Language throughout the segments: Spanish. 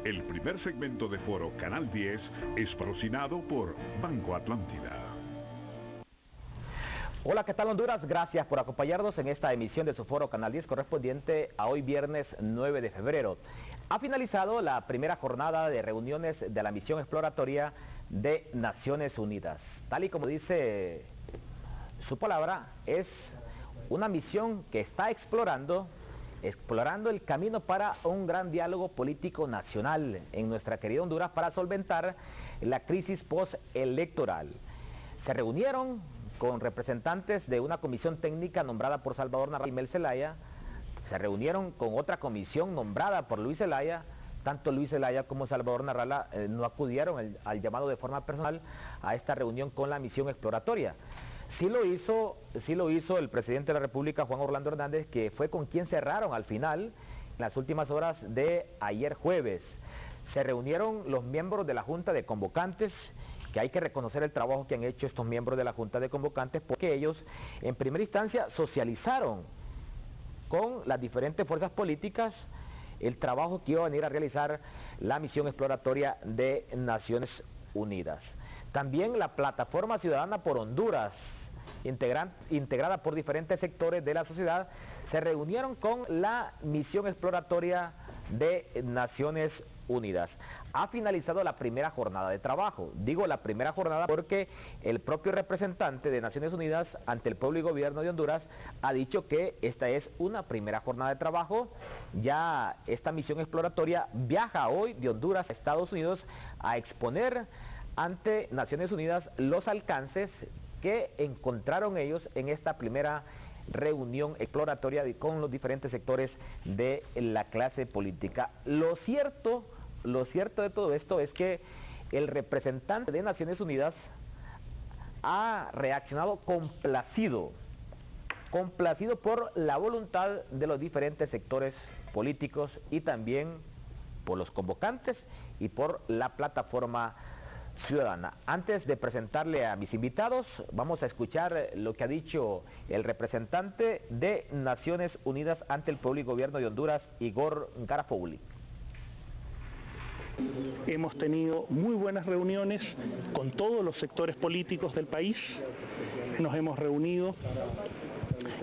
El primer segmento de Foro Canal 10 es patrocinado por Banco Atlántida. Hola, ¿qué tal Honduras? Gracias por acompañarnos en esta emisión de su Foro Canal 10 correspondiente a hoy viernes 9 de febrero. Ha finalizado la primera jornada de reuniones de la misión exploratoria de Naciones Unidas. Tal y como dice su palabra, es una misión que está explorando el camino para un gran diálogo político nacional en nuestra querida Honduras para solventar la crisis postelectoral. Se reunieron con representantes de una comisión técnica nombrada por Salvador Narrala y Mel Zelaya, se reunieron con otra comisión nombrada por Luis Zelaya. Tanto Luis Zelaya como Salvador Narrala no acudieron al llamado de forma personal a esta reunión con la misión exploratoria. Sí lo hizo el presidente de la República, Juan Orlando Hernández, que fue con quien cerraron al final, en las últimas horas de ayer jueves. Se reunieron los miembros de la Junta de Convocantes, que hay que reconocer el trabajo que han hecho estos miembros de la Junta de Convocantes, porque ellos en primera instancia socializaron con las diferentes fuerzas políticas el trabajo que iba a venir a realizar la misión exploratoria de Naciones Unidas. También la Plataforma Ciudadana por Honduras, integrada por diferentes sectores de la sociedad, se reunieron con la misión exploratoria de Naciones Unidas. Ha finalizado la primera jornada de trabajo. Digo la primera jornada porque el propio representante de Naciones Unidas ante el pueblo y gobierno de Honduras ha dicho que esta es una primera jornada de trabajo. Ya esta misión exploratoria viaja hoy de Honduras a Estados Unidos a exponer ante Naciones Unidas los alcances que encontraron ellos en esta primera reunión exploratoria con los diferentes sectores de la clase política. Lo cierto de todo esto es que el representante de Naciones Unidas ha reaccionado complacido por la voluntad de los diferentes sectores políticos y también por los convocantes y por la plataforma ciudadana. Antes de presentarle a mis invitados, vamos a escuchar lo que ha dicho el representante de Naciones Unidas ante el pueblo y gobierno de Honduras, Igor Garafuli. Hemos tenido muy buenas reuniones con todos los sectores políticos del país. Nos hemos reunido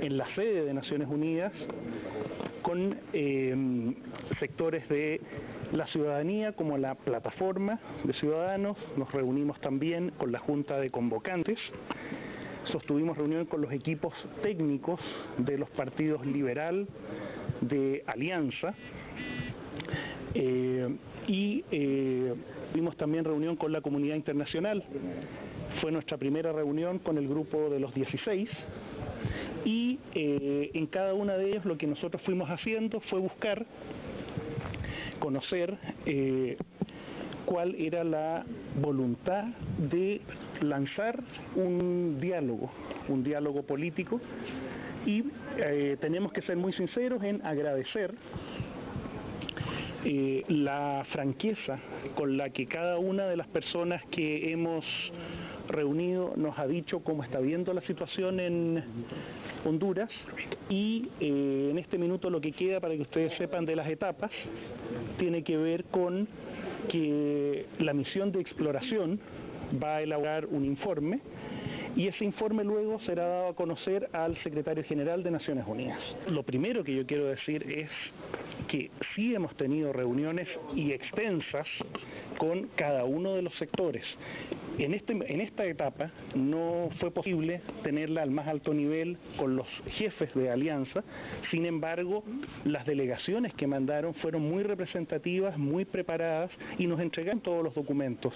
en la sede de Naciones Unidas con sectores de la ciudadanía como la plataforma de ciudadanos. Nos reunimos también con la Junta de Convocantes, sostuvimos reunión con los equipos técnicos de los partidos Liberal, de Alianza, y tuvimos también reunión con la comunidad internacional. Fue nuestra primera reunión con el grupo de los 16 y en cada una de ellas lo que nosotros fuimos haciendo fue buscar conocer cuál era la voluntad de lanzar un diálogo político, y tenemos que ser muy sinceros en agradecer la franqueza con la que cada una de las personas que hemos reunido nos ha dicho cómo está viendo la situación en Honduras. Y en este minuto lo que queda, para que ustedes sepan de las etapas, tiene que ver con que la misión de exploración va a elaborar un informe y ese informe luego será dado a conocer al secretario general de Naciones Unidas. Lo primero que yo quiero decir es que sí hemos tenido reuniones y extensas con cada uno de los sectores. En esta etapa no fue posible tenerla al más alto nivel con los jefes de Alianza. Sin embargo, las delegaciones que mandaron fueron muy representativas, muy preparadas y nos entregaron todos los documentos.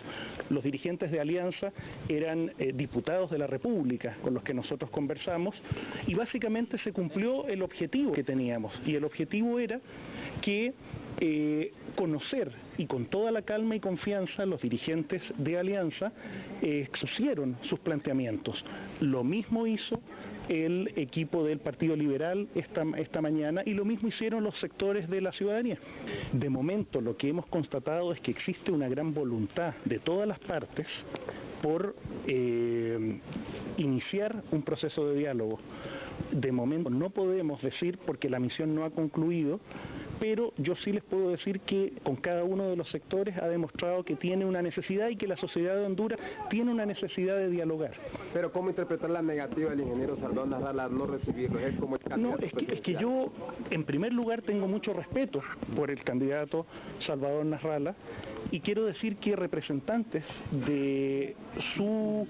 Los dirigentes de Alianza eran diputados de la República con los que nosotros conversamos, y básicamente se cumplió el objetivo que teníamos, y el objetivo era que conocer, y con toda la calma y confianza, los dirigentes de Alianza expusieron sus planteamientos. Lo mismo hizo el equipo del Partido Liberal esta mañana, y lo mismo hicieron los sectores de la ciudadanía. De momento lo que hemos constatado es que existe una gran voluntad de todas las partes por iniciar un proceso de diálogo. De momento no podemos decir, porque la misión no ha concluido, pero yo sí les puedo decir que con cada uno de los sectores ha demostrado que tiene una necesidad y que la sociedad de Honduras tiene una necesidad de dialogar. Pero ¿cómo interpretar la negativa del ingeniero Salvador Nasralla al no recibirlo? ¿Es como el No, candidato es que yo, en primer lugar, tengo mucho respeto por el candidato Salvador Nasralla y quiero decir que representantes de su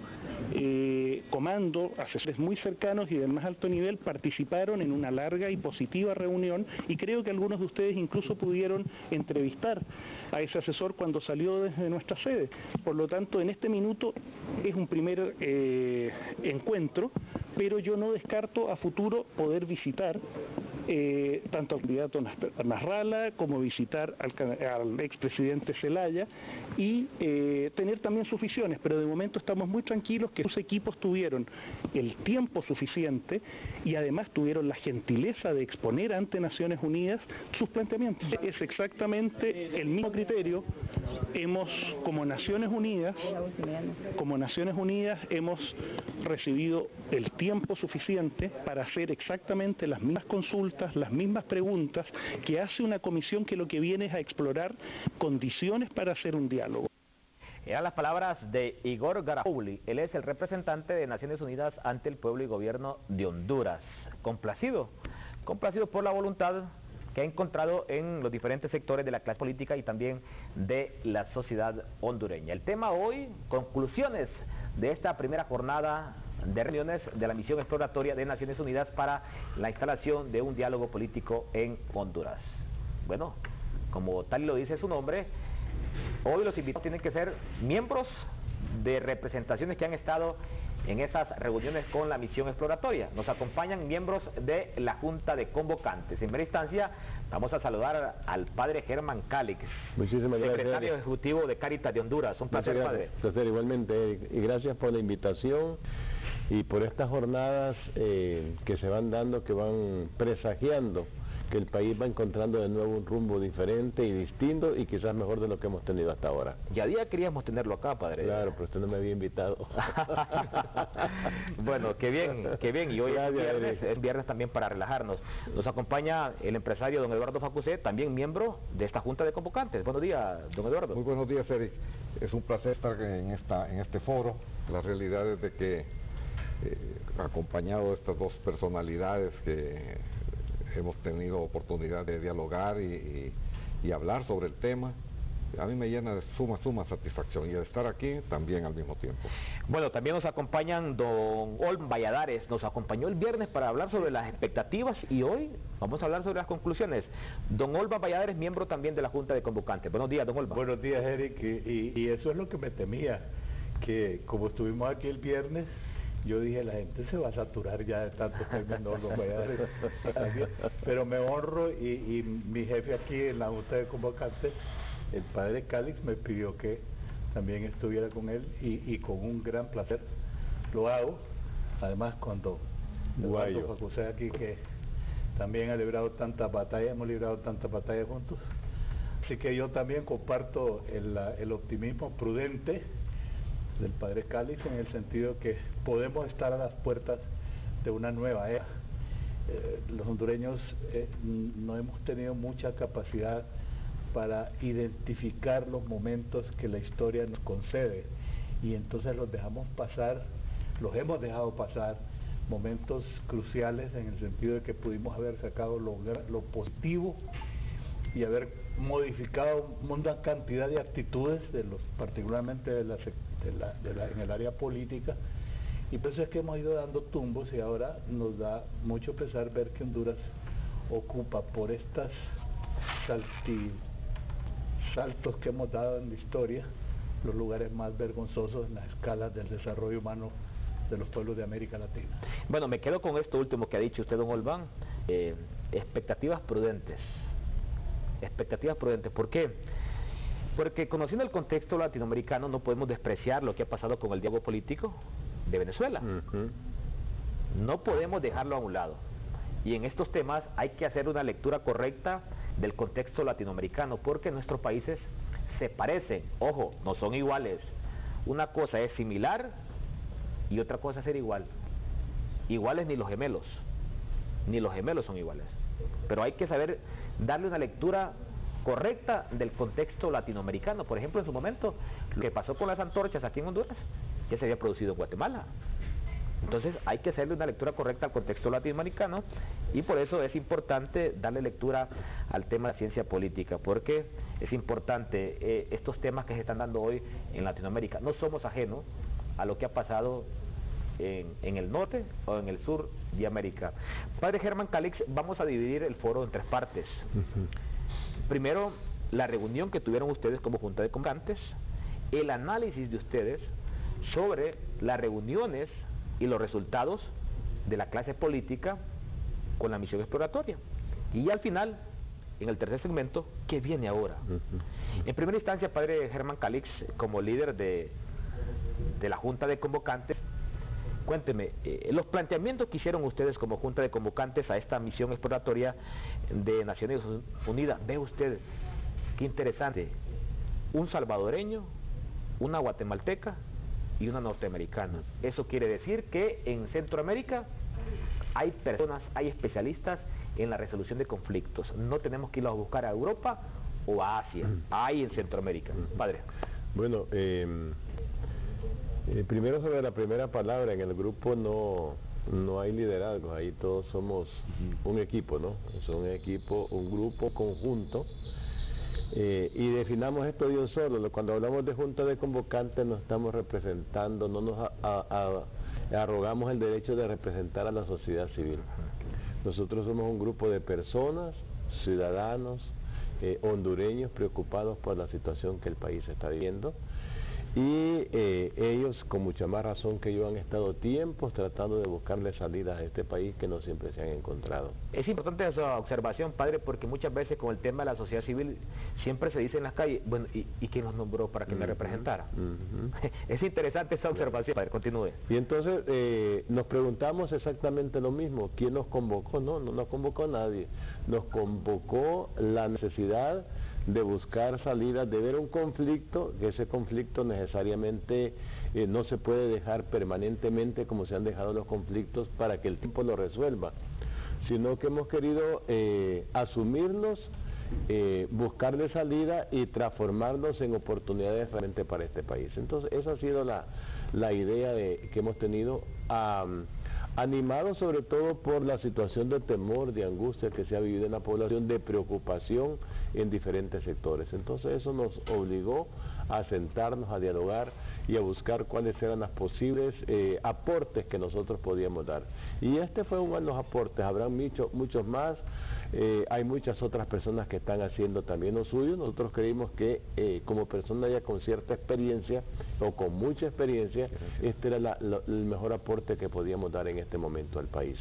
comando, asesores muy cercanos y del más alto nivel, participaron en una larga y positiva reunión y creo que algunos de ustedes incluso pudieron entrevistar a ese asesor cuando salió desde nuestra sede. Por lo tanto, en este minuto es un primer encuentro, pero yo no descarto a futuro poder visitar tanto al candidato Nasralla como visitar al expresidente Zelaya y tener también sus visiones, pero de momento estamos muy tranquilos que sus equipos tuvieron el tiempo suficiente y además tuvieron la gentileza de exponer ante Naciones Unidas sus planteamientos. Es exactamente el mismo criterio. Como Naciones Unidas hemos recibido el tiempo suficiente para hacer exactamente las mismas consultas, las mismas preguntas que hace una comisión que lo que viene es a explorar condiciones para hacer un diálogo. Eran las palabras de Igor Garapouli. Él es el representante de Naciones Unidas ante el pueblo y gobierno de Honduras. Complacido por la voluntad que ha encontrado en los diferentes sectores de la clase política y también de la sociedad hondureña. El tema hoy, conclusiones de esta primera jornada de reuniones de la misión exploratoria de Naciones Unidas para la instalación de un diálogo político en Honduras. Bueno, como tal lo dice su nombre, hoy los invitados tienen que ser miembros de representaciones que han estado en esas reuniones con la misión exploratoria. Nos acompañan miembros de la Junta de Convocantes. En primera instancia, vamos a saludar al padre Germán Calix, secretario ejecutivo de Cáritas de Honduras. Un placer, padre. Un placer, igualmente, y gracias por la invitación y por estas jornadas que se van dando, que van presagiando que el país va encontrando de nuevo un rumbo diferente y distinto y quizás mejor de lo que hemos tenido hasta ahora. Ya día queríamos tenerlo acá, padre. Claro, pero usted no me había invitado. Bueno, qué bien, y hoy es viernes también para relajarnos. Nos acompaña el empresario don Eduardo Facusé, también miembro de esta Junta de Convocantes. Buenos días, don Eduardo. Muy buenos días, Eric. Es un placer estar en este foro. La realidad es de que acompañado de estas dos personalidades que hemos tenido oportunidad de dialogar y hablar sobre el tema, a mí me llena de suma satisfacción y de estar aquí también al mismo tiempo. Bueno, también nos acompañan don Olvan Valladares, nos acompañó el viernes para hablar sobre las expectativas y hoy vamos a hablar sobre las conclusiones. Don Olvan Valladares, miembro también de la Junta de Convocantes. Buenos días, don Olvan. Buenos días, Eric, y eso es lo que me temía, que como estuvimos aquí el viernes, yo dije, la gente se va a saturar ya de tantos términos, los Valladares. Pero me honro y mi jefe aquí en la Junta de Convocantes, el padre Calix, me pidió que también estuviera con él y con un gran placer lo hago. Además, cuando Eduardo Facusé aquí, que también ha librado tantas batallas, hemos librado tantas batallas juntos. Así que yo también comparto el optimismo prudente del padre Calix en el sentido que podemos estar a las puertas de una nueva era. Los hondureños no hemos tenido mucha capacidad para identificar los momentos que la historia nos concede y entonces los hemos dejado pasar momentos cruciales en el sentido de que pudimos haber sacado lo positivo y haber modificado una cantidad de actitudes particularmente en el área política, y por eso es que hemos ido dando tumbos y ahora nos da mucho pesar ver que Honduras ocupa por estas saltos que hemos dado en la historia los lugares más vergonzosos en las escalas del desarrollo humano de los pueblos de América Latina. Bueno, me quedo con esto último que ha dicho usted, don Olvan, expectativas prudentes. ¿Por qué? Porque conociendo el contexto latinoamericano no podemos despreciar lo que ha pasado con el diálogo político de Venezuela. No podemos dejarlo a un lado. Y en estos temas hay que hacer una lectura correcta del contexto latinoamericano, porque nuestros países se parecen, ojo, no son iguales. Una cosa es similar y otra cosa es ser igual. Iguales ni los gemelos son iguales. pero hay que saber darle una lectura correcta del contexto latinoamericano. Por ejemplo, en su momento, lo que pasó con las antorchas aquí en Honduras, ya se había producido en Guatemala. Entonces hay que hacerle una lectura correcta al contexto latinoamericano, y por eso es importante darle lectura al tema de la ciencia política, porque es importante estos temas que se están dando hoy en Latinoamérica. No somos ajenos a lo que ha pasado en el norte o en el sur de América. Padre Germán Calix, vamos a dividir el foro en tres partes. Primero, la reunión que tuvieron ustedes como Junta de Convocantes, el análisis de ustedes sobre las reuniones y los resultados de la clase política con la misión exploratoria. Y al final, en el tercer segmento, ¿qué viene ahora? En primera instancia, Padre Germán Calix, como líder de la Junta de Convocantes, cuénteme, los planteamientos que hicieron ustedes como Junta de Convocantes a esta misión exploratoria de Naciones Unidas, ve usted, qué interesante, un salvadoreño, una guatemalteca y una norteamericana. Eso quiere decir que en Centroamérica hay personas, hay especialistas en la resolución de conflictos. No tenemos que irlos a buscar a Europa o a Asia, hay en Centroamérica. Padre. Bueno, primero sobre la primera palabra, en el grupo no hay liderazgo, ahí todos somos un equipo, ¿no? Es un equipo, un grupo conjunto. Y definamos esto de un solo. Cuando hablamos de Junta de Convocantes no estamos representando, no nos arrogamos el derecho de representar a la sociedad civil. Nosotros somos un grupo de personas, ciudadanos, hondureños preocupados por la situación que el país está viviendo, y ellos con mucha más razón que yo han estado tiempos tratando de buscarle salidas a este país que no siempre se han encontrado. Es importante esa observación, padre, porque muchas veces con el tema de la sociedad civil siempre se dice en las calles, bueno, ¿y quién nos nombró para que me representara? Es interesante esa observación, padre, continúe. Y entonces nos preguntamos exactamente lo mismo, ¿quién nos convocó? No nos convocó nadie, nos convocó la necesidad de buscar salidas, de ver un conflicto, que ese conflicto necesariamente no se puede dejar permanentemente como se han dejado los conflictos para que el tiempo lo resuelva, sino que hemos querido asumirnos, buscarle salida y transformarnos en oportunidades realmente para este país. Entonces esa ha sido la idea que hemos tenido, animado sobre todo por la situación de temor, de angustia que se ha vivido en la población, de preocupación en diferentes sectores. Entonces eso nos obligó a sentarnos, a dialogar y a buscar cuáles eran los posibles aportes que nosotros podíamos dar. Y este fue uno de los aportes, habrán muchos más, hay muchas otras personas que están haciendo también lo suyo. Nosotros creímos que como persona ya con cierta experiencia o con mucha experiencia, este era el mejor aporte que podíamos dar en este momento al país.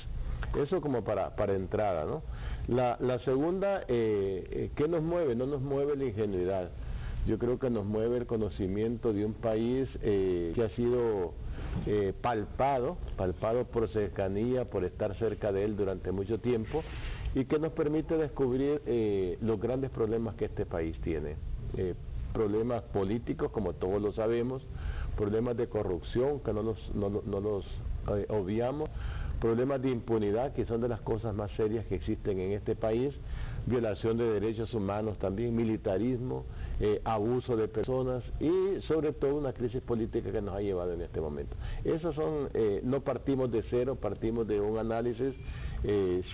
Eso como para entrada, ¿no? La segunda, ¿qué nos mueve? No nos mueve la ingenuidad. Yo creo que nos mueve el conocimiento de un país que ha sido palpado por cercanía, por estar cerca de él durante mucho tiempo, y que nos permite descubrir los grandes problemas que este país tiene. Problemas políticos, como todos lo sabemos, problemas de corrupción, que no los obviamos, problemas de impunidad, que son de las cosas más serias que existen en este país, violación de derechos humanos también, militarismo, abuso de personas y sobre todo una crisis política que nos ha llevado en este momento. Esos son, no partimos de cero, partimos de un análisis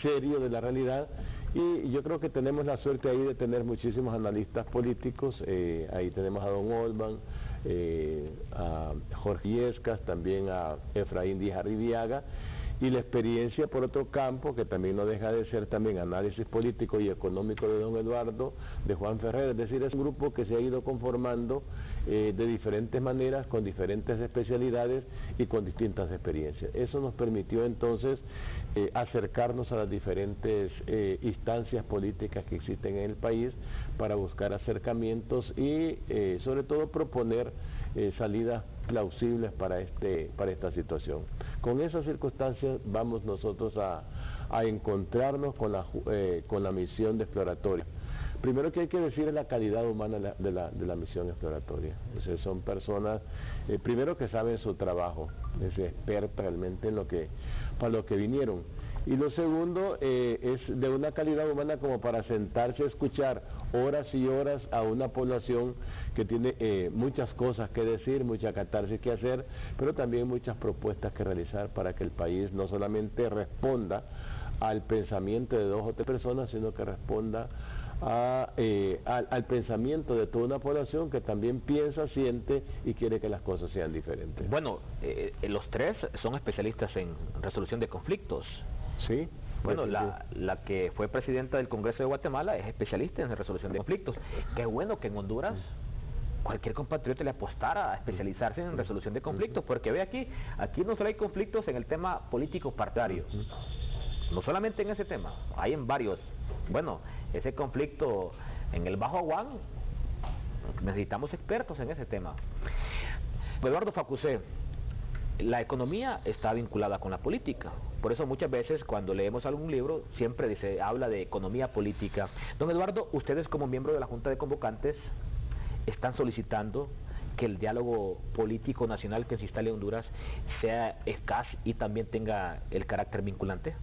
serio de la realidad, y yo creo que tenemos la suerte ahí de tener muchísimos analistas políticos. Ahí tenemos a don Olban, a Jorge Yescas, también a Efraín Díaz Arribiaga, y la experiencia por otro campo, que también no deja de ser también análisis político y económico de don Eduardo, de Juan Ferrer. Es decir, es un grupo que se ha ido conformando de diferentes maneras, con diferentes especialidades y con distintas experiencias. Eso nos permitió entonces acercarnos a las diferentes instancias políticas que existen en el país para buscar acercamientos y sobre todo proponer salidas plausibles para esta situación. Con esas circunstancias vamos nosotros a encontrarnos con la misión de exploratoria. Primero que hay que decir es la calidad humana de la misión exploratoria. O sea, son personas, primero que saben su trabajo, es experta realmente en para lo que vinieron. Y lo segundo es de una calidad humana como para sentarse a escuchar horas y horas a una población que tiene muchas cosas que decir, mucha catarsis que hacer, pero también muchas propuestas que realizar para que el país no solamente responda al pensamiento de 2 o 3 personas, sino que responda al pensamiento de toda una población que también piensa, siente y quiere que las cosas sean diferentes. Bueno, los 3 son especialistas en resolución de conflictos. Sí. Bueno, la que fue presidenta del Congreso de Guatemala es especialista en resolución de conflictos. Qué bueno que en Honduras cualquier compatriota le apostara a especializarse en resolución de conflictos, porque ve aquí no solo hay conflictos en el tema político partidario, no solamente en ese tema, hay en varios. Bueno, ese conflicto en el Bajo Aguán, necesitamos expertos en ese tema. Eduardo Facusé, la economía está vinculada con la política, por eso muchas veces cuando leemos algún libro siempre habla de economía política. Don Eduardo, ustedes como miembro de la Junta de Convocantes están solicitando que el diálogo político nacional que se instale en Honduras sea eficaz y también tenga el carácter vinculante.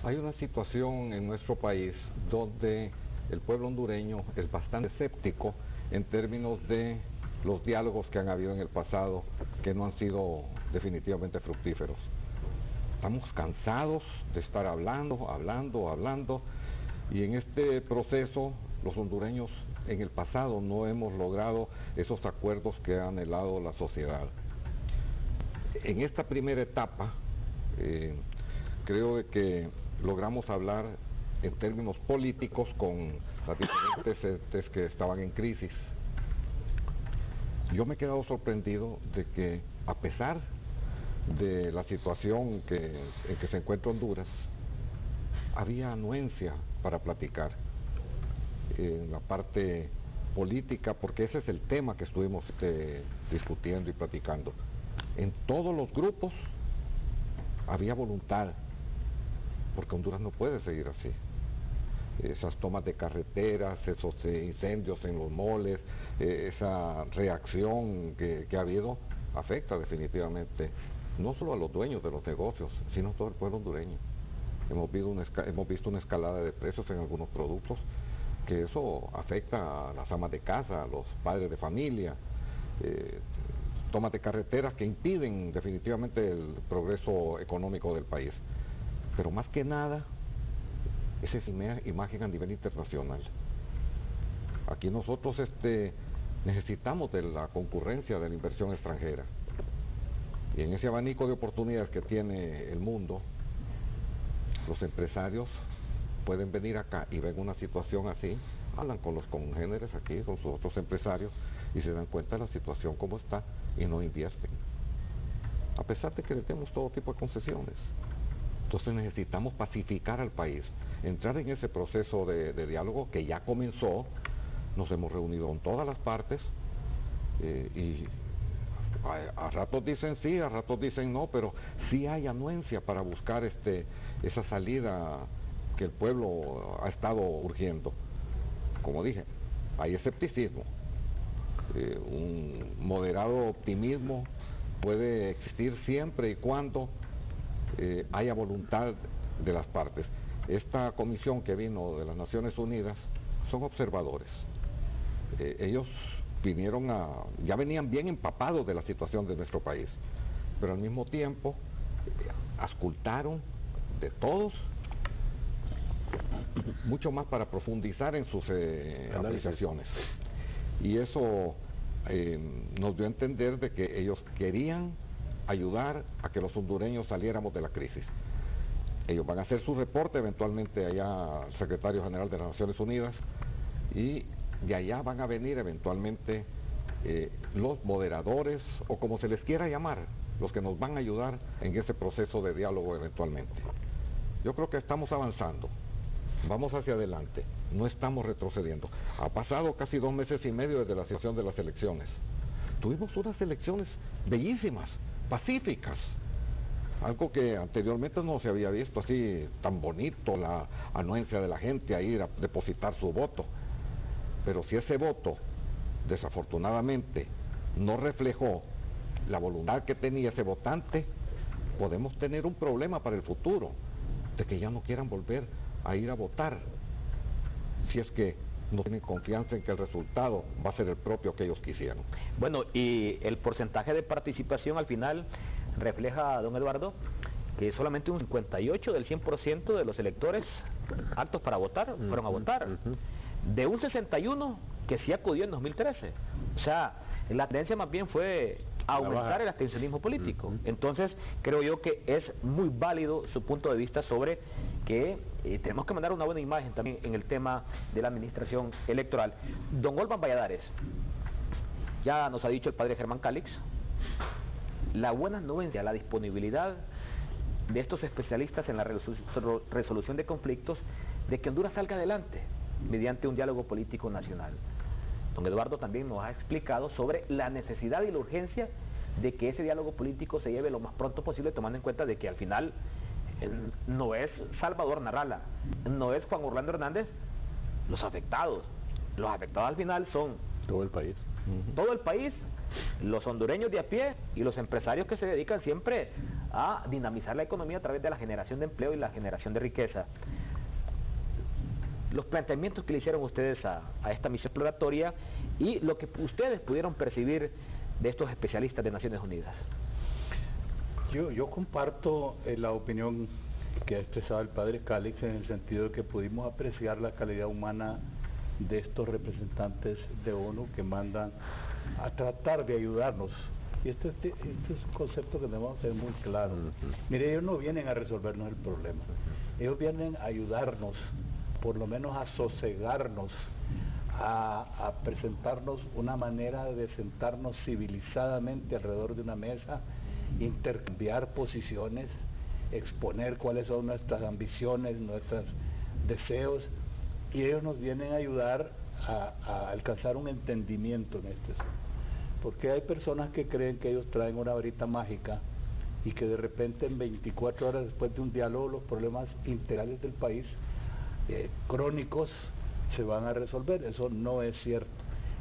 Hay una situación en nuestro país donde el pueblo hondureño es bastante escéptico en términos de los diálogos que han habido en el pasado, que no han sido definitivamente fructíferos. Estamos cansados de estar hablando, y en este proceso los hondureños en el pasado no hemos logrado esos acuerdos que ha anhelado la sociedad. En esta primera etapa, creo que logramos hablar en términos políticos con las diferentes entes que estaban en crisis. Yo me he quedado sorprendido de que, a pesar de la situación en que se encuentra Honduras, había anuencia para platicar en la parte política, porque ese es el tema que estuvimos discutiendo y platicando. En todos los grupos había voluntad, porque Honduras no puede seguir así. Esas tomas de carreteras, esos incendios en los moles, esa reacción que ha habido, afecta definitivamente no solo a los dueños de los negocios, sino a todo el pueblo hondureño. Hemos visto una escalada de precios en algunos productos, que eso afecta a las amas de casa, a los padres de familia, tomas de carreteras que impiden definitivamente el progreso económico del país. Pero más que nada, esa es imagen a nivel internacional. Aquí nosotros necesitamos de la concurrencia de la inversión extranjera. Y en ese abanico de oportunidades que tiene el mundo, los empresarios pueden venir acá y ven una situación así, hablan con los congéneres aquí, con sus otros empresarios, y se dan cuenta de la situación como está y no invierten. A pesar de que le tenemos todo tipo de concesiones. Entonces necesitamos pacificar al país, entrar en ese proceso de diálogo que ya comenzó. Nos hemos reunido con todas las partes y a ratos dicen sí, a ratos dicen no, pero sí hay anuencia para buscar esa salida que el pueblo ha estado urgiendo. Como dije, hay escepticismo, un moderado optimismo puede existir siempre y cuando haya voluntad de las partes. Esta comisión que vino de las Naciones Unidas son observadores. Ellos ya venían bien empapados de la situación de nuestro país, pero al mismo tiempo auscultaron de todos mucho más para profundizar en sus apreciaciones, y eso nos dio a entender de que ellos querían ayudar a que los hondureños saliéramos de la crisis. Ellos van a hacer su reporte eventualmente allá al secretario general de las Naciones Unidas, y de allá van a venir eventualmente los moderadores, o como se les quiera llamar, los que nos van a ayudar en ese proceso de diálogo eventualmente. Yo creo que estamos avanzando, vamos hacia adelante, no estamos retrocediendo. Ha pasado casi 2 meses y medio desde la situación de las elecciones. Tuvimos unas elecciones bellísimas, pacíficas, algo que anteriormente no se había visto así tan bonito, la anuencia de la gente a ir a depositar su voto. Pero si ese voto, desafortunadamente, no reflejó la voluntad que tenía ese votante, podemos tener un problema para el futuro. de que ya no quieran volver a ir a votar, si es que no tienen confianza en que el resultado va a ser el propio que ellos quisieron. Bueno, y el porcentaje de participación al final refleja, don Eduardo, que solamente un 58 del 100% de los electores aptos para votar fueron a votar, de un 61 que sí acudió en 2013. O sea, la tendencia más bien fue aumentar el abstencionismo político. Entonces, creo yo que es muy válido su punto de vista sobre que tenemos que mandar una buena imagen también en el tema de la administración electoral. Don Olvan Valladares, ya nos ha dicho el padre Germán Calix, la buena anuencia, la disponibilidad de estos especialistas en la resolución de conflictos, de que Honduras salga adelante mediante un diálogo político nacional. Don Eduardo también nos ha explicado sobre la necesidad y la urgencia de que ese diálogo político se lleve lo más pronto posible, tomando en cuenta de que al final no es Salvador Narrala, no es Juan Orlando Hernández los afectados al final son todo el país. Todo el país, los hondureños de a pie y los empresarios que se dedican siempre a dinamizar la economía a través de la generación de empleo y la generación de riqueza. Los planteamientos que le hicieron ustedes a esta misión exploratoria y lo que ustedes pudieron percibir de estos especialistas de Naciones Unidas. Yo comparto la opinión que ha expresado el padre Calix en el sentido de que pudimos apreciar la calidad humana de estos representantes de ONU que mandan a tratar de ayudarnos. Y esto es un concepto que debemos tener muy claro. Mire, ellos no vienen a resolvernos el problema, ellos vienen a ayudarnos, por lo menos a sosegarnos, a presentarnos una manera de sentarnos civilizadamente alrededor de una mesa, intercambiar posiciones, exponer cuáles son nuestras ambiciones, nuestros deseos, y ellos nos vienen a ayudar a alcanzar un entendimiento en esto. Porque hay personas que creen que ellos traen una varita mágica y que de repente en 24 horas después de un diálogo los problemas integrales del país crónicos se van a resolver. Eso no es cierto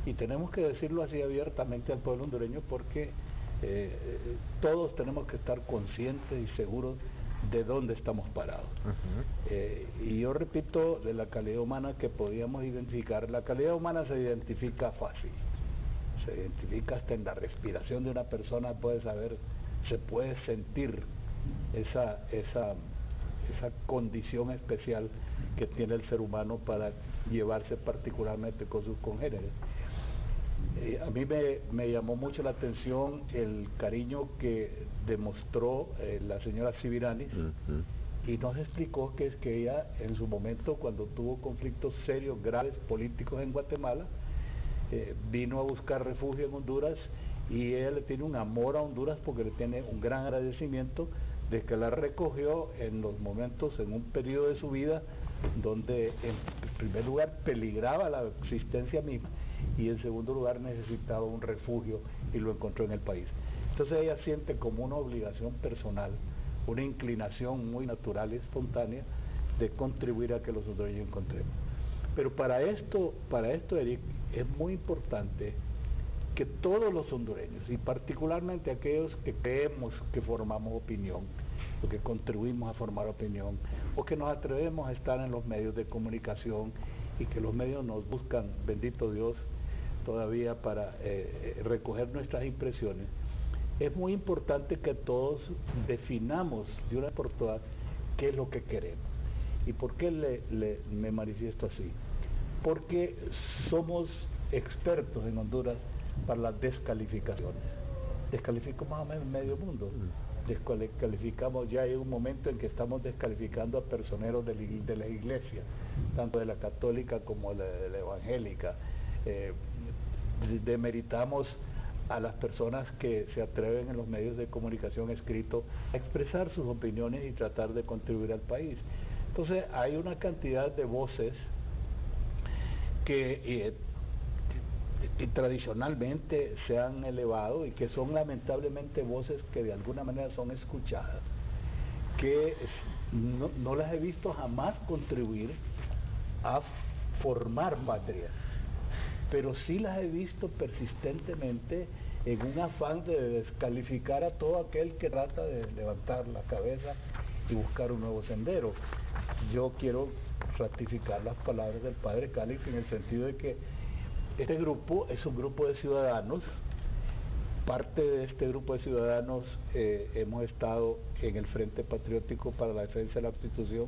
y tenemos que decirlo así abiertamente al pueblo hondureño, porque todos tenemos que estar conscientes y seguros de dónde estamos parados. Y yo repito, de la calidad humana que podíamos identificar, la calidad humana se identifica fácil, se identifica hasta en la respiración de una persona, puede saber, se puede sentir esa condición especial que tiene el ser humano para llevarse particularmente con sus congéneres. A mí me llamó mucho la atención el cariño que demostró la señora Sibiranis, y nos explicó que es que ella en su momento, cuando tuvo conflictos serios, graves, políticos en Guatemala, vino a buscar refugio en Honduras, y ella le tiene un amor a Honduras porque le tiene un gran agradecimiento de que la recogió en los momentos, en un periodo de su vida donde en primer lugar peligraba la existencia misma y en segundo lugar necesitaba un refugio, y lo encontró en el país. Entonces ella siente como una obligación personal, una inclinación muy natural y espontánea de contribuir a que los hondureños encontremos. Pero para esto, Eric, es muy importante que todos los hondureños, y particularmente aquellos que creemos que formamos opinión, o que contribuimos a formar opinión, o que nos atrevemos a estar en los medios de comunicación y que los medios nos buscan, bendito Dios, todavía para recoger nuestras impresiones, es muy importante que todos definamos de una vez por todas qué es lo que queremos. ¿Y por qué me manifiesto así? Porque somos expertos en Honduras para las descalificaciones. Descalificamos más o menos medio mundo. Descalificamos, ya hay un momento en que estamos descalificando a personeros de la iglesia, tanto de la católica como de la evangélica. Demeritamos a las personas que se atreven en los medios de comunicación escrito a expresar sus opiniones y tratar de contribuir al país. Entonces hay una cantidad de voces que tradicionalmente se han elevado y que son lamentablemente voces que de alguna manera son escuchadas, que no las he visto jamás contribuir a formar patria, pero sí las he visto persistentemente en un afán de descalificar a todo aquel que trata de levantar la cabeza y buscar un nuevo sendero. Yo quiero ratificar las palabras del padre Calix en el sentido de que este grupo es un grupo de ciudadanos. Parte de este grupo de ciudadanos hemos estado en el Frente Patriótico para la Defensa de la Constitución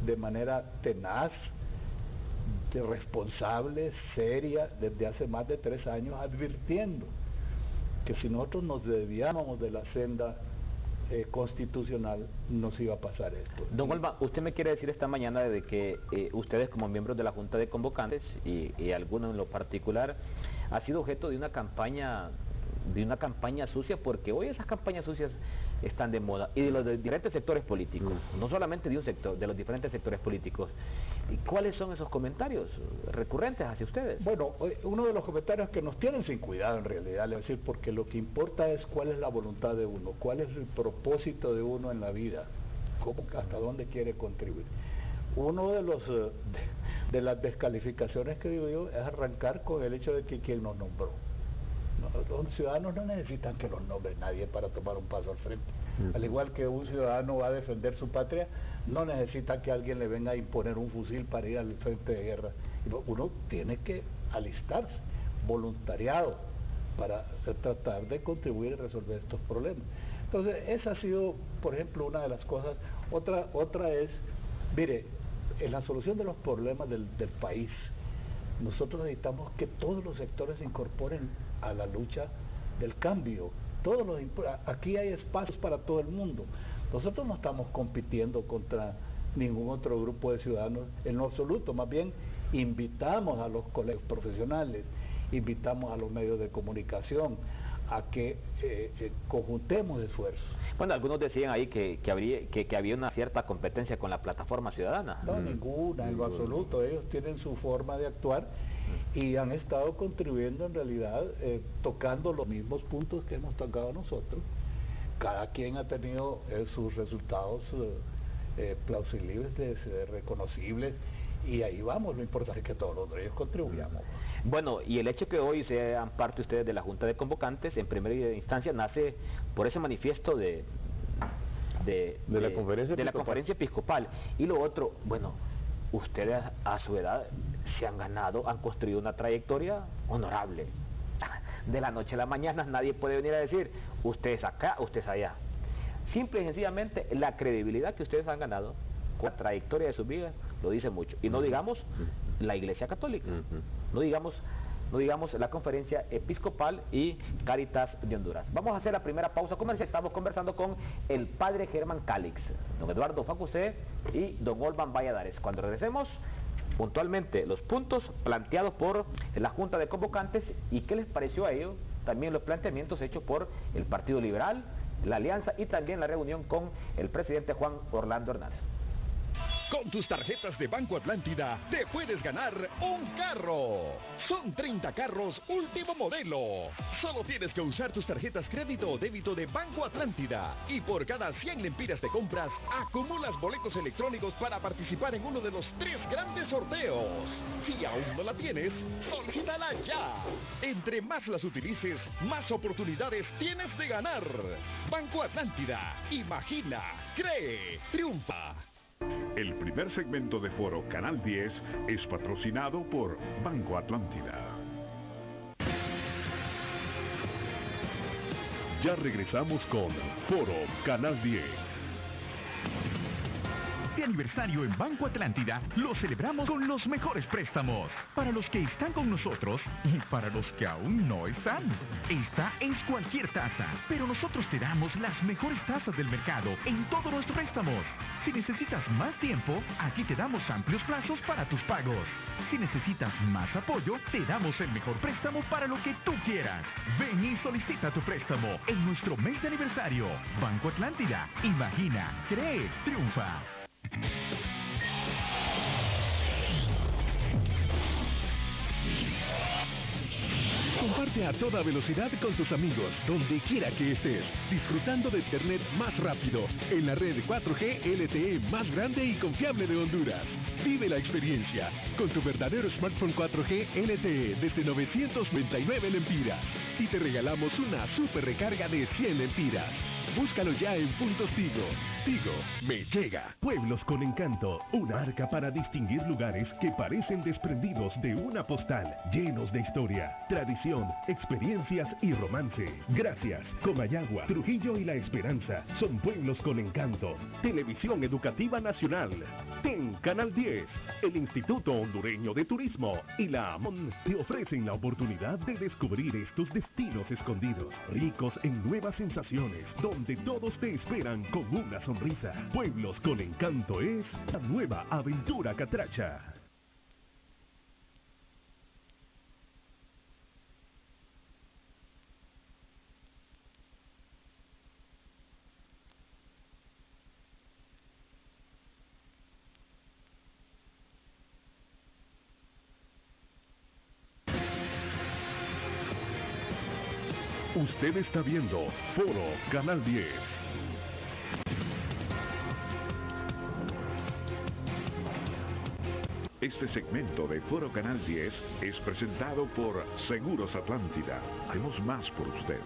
de manera tenaz, responsable, seria, desde hace más de 3 años, advirtiendo que si nosotros nos desviábamos de la senda constitucional, nos iba a pasar esto. Don Olvan, usted me quiere decir esta mañana de que ustedes como miembros de la Junta de Convocantes y algunos en lo particular, ha sido objeto de una campaña sucia, porque hoy esas campañas sucias están de moda, y de los diferentes sectores políticos, no solamente de un sector, de los diferentes sectores políticos. ¿Y cuáles son esos comentarios recurrentes hacia ustedes? Bueno, uno de los comentarios que nos tienen sin cuidado en realidad, es decir, porque lo que importa es cuál es la voluntad de uno, cuál es el propósito de uno en la vida, hasta dónde quiere contribuir. Uno de los de las descalificaciones que digo yo es arrancar con el hecho de que quien nos nombró. Los ciudadanos no necesitan que los nombre nadie para tomar un paso al frente. Al igual que un ciudadano va a defender su patria, no necesita que alguien le venga a imponer un fusil para ir al frente de guerra. Uno tiene que alistarse, voluntariado, para tratar de contribuir a resolver estos problemas. Entonces, esa ha sido, por ejemplo, una de las cosas. Otra es, mire, en la solución de los problemas del país, nosotros necesitamos que todos los sectores se incorporen a la lucha del cambio. Aquí hay espacios para todo el mundo. Nosotros no estamos compitiendo contra ningún otro grupo de ciudadanos en lo absoluto. Más bien, invitamos a los colegios profesionales, invitamos a los medios de comunicación a que conjuntemos esfuerzos. Bueno, algunos decían ahí que había una cierta competencia con la Plataforma Ciudadana. No, ninguna, en lo absoluto. Ellos tienen su forma de actuar y han estado contribuyendo en realidad, tocando los mismos puntos que hemos tocado nosotros. Cada quien ha tenido sus resultados plausibles, reconocibles, y ahí vamos. Lo importante es que todos ellos contribuyamos. Bueno, y el hecho que hoy sean parte ustedes de la Junta de Convocantes, en primera instancia, nace por ese manifiesto de la conferencia episcopal. Y lo otro, bueno, ustedes a su edad se han ganado, han construido una trayectoria honorable. De la noche a la mañana nadie puede venir a decir, usted es acá, usted es allá. Simple y sencillamente, la credibilidad que ustedes han ganado con la trayectoria de sus vidas lo dice mucho. Y no digamos la Iglesia Católica, no digamos la Conferencia Episcopal y Cáritas de Honduras. Vamos a hacer la primera pausa comercial. Estamos conversando con el padre Germán Calix, don Eduardo Facusé y don Olvan Valladares. Cuando regresemos, puntualmente los puntos planteados por la Junta de Convocantes y qué les pareció a ellos, también los planteamientos hechos por el Partido Liberal, la Alianza y también la reunión con el presidente Juan Orlando Hernández. Con tus tarjetas de Banco Atlántida te puedes ganar un carro. Son 30 carros último modelo. Solo tienes que usar tus tarjetas crédito o débito de Banco Atlántida. Y por cada 100 lempiras de compras, acumulas boletos electrónicos para participar en uno de los 3 grandes sorteos. Si aún no la tienes, solicítala ya. Entre más las utilices, más oportunidades tienes de ganar. Banco Atlántida. Imagina, cree, triunfa. El primer segmento de Foro Canal 10 es patrocinado por Banco Atlántida. Ya regresamos con Foro Canal 10. Este aniversario en Banco Atlántida lo celebramos con los mejores préstamos para los que están con nosotros y para los que aún no están. Esta es cualquier tasa, pero nosotros te damos las mejores tasas del mercado en todos nuestros préstamos. Si necesitas más tiempo, aquí te damos amplios plazos para tus pagos. Si necesitas más apoyo, te damos el mejor préstamo para lo que tú quieras. Ven y solicita tu préstamo en nuestro mes de aniversario. Banco Atlántida. Imagina, cree, triunfa. Comparte a toda velocidad con tus amigos, donde quiera que estés, disfrutando de internet más rápido, en la red 4G LTE más grande y confiable de Honduras. Vive la experiencia con tu verdadero smartphone 4G LTE desde 999 lempiras y te regalamos una super recarga de 100 lempiras. Búscalo ya en puntos Tigo. Tigo, me llega. Pueblos con encanto, una marca para distinguir lugares que parecen desprendidos de una postal, llenos de historia, tradición, experiencias y romance. Gracias. Comayagua, Trujillo y La Esperanza son pueblos con encanto. Televisión Educativa Nacional. TEN Canal 10, el Instituto Hondureño de Turismo y la AMON te ofrecen la oportunidad de descubrir estos destinos escondidos, ricos en nuevas sensaciones, donde todos te esperan con una sonrisa. Pueblos con encanto es la nueva aventura Catracha. Usted está viendo Foro Canal 10. Este segmento de Foro Canal 10 es presentado por Seguros Atlántida. Hacemos más por usted.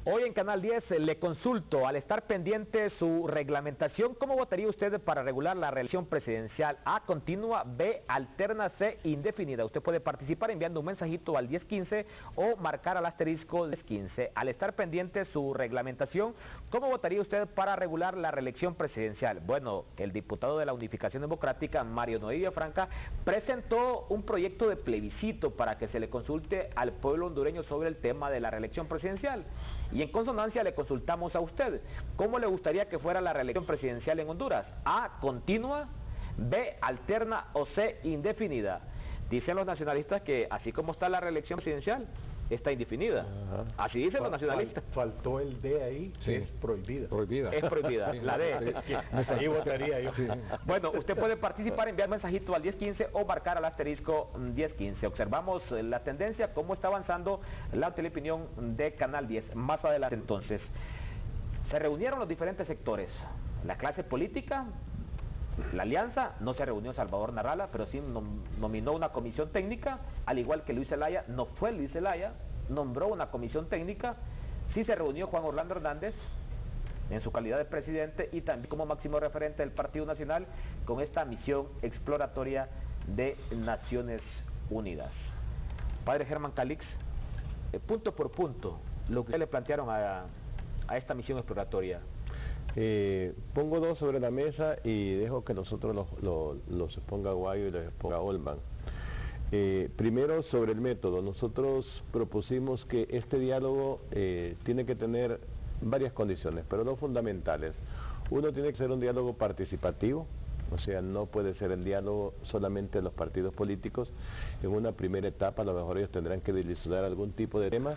Hoy en Canal 10 le consulto, al estar pendiente su reglamentación, ¿cómo votaría usted para regular la reelección presidencial? A, continua; B, alterna; C, indefinida. Usted puede participar enviando un mensajito al 1015 o marcar al asterisco 1015. Al estar pendiente su reglamentación, ¿cómo votaría usted para regular la reelección presidencial? Bueno, el diputado de la Unificación Democrática, Mario Noé Villafranca, presentó un proyecto de plebiscito para que se le consulte al pueblo hondureño sobre el tema de la reelección presidencial. Y en consonancia le consultamos a usted, ¿cómo le gustaría que fuera la reelección presidencial en Honduras? A, continua; B, alterna; o C, indefinida. Dicen los nacionalistas que así como está la reelección presidencial, está indefinida. Ajá. Así dicen los nacionalistas. Faltó el D ahí, sí. Es prohibida. Es prohibida, sí, la D. Sí. Ahí votaría yo. Sí. Bueno, usted puede participar, enviar un mensajito al 1015 o marcar al asterisco 1015. Observamos la tendencia, cómo está avanzando la teleopinión de Canal 10. Más adelante entonces, se reunieron los diferentes sectores, la clase política. La alianza no se reunió Salvador Narrala, pero sí nominó una comisión técnica, al igual que Luis Zelaya. No fue Luis Zelaya, nombró una comisión técnica. Sí se reunió Juan Orlando Hernández en su calidad de presidente y también como máximo referente del Partido Nacional con esta misión exploratoria de Naciones Unidas. Padre Germán Calix, punto por punto, lo que le plantearon a esta misión exploratoria. Pongo dos sobre la mesa y dejo que nosotros los exponga Guayo y los exponga Olman. Primero, sobre el método. Nosotros propusimos que este diálogo tiene que tener varias condiciones, pero dos fundamentales. Uno, tiene que ser un diálogo participativo, o sea, no puede ser el diálogo solamente de los partidos políticos. En una primera etapa, a lo mejor ellos tendrán que dilucidar algún tipo de tema,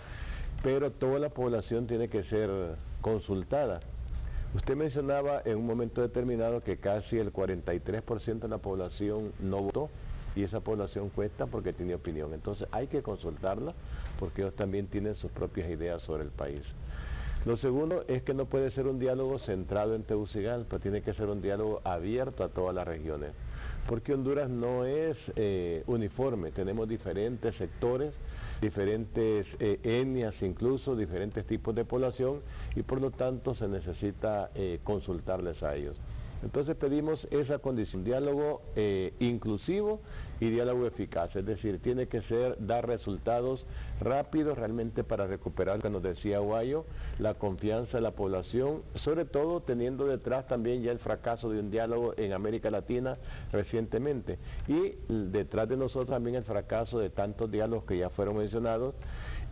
pero toda la población tiene que ser consultada. Usted mencionaba en un momento determinado que casi el 43% de la población no votó, y esa población cuesta porque tiene opinión. Entonces hay que consultarla porque ellos también tienen sus propias ideas sobre el país. Lo segundo es que no puede ser un diálogo centrado en Tegucigalpa, tiene que ser un diálogo abierto a todas las regiones, porque Honduras no es uniforme, tenemos diferentes sectores, diferentes etnias, incluso diferentes tipos de población, y por lo tanto se necesita consultarles a ellos. Entonces pedimos esa condición, diálogo inclusivo y diálogo eficaz, es decir, tiene que dar resultados rápidos realmente para recuperar, como nos decía Guayo, la confianza de la población, sobre todo teniendo detrás también ya el fracaso de un diálogo en América Latina recientemente, y detrás de nosotros también el fracaso de tantos diálogos que ya fueron mencionados,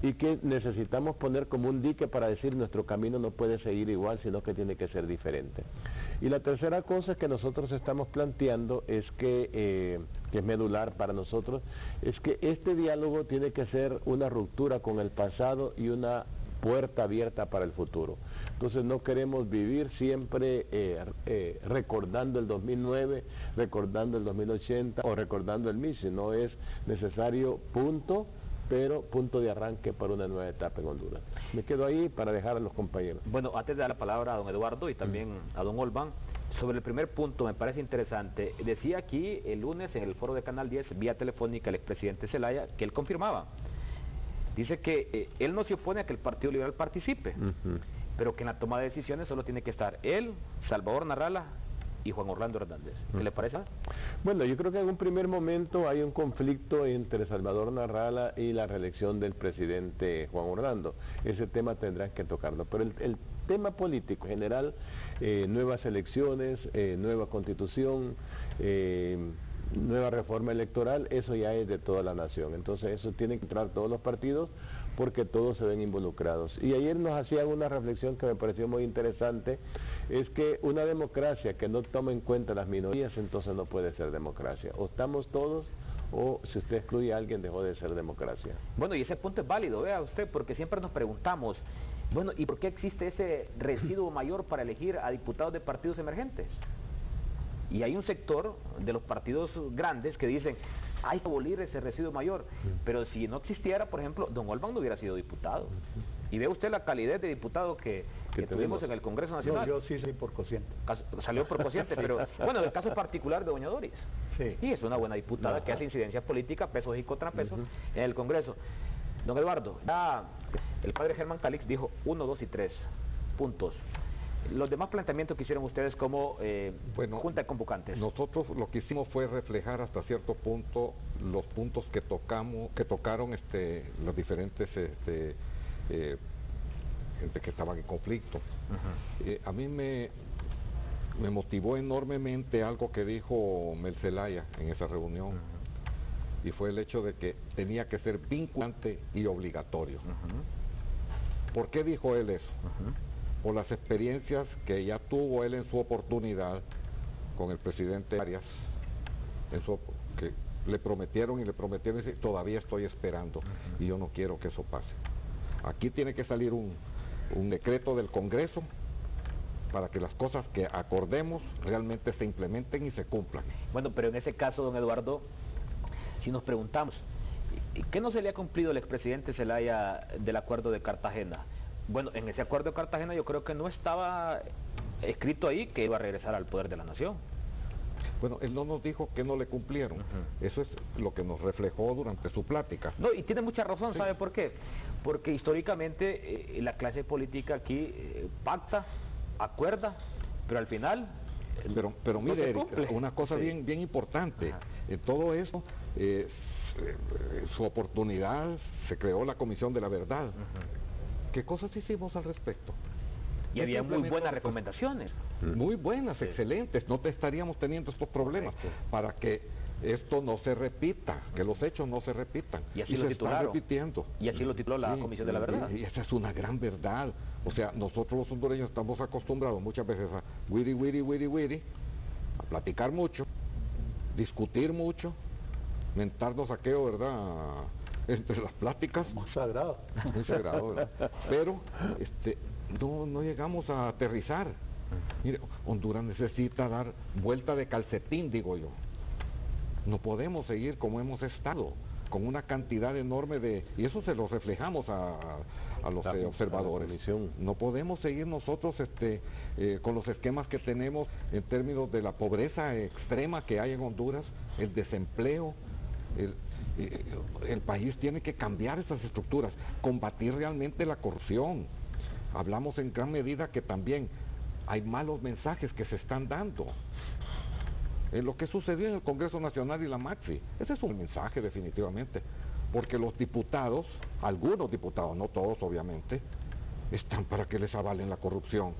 y que necesitamos poner como un dique para decir nuestro camino no puede seguir igual, sino que tiene que ser diferente. Y la tercera cosa que nosotros estamos planteando es que es medular para nosotros, es que este diálogo tiene que ser una ruptura con el pasado y una puerta abierta para el futuro. Entonces no queremos vivir siempre recordando el 2009, recordando el 2080 o recordando el MIS, no es necesario pero punto de arranque para una nueva etapa en Honduras. Me quedo ahí para dejar a los compañeros. Bueno, antes de dar la palabra a don Eduardo y también a don Olvan, sobre el primer punto me parece interesante. Decía aquí el lunes en el foro de Canal 10, vía telefónica, el expresidente Zelaya, que él confirmaba dice que él no se opone a que el Partido Liberal participe, pero que en la toma de decisiones solo tiene que estar él, Salvador Narrala y Juan Orlando Hernández. ¿Qué le parece? Bueno, yo creo que en un primer momento hay un conflicto entre Salvador Narrala y la reelección del presidente Juan Orlando. Ese tema tendrán que tocarlo, pero el tema político en general, nuevas elecciones, nueva constitución, nueva reforma electoral, eso ya es de toda la nación. Entonces eso tienen que entrar todos los partidos porque todos se ven involucrados. Y ayer nos hacían una reflexión que me pareció muy interesante, es que una democracia que no toma en cuenta las minorías, entonces no puede ser democracia. O estamos todos, o si usted excluye a alguien, dejó de ser democracia. Bueno, y ese punto es válido, vea usted, porque siempre nos preguntamos, bueno, ¿y por qué existe ese residuo mayor para elegir a diputados de partidos emergentes? Y hay un sector de los partidos grandes que dicen, hay que abolir ese residuo mayor, pero si no existiera, por ejemplo, don Olvan no hubiera sido diputado. Y ve usted la calidad de diputado que tuvimos en el Congreso Nacional. Yo sí salí por cociente. Salió por cociente, pero bueno, el caso particular de doña Doris. Sí. Y es una buena diputada que hace incidencia política, pesos y contrapesos en el Congreso. Don Eduardo, ya el padre Germán Calix dijo 1, 2 y 3 puntos. Los demás planteamientos que hicieron ustedes como Junta de Convocantes. Nosotros lo que hicimos fue reflejar hasta cierto punto los puntos que tocaron los diferentes gente que estaban en conflicto. A mí me motivó enormemente algo que dijo Mel Zelaya en esa reunión, y fue el hecho de que tenía que ser vinculante y obligatorio. ¿Por qué dijo él eso? Por las experiencias que ya tuvo él en su oportunidad con el presidente Arias, que le prometieron y dice, todavía estoy esperando y yo no quiero que eso pase. Aquí tiene que salir un decreto del Congreso para que las cosas que acordemos realmente se implementen y se cumplan. Bueno, pero en ese caso, don Eduardo, si nos preguntamos, ¿qué no se le ha cumplido al expresidente Zelaya del acuerdo de Cartagena? Bueno, en ese acuerdo de Cartagena yo creo que no estaba escrito ahí que iba a regresar al poder de la nación. Bueno, él no nos dijo que no le cumplieron. Eso es lo que nos reflejó durante su plática. No, y tiene mucha razón, ¿sabe por qué? Porque históricamente la clase política aquí pacta, acuerda, pero al final pero mire, Erika, una cosa bien importante. En todo eso, su oportunidad, se creó la Comisión de la Verdad. ¿Qué cosas hicimos al respecto? Y había muy buenas recomendaciones. Muy buenas, excelentes. No estaríamos teniendo estos problemas. Para que esto no se repita, que los hechos no se repitan. Y así lo titularon. Repitiendo. Y así lo tituló la Comisión de la Verdad. Y esa es una gran verdad. O sea, nosotros los hondureños estamos acostumbrados muchas veces a wiri, a platicar mucho, discutir mucho, mentarnos aquello, ¿verdad?, entre las pláticas. Muy sagrado. Muy sagrado, ¿verdad? Pero no llegamos a aterrizar. Mire, Honduras necesita dar vuelta de calcetín, digo yo. No podemos seguir como hemos estado, con una cantidad enorme y eso se lo reflejamos a los observadores. No podemos seguir nosotros con los esquemas que tenemos en términos de la pobreza extrema que hay en Honduras, el desempleo. El país tiene que cambiar esas estructuras, combatir realmente la corrupción. Hablamos en gran medida que también hay malos mensajes que se están dando. Lo que sucedió en el Congreso Nacional y la Maxi, ese es un mensaje definitivamente, porque los diputados, algunos diputados, no todos obviamente, están para que les avalen la corrupción.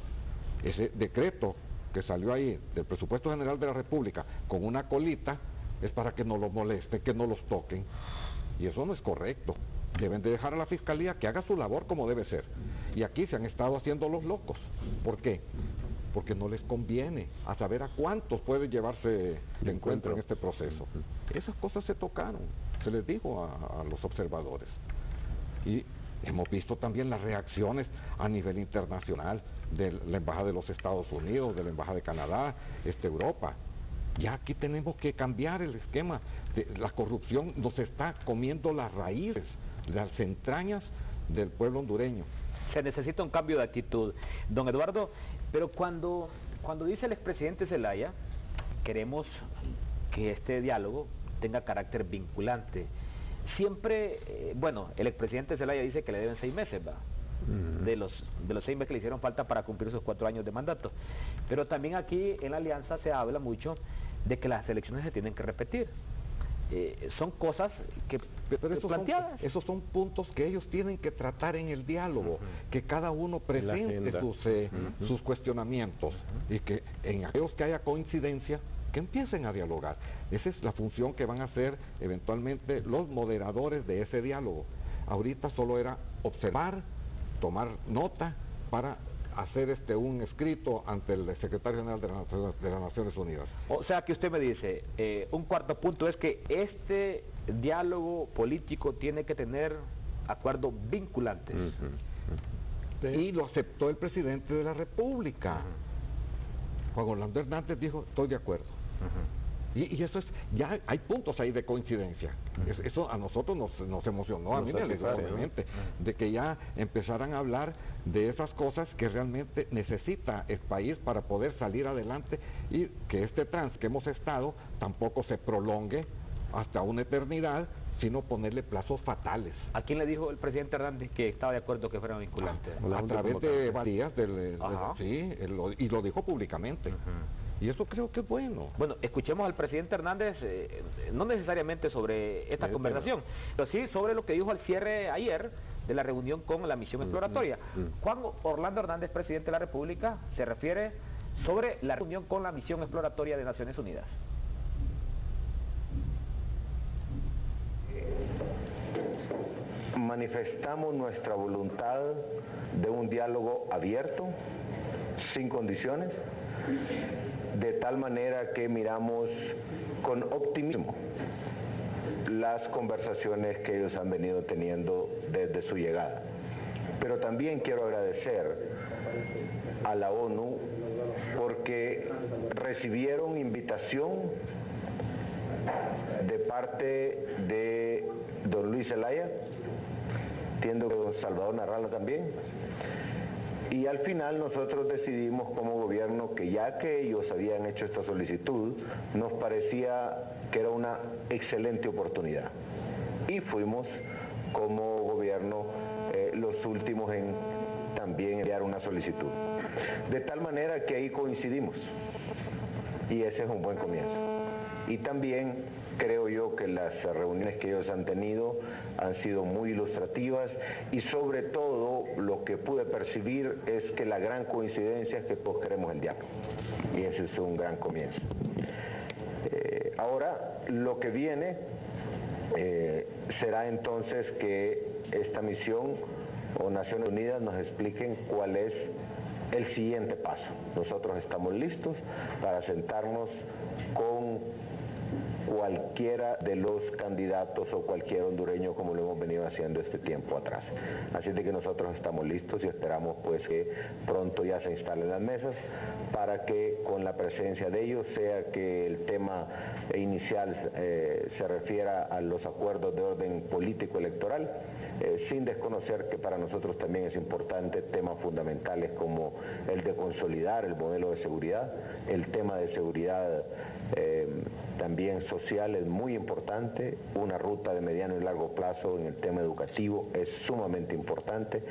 Ese decreto que salió ahí del Presupuesto General de la República con una colita es para que no los molesten, que no los toquen, y eso no es correcto. Deben de dejar a la Fiscalía que haga su labor como debe ser. Y aquí se han estado haciendo los locos. ¿Por qué? Porque no les conviene a saber a cuántos puede llevarse el encuentro en este proceso. Esas cosas se tocaron, se les dijo a los observadores. Y hemos visto también las reacciones a nivel internacional de la Embajada de los Estados Unidos, de la Embajada de Canadá, Europa. Ya aquí tenemos que cambiar el esquema. La corrupción nos está comiendo las raíces, las entrañas del pueblo hondureño. Se necesita un cambio de actitud. Don Eduardo, pero cuando dice el expresidente Zelaya, queremos que este diálogo tenga carácter vinculante. siempre, bueno, el expresidente Zelaya dice que le deben 6 meses, ¿va? De los 6 meses que le hicieron falta para cumplir sus 4 años de mandato. Pero también aquí en la alianza se habla mucho de que las elecciones se tienen que repetir. Son cosas que planteadas. Esos son puntos que ellos tienen que tratar en el diálogo, que cada uno presente sus cuestionamientos y que en aquellos que haya coincidencia, que empiecen a dialogar. Esa es la función que van a hacer eventualmente los moderadores de ese diálogo. Ahorita solo era observar, tomar nota para hacer un escrito ante el secretario general de las Naciones Unidas. O sea que usted me dice, un cuarto punto es que este diálogo político tiene que tener acuerdos vinculantes. Y lo aceptó el presidente de la República. Juan Orlando Hernández dijo, estoy de acuerdo. Y eso es, ya hay puntos ahí de coincidencia. Eso a nosotros nos emocionó, a mí me alegró, obviamente, de que ya empezaran a hablar de esas cosas que realmente necesita el país para poder salir adelante y que este trance que hemos estado tampoco se prolongue hasta una eternidad, sino ponerle plazos fatales. ¿A quién le dijo el presidente Hernández que estaba de acuerdo que fueran vinculantes? A través de varias, sí, y lo dijo públicamente. Y eso creo que es bueno. Bueno, escuchemos al presidente Hernández, no necesariamente sobre esta conversación, pero sí sobre lo que dijo al cierre ayer de la reunión con la misión exploratoria. Juan Orlando Hernández, presidente de la República, se refiere sobre la reunión con la misión exploratoria de Naciones Unidas. Manifestamos nuestra voluntad de un diálogo abierto, sin condiciones, de tal manera que miramos con optimismo las conversaciones que ellos han venido teniendo desde su llegada. Pero también quiero agradecer a la ONU porque recibieron invitación de parte de don Luis Zelaya, entiendo que don Salvador Narrala también, y al final nosotros decidimos como gobierno que ya que ellos habían hecho esta solicitud, nos parecía que era una excelente oportunidad. Y fuimos como gobierno los últimos en también enviar una solicitud. De tal manera que ahí coincidimos. Y ese es un buen comienzo. Y también creo yo que las reuniones que ellos han tenido han sido muy ilustrativas y sobre todo lo que pude percibir es que la gran coincidencia es que todos queremos el diálogo y ese es un gran comienzo. Ahora lo que viene será entonces que esta misión o Naciones Unidas nos expliquen cuál es el siguiente paso. Nosotros estamos listos para sentarnos con cualquiera de los candidatos o cualquier hondureño como lo hemos venido haciendo este tiempo atrás. Así de que nosotros estamos listos y esperamos pues que pronto ya se instalen las mesas para que con la presencia de ellos, sea que el tema inicial se refiera a los acuerdos de orden político electoral, sin desconocer que para nosotros también es importante temas fundamentales como el de consolidar el modelo de seguridad, el tema de seguridad también social es muy importante, una ruta de mediano y largo plazo en el tema educativo es sumamente importante,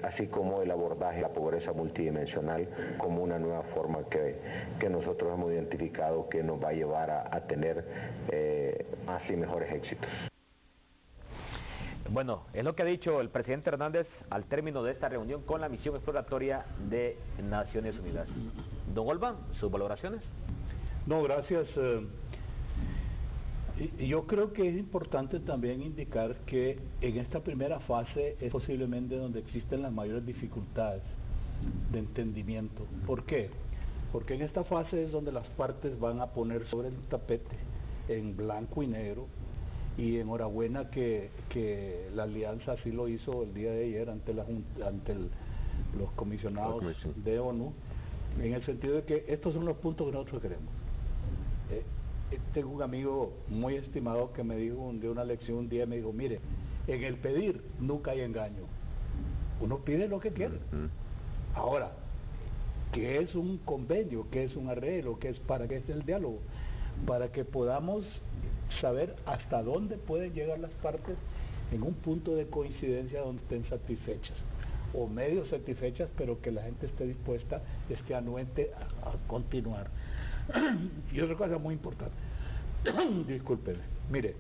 así como el abordaje de la pobreza multidimensional como una nueva forma que nosotros hemos identificado que nos va a llevar a tener más y mejores éxitos. Bueno, es lo que ha dicho el presidente Hernández al término de esta reunión con la misión exploratoria de Naciones Unidas. Don Olvan, ¿sus valoraciones? No, gracias. Yo creo que es importante también indicar que en esta primera fase es posiblemente donde existen las mayores dificultades de entendimiento. ¿Por qué? Porque en esta fase es donde las partes van a poner sobre el tapete en blanco y negro, y enhorabuena que la alianza así lo hizo el día de ayer ante los comisionados de ONU, en el sentido de que estos son los puntos que nosotros queremos. Tengo un amigo muy estimado que me dijo de una lección un día, me dijo, mire, en el pedir nunca hay engaño, uno pide lo que quiere. Ahora, ¿qué es un convenio? ¿Qué es un arreglo? ¿Qué es el diálogo? Para que podamos saber hasta dónde pueden llegar las partes en un punto de coincidencia donde estén satisfechas, o medio satisfechas, pero que la gente esté dispuesta, esté anuente a continuar. Y otra cosa muy importante, discúlpeme, mire,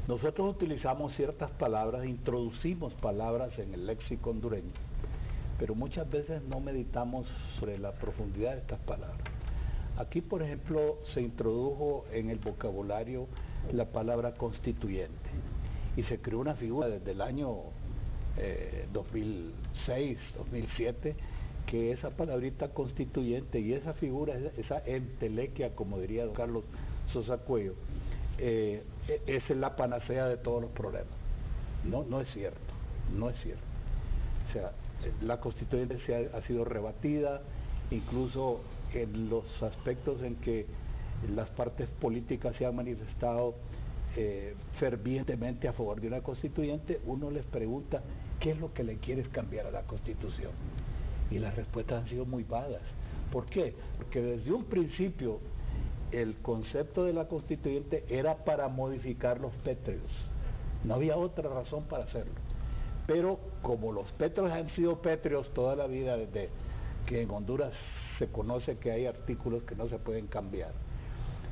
nosotros utilizamos ciertas palabras, introducimos palabras en el léxico hondureño, pero muchas veces no meditamos sobre la profundidad de estas palabras. Aquí, por ejemplo, se introdujo en el vocabulario la palabra constituyente y se creó una figura desde el año 2006, 2007, que esa palabrita constituyente y esa figura, esa entelequia, como diría don Carlos Sosa Cuello, es la panacea de todos los problemas. No es cierto, no es cierto. O sea, la constituyente ha sido rebatida, incluso en los aspectos en que las partes políticas se han manifestado fervientemente a favor de una constituyente. Uno les pregunta, ¿qué es lo que le quieres cambiar a la Constitución? Y las respuestas han sido muy vagas. ¿Por qué? Porque desde un principio el concepto de la constituyente era para modificar los pétreos. No había otra razón para hacerlo. Pero como los pétreos han sido pétreos toda la vida, desde que en Honduras se conoce que hay artículos que no se pueden cambiar,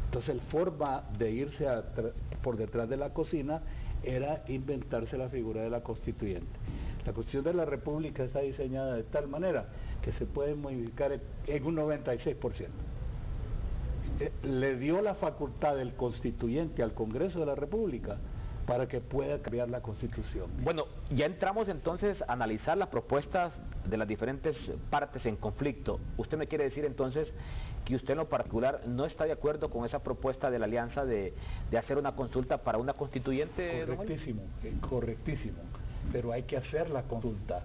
entonces la forma de irse por detrás de la cocina era inventarse la figura de la constituyente. La Constitución de la República está diseñada de tal manera que se puede modificar en un 96%. Le dio la facultad del constituyente al Congreso de la República para que pueda cambiar la Constitución. Bueno, ya entramos entonces a analizar las propuestas de las diferentes partes en conflicto. ¿Usted me quiere decir entonces que usted en lo particular no está de acuerdo con esa propuesta de la alianza de hacer una consulta para una constituyente? Correctísimo, correctísimo. Pero hay que hacer la consulta,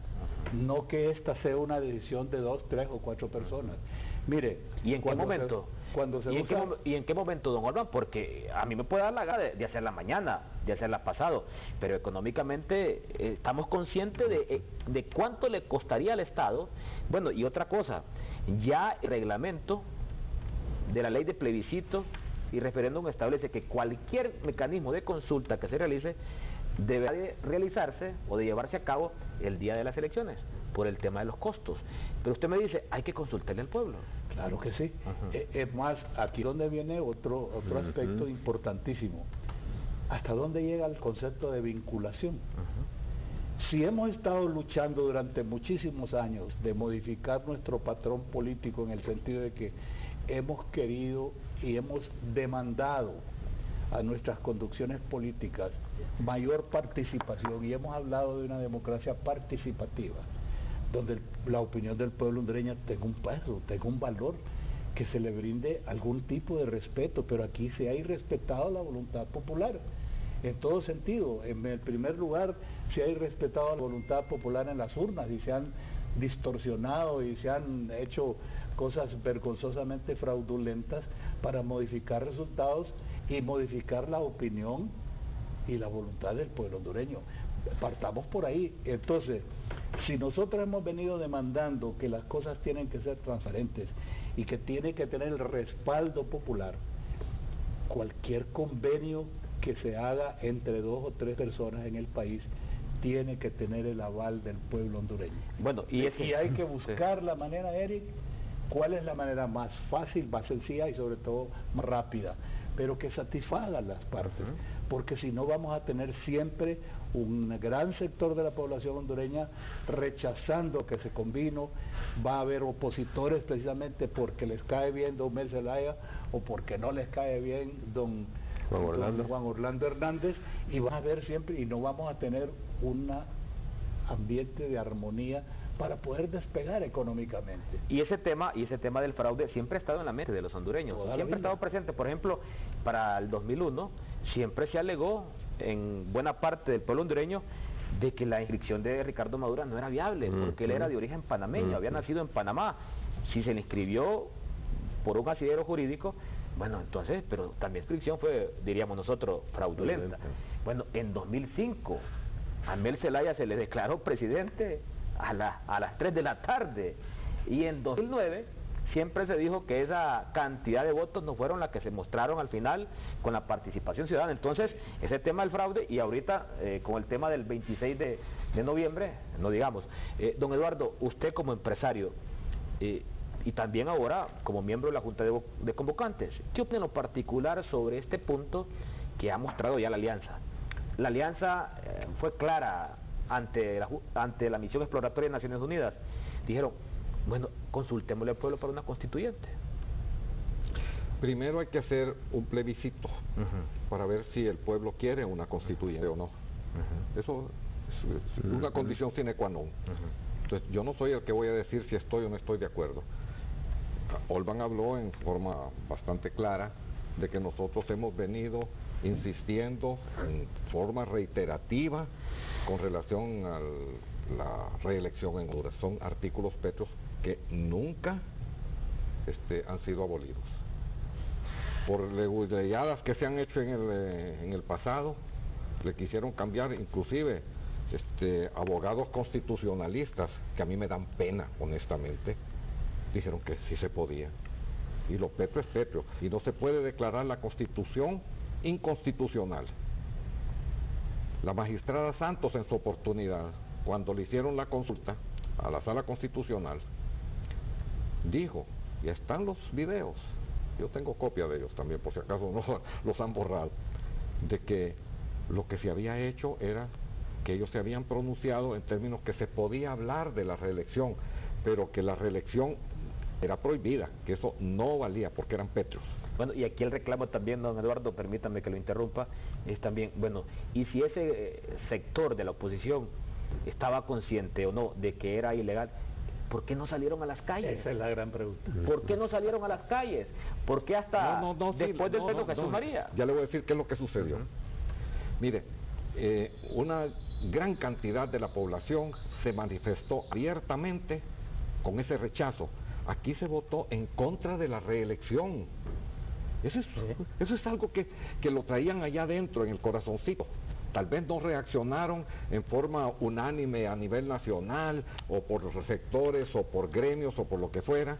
no que esta sea una decisión de 2, 3 o 4 personas. Mire, ¿y en qué momento? ¿Y en qué momento, don Olman? Porque a mí me puede dar la gana de hacerla mañana, de hacerla pasado, pero económicamente estamos conscientes de cuánto le costaría al Estado. Bueno, y otra cosa, ya el reglamento de la ley de plebiscito y referéndum establece que cualquier mecanismo de consulta que se realice debe de realizarse o de llevarse a cabo el día de las elecciones, por el tema de los costos. Pero usted me dice, hay que consultarle al pueblo. Claro que sí. Es más, aquí donde viene otro aspecto importantísimo. ¿Hasta dónde llega el concepto de vinculación? Si hemos estado luchando durante muchísimos años de modificar nuestro patrón político en el sentido de que hemos querido y hemos demandado a nuestras conducciones políticas mayor participación, y hemos hablado de una democracia participativa, donde la opinión del pueblo hondureño tenga un peso, tenga un valor, que se le brinde algún tipo de respeto, pero aquí se ha irrespetado la voluntad popular, en todo sentido. En el primer lugar, se ha irrespetado la voluntad popular en las urnas, y se han distorsionado y se han hecho cosas vergonzosamente fraudulentas para modificar resultados y modificar la opinión y la voluntad del pueblo hondureño. Partamos por ahí. Entonces, si nosotros hemos venido demandando que las cosas tienen que ser transparentes y que tiene que tener el respaldo popular, cualquier convenio que se haga entre 2 o 3 personas en el país tiene que tener el aval del pueblo hondureño. Bueno, y hay que buscar la manera, Eric, cuál es la manera más fácil, más sencilla y sobre todo más rápida, pero que satisfaga las partes, porque si no vamos a tener siempre un gran sector de la población hondureña rechazando que se convino. Va a haber opositores precisamente porque les cae bien don Mel Zelaya o porque no les cae bien don Juan Orlando Hernández, y van a haber siempre, y no vamos a tener un ambiente de armonía para poder despegar económicamente. Y ese tema del fraude siempre ha estado en la mente de los hondureños, siempre ha estado presente. Por ejemplo, para el 2001 siempre se alegó en buena parte del pueblo hondureño de que la inscripción de Ricardo Maduro no era viable, porque él era de origen panameño, había nacido en Panamá. Si se le inscribió por un asidero jurídico, bueno, entonces, pero también la inscripción fue, diríamos nosotros, fraudulenta. Bueno, en 2005 a Mel Zelaya se le declaró presidente a las 3 de la tarde, y en 2009 siempre se dijo que esa cantidad de votos no fueron las que se mostraron al final con la participación ciudadana. Entonces, ese tema del fraude, y ahorita con el tema del 26 de noviembre, no digamos. Don Eduardo, usted como empresario, y también ahora como miembro de la Junta de Convocantes, ¿qué opina en lo particular sobre este punto que ha mostrado ya la Alianza? La Alianza fue clara ante la misión exploratoria de Naciones Unidas. Dijeron, bueno, consultémosle al pueblo para una constituyente. Primero hay que hacer un plebiscito para ver si el pueblo quiere una constituyente o no. Eso es una condición sine qua non. Entonces, yo no soy el que voy a decir si estoy o no estoy de acuerdo. Olban habló en forma bastante clara de que nosotros hemos venido insistiendo en forma reiterativa con relación a la reelección en Honduras. Son artículos pétreos que nunca han sido abolidos. Por leguleyadas que se han hecho en el pasado, le quisieron cambiar, inclusive abogados constitucionalistas, que a mí me dan pena, honestamente, dijeron que sí se podía. Y lo petro es petro, y no se puede declarar la Constitución inconstitucional. La magistrada Santos, en su oportunidad, cuando le hicieron la consulta a la Sala Constitucional, dijo, y están los videos, yo tengo copia de ellos también, por si acaso no los han borrado, de que lo que se había hecho era que ellos se habían pronunciado en términos que se podía hablar de la reelección, pero que la reelección era prohibida, que eso no valía porque eran pétreos. Bueno, y aquí el reclamo también, don Eduardo, permítame que lo interrumpa, es también, bueno, y si ese sector de la oposición estaba consciente o no de que era ilegal, ¿por qué no salieron a las calles? Esa es la gran pregunta. ¿Por qué no salieron a las calles? ¿Por qué hasta después del veto Jesús María? Ya le voy a decir qué es lo que sucedió. Mire, una gran cantidad de la población se manifestó abiertamente con ese rechazo. Aquí se votó en contra de la reelección. Eso es algo que lo traían allá adentro, en el corazoncito. Tal vez no reaccionaron en forma unánime a nivel nacional, o por los sectores, o por gremios, o por lo que fuera,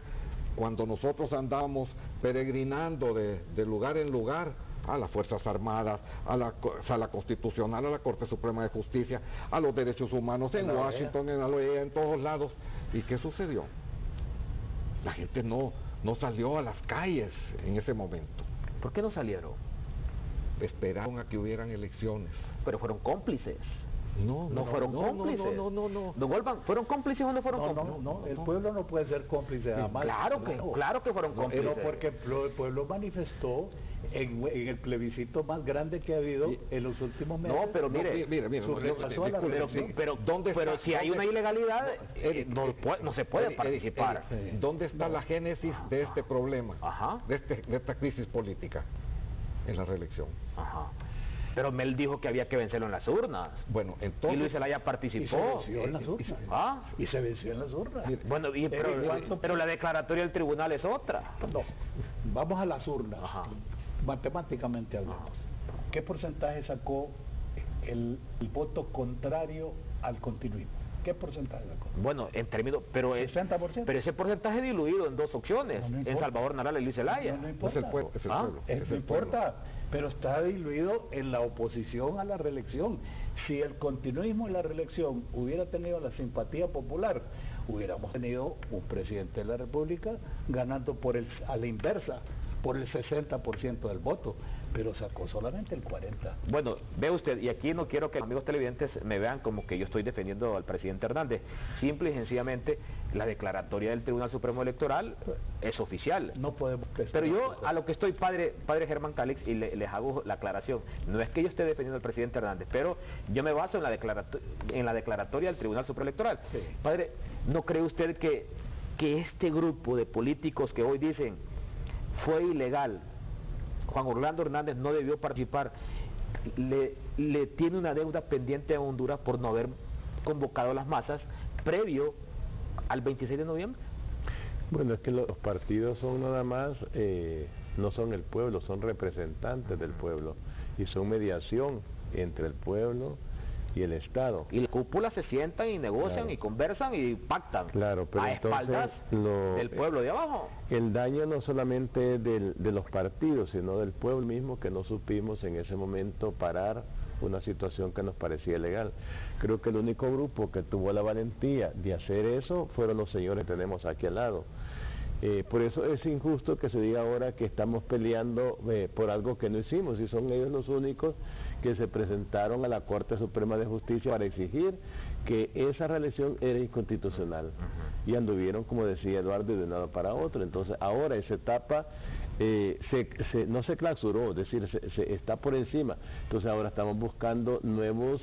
cuando nosotros andábamos peregrinando de lugar en lugar, a las Fuerzas Armadas, a la Sala Constitucional, a la Corte Suprema de Justicia, a los derechos humanos en Washington, en la OEA, en todos lados. ¿Y qué sucedió? La gente no salió a las calles en ese momento. ¿Por qué no salieron? Esperaron a que hubieran elecciones. Pero fueron cómplices. No fueron cómplices. No. Don Olban, ¿fueron cómplices o no fueron cómplices? No, el pueblo no puede ser cómplice jamás. Claro que fueron cómplices. Pero porque el pueblo manifestó en el plebiscito más grande que ha habido en los últimos meses. No, pero mire, pero si hay una ilegalidad, no se puede participar. ¿Dónde está la génesis de este problema, de esta crisis política? En la reelección. Pero Mel dijo que había que vencerlo en las urnas. Bueno, entonces... Y Luis Zelaya participó. Y se venció en las urnas. Y se venció en las urnas. Bueno, pero la declaratoria del tribunal es otra. No, vamos a las urnas. Matemáticamente hablando. ¿Qué porcentaje sacó el voto contrario al continuismo? ¿Qué porcentaje sacó? Bueno, en términos... Pero 60%. Pero ese porcentaje diluido en dos opciones. En Salvador Narales y Luis Zelaya. No importa. Es el pueblo. No importa. Pero está diluido en la oposición a la reelección. Si el continuismo y la reelección hubiera tenido la simpatía popular, hubiéramos tenido un presidente de la República ganando a la inversa, por el 60% del voto, pero sacó solamente el 40%. Bueno, ve usted, y aquí no quiero que los amigos televidentes me vean como que yo estoy defendiendo al presidente Hernández. Simple y sencillamente, la declaratoria del Tribunal Supremo Electoral es oficial. No podemos... Pero yo, a lo que estoy, padre Germán Calix, y les hago la aclaración, no es que yo esté defendiendo al presidente Hernández, pero yo me baso en la declaratoria del Tribunal Supremo Electoral. Sí. Padre, ¿no cree usted que este grupo de políticos que hoy dicen fue ilegal, Juan Orlando Hernández no debió participar, le tiene una deuda pendiente a Honduras por no haber convocado a las masas previo al 26 de noviembre? Bueno, es que los partidos son nada más, no son el pueblo, son representantes del pueblo y son mediación entre el pueblo y el Estado. Y las cúpulas se sientan y negocian, claro, y conversan y pactan, claro, pero a espaldas del pueblo de abajo. El daño no solamente es de los partidos, sino del pueblo mismo, que no supimos en ese momento parar una situación que nos parecía ilegal. Creo que el único grupo que tuvo la valentía de hacer eso fueron los señores que tenemos aquí al lado. Por eso es injusto que se diga ahora que estamos peleando por algo que no hicimos, y son ellos los únicos que se presentaron a la Corte Suprema de Justicia para exigir que esa reelección era inconstitucional, y anduvieron, como decía Eduardo, de un lado para otro. Entonces ahora esa etapa no se clausuró, es decir, se está por encima. Entonces ahora estamos buscando nuevos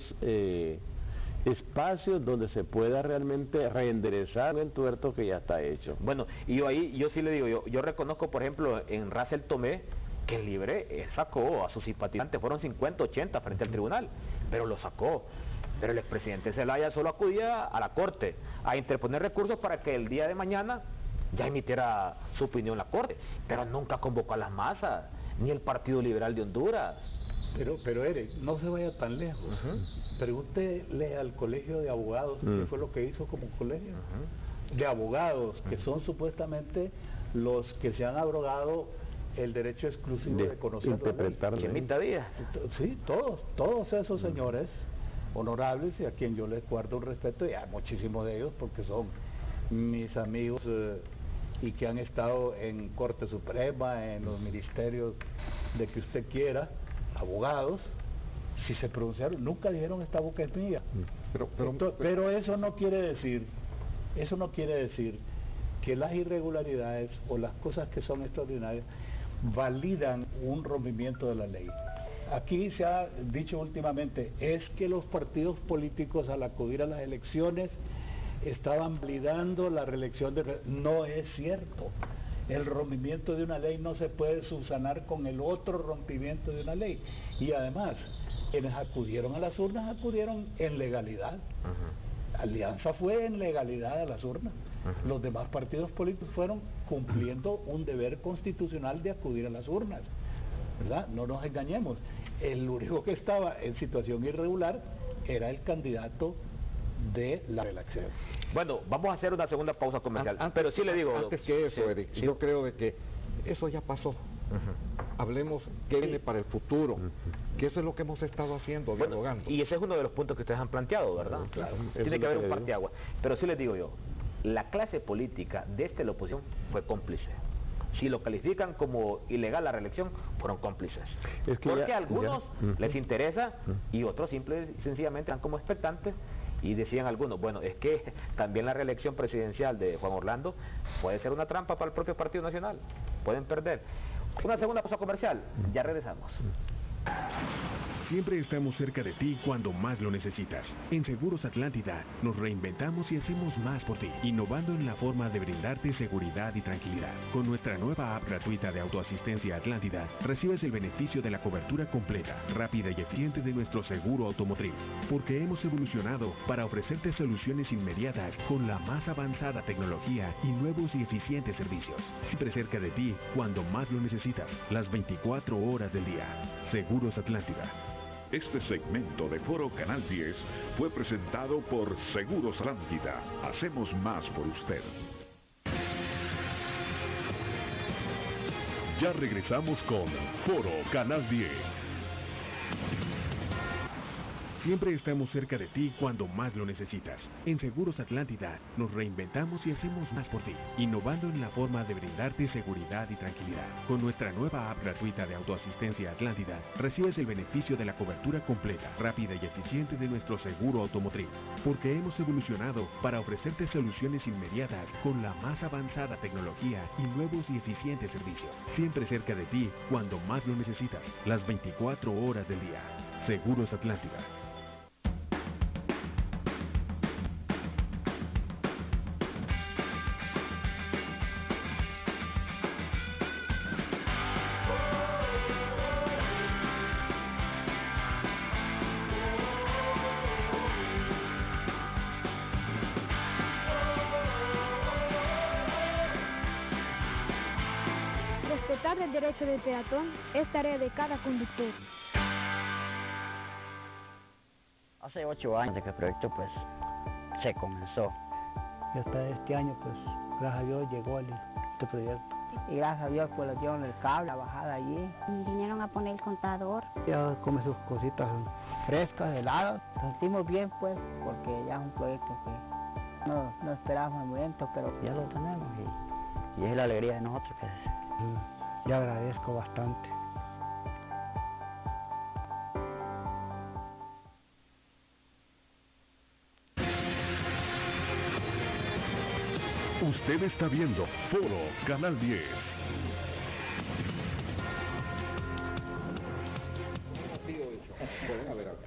espacios donde se pueda realmente reenderezar un entuerto que ya está hecho. Bueno, y yo sí le digo, yo reconozco, por ejemplo, en Russell Tomé, que el Libre sacó a sus simpatizantes, fueron 50, 80 frente al tribunal, pero lo sacó. Pero el expresidente Zelaya solo acudía a la Corte a interponer recursos para que el día de mañana ya emitiera su opinión la Corte, pero nunca convocó a las masas, ni el Partido Liberal de Honduras. Pero Eric, no se vaya tan lejos. Pregúntele al colegio de abogados qué fue lo que hizo como colegio de abogados, que son supuestamente los que se han abrogado el derecho exclusivo de conocer interpretar la ley. Sí, todos esos señores honorables, y a quien yo les guardo un respeto, y a muchísimos de ellos porque son mis amigos, y que han estado en Corte Suprema, en los ministerios de que usted quiera, abogados, si se pronunciaron, nunca dijeron esta boca es mía. Pero eso no quiere decir que las irregularidades o las cosas que son extraordinarias validan un rompimiento de la ley. Aquí se ha dicho últimamente, es que los partidos políticos al acudir a las elecciones estaban validando la reelección de... No es cierto. El rompimiento de una ley no se puede subsanar con el otro rompimiento de una ley. Y además, quienes acudieron a las urnas acudieron en legalidad. Alianza fue en legalidad a las urnas. Los demás partidos políticos fueron cumpliendo un deber constitucional de acudir a las urnas, ¿verdad? No nos engañemos. El único que estaba en situación irregular era el candidato de la reelección. Bueno, vamos a hacer una segunda pausa comercial, pero sí le digo... Antes que eso, Eric, sí, yo creo de que eso ya pasó. Hablemos qué viene para el futuro, que eso es lo que hemos estado haciendo, dialogando. Y ese es uno de los puntos que ustedes han planteado, ¿verdad? Claro. Tiene que haber un parteaguas. Pero sí les digo yo, la clase política desde la oposición fue cómplice. Si lo califican como ilegal la reelección, fueron cómplices. Es que porque a algunos les interesa y otros simple y sencillamente están como expectantes. Y decían algunos, bueno, es que también la reelección presidencial de Juan Orlando puede ser una trampa para el propio Partido Nacional. Pueden perder. Una segunda pausa comercial, ya regresamos. Siempre estamos cerca de ti cuando más lo necesitas. En Seguros Atlántida nos reinventamos y hacemos más por ti, innovando en la forma de brindarte seguridad y tranquilidad. Con nuestra nueva app gratuita de autoasistencia Atlántida, recibes el beneficio de la cobertura completa, rápida y eficiente de nuestro seguro automotriz, porque hemos evolucionado para ofrecerte soluciones inmediatas con la más avanzada tecnología y nuevos y eficientes servicios. Siempre cerca de ti cuando más lo necesitas, las 24 horas del día. Seguros Atlántida. Este segmento de Foro Canal 10 fue presentado por Seguros Atlántida. Hacemos más por usted. Ya regresamos con Foro Canal 10. Siempre estamos cerca de ti cuando más lo necesitas. En Seguros Atlántida nos reinventamos y hacemos más por ti, innovando en la forma de brindarte seguridad y tranquilidad. Con nuestra nueva app gratuita de autoasistencia Atlántida, recibes el beneficio de la cobertura completa, rápida y eficiente de nuestro seguro automotriz, porque hemos evolucionado para ofrecerte soluciones inmediatas con la más avanzada tecnología y nuevos y eficientes servicios. Siempre cerca de ti cuando más lo necesitas, las 24 horas del día. Seguros Atlántida. Respetar el derecho del peatón es tarea de cada conductor. Hace 8 años de que el proyecto pues se comenzó. Y hasta este año pues gracias a Dios llegó este proyecto. Y gracias a Dios pues le dieron el cable, la bajada allí. Vinieron a poner el contador. Ya come sus cositas frescas, heladas. Nos sentimos bien pues porque ya es un proyecto que no esperábamos el momento, pero ya lo tenemos y es la alegría de nosotros que yo agradezco bastante. Usted está viendo Foro Canal 10.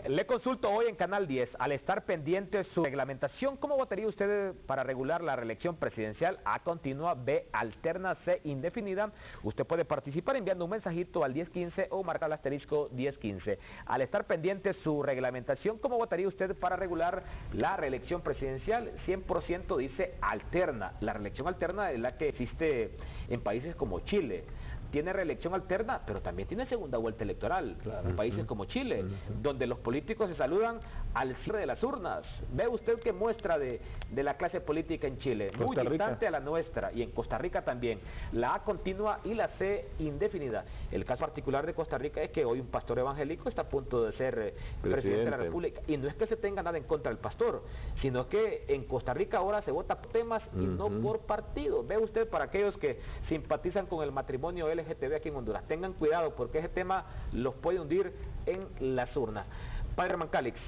Le consulto hoy en Canal 10, al estar pendiente su reglamentación, ¿cómo votaría usted para regular la reelección presidencial? A continua, B alterna, C indefinida. Usted puede participar enviando un mensajito al 1015 o marcar el asterisco 1015. Al estar pendiente su reglamentación, ¿cómo votaría usted para regular la reelección presidencial? 100% dice alterna. La reelección alterna es la que existe en países como Chile. Tiene reelección alterna, pero también tiene segunda vuelta electoral, en países como Chile, donde los políticos se saludan al cierre de las urnas. Ve usted qué muestra de la clase política en Chile, muy distante a la nuestra, y en Costa Rica también. La A continua y la C indefinida. El caso particular de Costa Rica es que hoy un pastor evangélico está a punto de ser presidente de la República, y no es que se tenga nada en contra del pastor, sino que en Costa Rica ahora se vota por temas y no por partido. Ve usted, para aquellos que simpatizan con el matrimonio LGTB aquí en Honduras, tengan cuidado porque ese tema los puede hundir en las urnas. Padre Mancalix,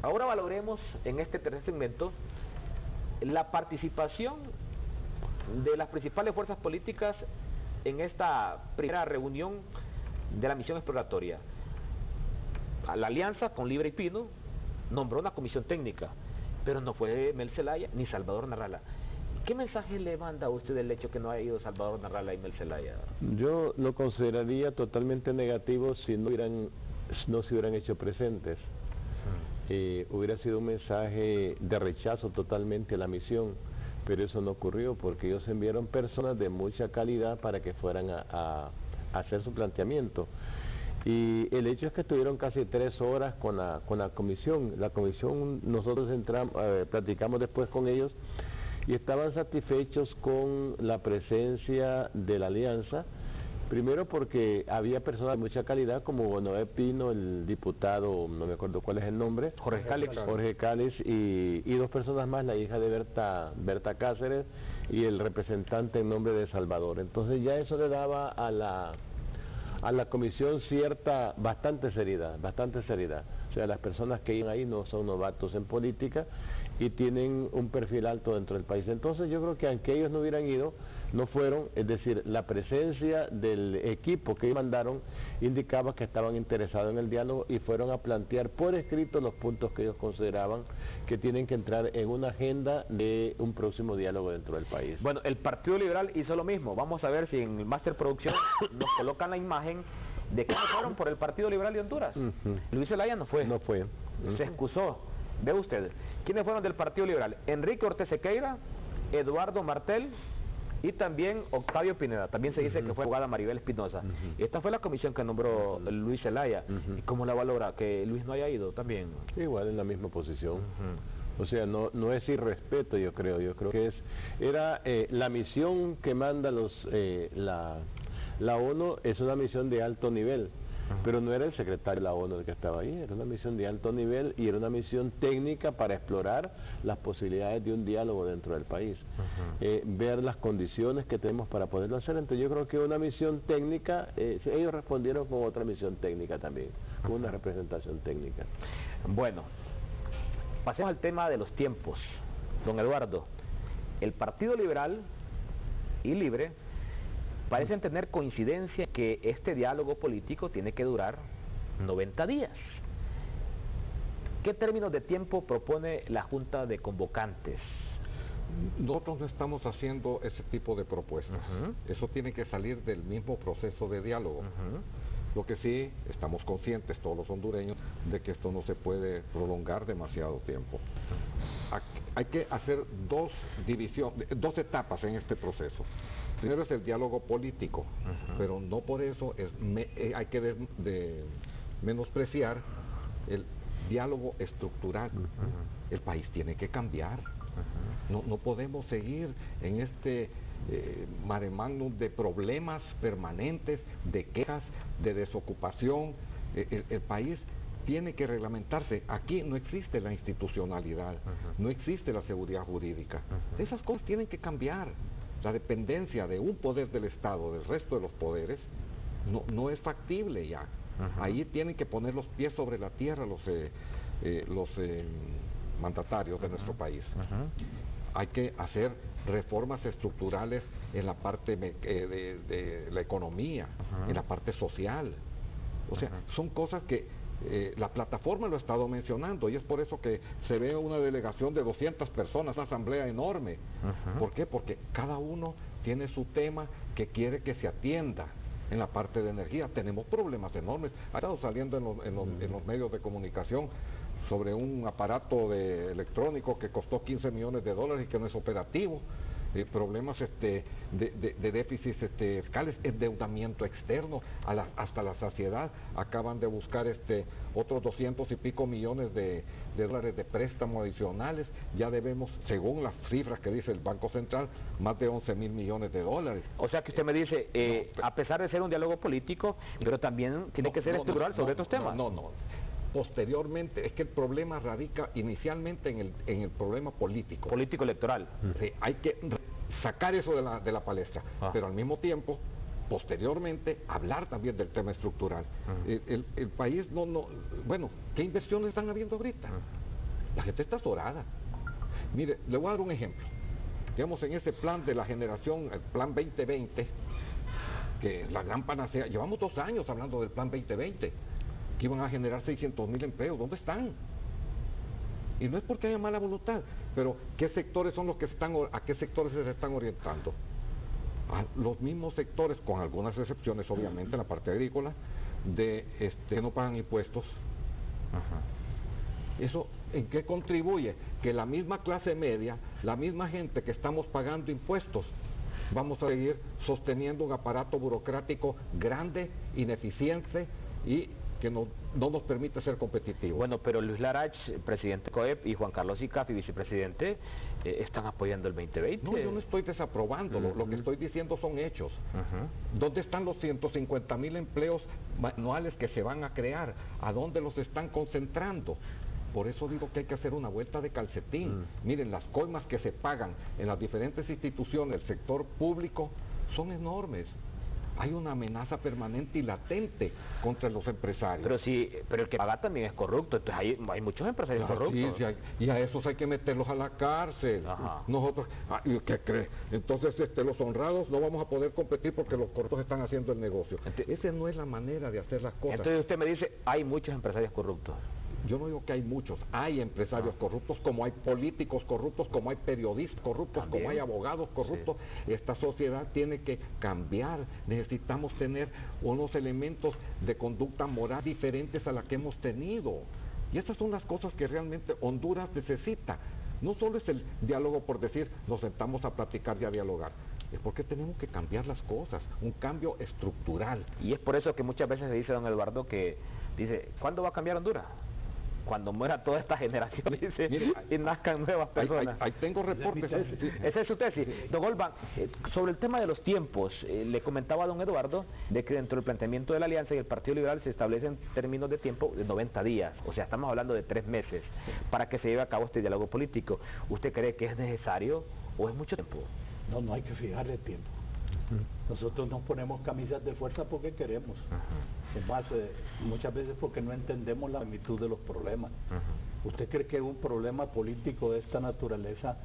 ahora valoremos en este tercer segmento la participación de las principales fuerzas políticas en esta primera reunión de la misión exploratoria. La alianza con Libre y Pino nombró una comisión técnica, pero no fue Mel Zelaya ni Salvador Narrala. ¿Qué mensaje le manda a usted del hecho que no haya ido Salvador Narrala y Mel Zelaya? Yo lo consideraría totalmente negativo si no se hubieran hecho presentes. Hubiera sido un mensaje de rechazo totalmente a la misión, pero eso no ocurrió porque ellos enviaron personas de mucha calidad para que fueran a hacer su planteamiento. Y el hecho es que estuvieron casi 3 horas con la comisión. La comisión, nosotros platicamos después con ellos, y estaban satisfechos con la presencia de la alianza, primero porque había personas de mucha calidad como Noé Pino, el diputado, no me acuerdo cuál es el nombre, Jorge Cáliz y 2 personas más, la hija de Berta Cáceres y el representante en nombre de Salvador. Entonces ya eso le daba a la comisión bastante seriedad. O sea, las personas que iban ahí no son novatos en política y tienen un perfil alto dentro del país. Entonces yo creo que aunque ellos no hubieran ido, no fueron, es decir, la presencia del equipo que ellos mandaron indicaba que estaban interesados en el diálogo y fueron a plantear por escrito los puntos que ellos consideraban que tienen que entrar en una agenda de un próximo diálogo dentro del país. Bueno, el Partido Liberal hizo lo mismo. Vamos a ver si en el Máster Producción nos colocan la imagen de quiénes fueron por el Partido Liberal de Honduras. Luis Zelaya no fue. No fue. Se excusó. Ve usted, ¿quiénes fueron del Partido Liberal? Enrique Ortiz Sequeira, Eduardo Martel y también Octavio Pineda. También se dice que fue abogada Maribel Espinosa. Esta fue la comisión que nombró Luis Zelaya. ¿Y cómo la valora? Que Luis no haya ido también. Igual en la misma posición. O sea, no es irrespeto, yo creo que era la misión que manda la ONU, es una misión de alto nivel. Pero no era el secretario de la ONU el que estaba ahí, era una misión de alto nivel y era una misión técnica para explorar las posibilidades de un diálogo dentro del país, ver las condiciones que tenemos para poderlo hacer. Entonces yo creo que una misión técnica, ellos respondieron con otra misión técnica también, con una representación técnica. Bueno, pasemos al tema de los tiempos. Don Eduardo, el Partido Liberal y Libre parecen tener coincidencia que este diálogo político tiene que durar 90 días. ¿Qué términos de tiempo propone la Junta de Convocantes? Nosotros no estamos haciendo ese tipo de propuestas. Eso tiene que salir del mismo proceso de diálogo. Lo que sí, estamos conscientes todos los hondureños de que esto no se puede prolongar demasiado tiempo. Hay que hacer dos etapas en este proceso. Primero es el diálogo político, pero no por eso hay que menospreciar diálogo estructural. El país tiene que cambiar. No podemos seguir en este mare magnum de problemas permanentes, de quejas, de desocupación. El país tiene que reglamentarse. Aquí no existe la institucionalidad, no existe la seguridad jurídica. Esas cosas tienen que cambiar. La dependencia de un poder del Estado del resto de los poderes no es factible ya. Ahí tienen que poner los pies sobre la tierra los mandatarios de nuestro país. Hay que hacer reformas estructurales en la parte de la economía, en la parte social. O sea, son cosas que la plataforma lo ha estado mencionando, y es por eso que se ve una delegación de 200 personas, una asamblea enorme. ¿Por qué? Porque cada uno tiene su tema que quiere que se atienda. En la parte de energía tenemos problemas enormes. Ha estado saliendo en los medios de comunicación sobre un aparato electrónico que costó $15 millones y que no es operativo. Problemas de déficits fiscales, endeudamiento externo hasta la saciedad. Acaban de buscar otros 200 y pico millones de dólares de préstamos adicionales. Ya debemos, según las cifras que dice el Banco Central, más de 11.000 millones de dólares. O sea que usted me dice, a pesar de ser un diálogo político, pero también tiene que ser estructural sobre estos temas. No. Posteriormente, es que el problema radica inicialmente en el problema político. Político electoral. Hay que sacar eso de la palestra, pero al mismo tiempo, posteriormente, hablar también del tema estructural. El país bueno, ¿qué inversiones están habiendo ahorita? La gente está azorada. Mire, le voy a dar un ejemplo. Digamos, en ese plan de la generación, el plan 2020, que la gran panacea, llevamos 2 años hablando del plan 2020, que iban a generar 600.000 empleos. ¿Dónde están? Y no es porque haya mala voluntad, pero ¿qué sectores son los que a qué sectores se están orientando? A los mismos sectores, con algunas excepciones obviamente en la parte agrícola, que no pagan impuestos. ¿Eso en qué contribuye? Que la misma clase media, la misma gente que estamos pagando impuestos, vamos a seguir sosteniendo un aparato burocrático grande, ineficiente y que no nos permite ser competitivos. Bueno, pero Luis Larach, presidente COEP, y Juan Carlos Icafi, vicepresidente, están apoyando el 2020. No, yo no estoy desaprovándolo, lo que estoy diciendo son hechos. ¿Dónde están los 150.000 empleos anuales que se van a crear? ¿A dónde los están concentrando? Por eso digo que hay que hacer una vuelta de calcetín. Miren, las coimas que se pagan en las diferentes instituciones del sector público son enormes. Hay una amenaza permanente y latente contra los empresarios. Pero el que paga también es corrupto, entonces hay muchos empresarios corruptos. Sí, y a esos hay que meterlos a la cárcel. Nosotros, ¿qué cree? Entonces los honrados no vamos a poder competir porque los corruptos están haciendo el negocio. Esa no es la manera de hacer las cosas. Entonces usted me dice, hay muchos empresarios corruptos. Yo no digo que hay muchos, hay empresarios corruptos, como hay políticos corruptos, como hay periodistas corruptos, como hay abogados corruptos. Esta sociedad tiene que cambiar. Necesitamos tener unos elementos de conducta moral diferentes a la que hemos tenido. Y estas son las cosas que realmente Honduras necesita. No solo es el diálogo por decir, nos sentamos a platicar y a dialogar. Es porque tenemos que cambiar las cosas, un cambio estructural. Y es por eso que muchas veces se dice, don Eduardo, que dice, ¿cuándo va a cambiar Honduras? Cuando muera toda esta generación, dice, y nazcan nuevas personas. Ahí tengo reportes. Esa es su tesis. Don Olvan, sobre el tema de los tiempos, le comentaba a don Eduardo de que dentro del planteamiento de la Alianza y el Partido Liberal se establecen términos de tiempo de 90 días, o sea, estamos hablando de 3 meses, para que se lleve a cabo este diálogo político. ¿Usted cree que es necesario o es mucho tiempo? No hay que fijarle tiempo. Nosotros nos ponemos camisas de fuerza porque queremos. Es más, muchas veces porque no entendemos la magnitud de los problemas. ¿Usted cree que un problema político de esta naturaleza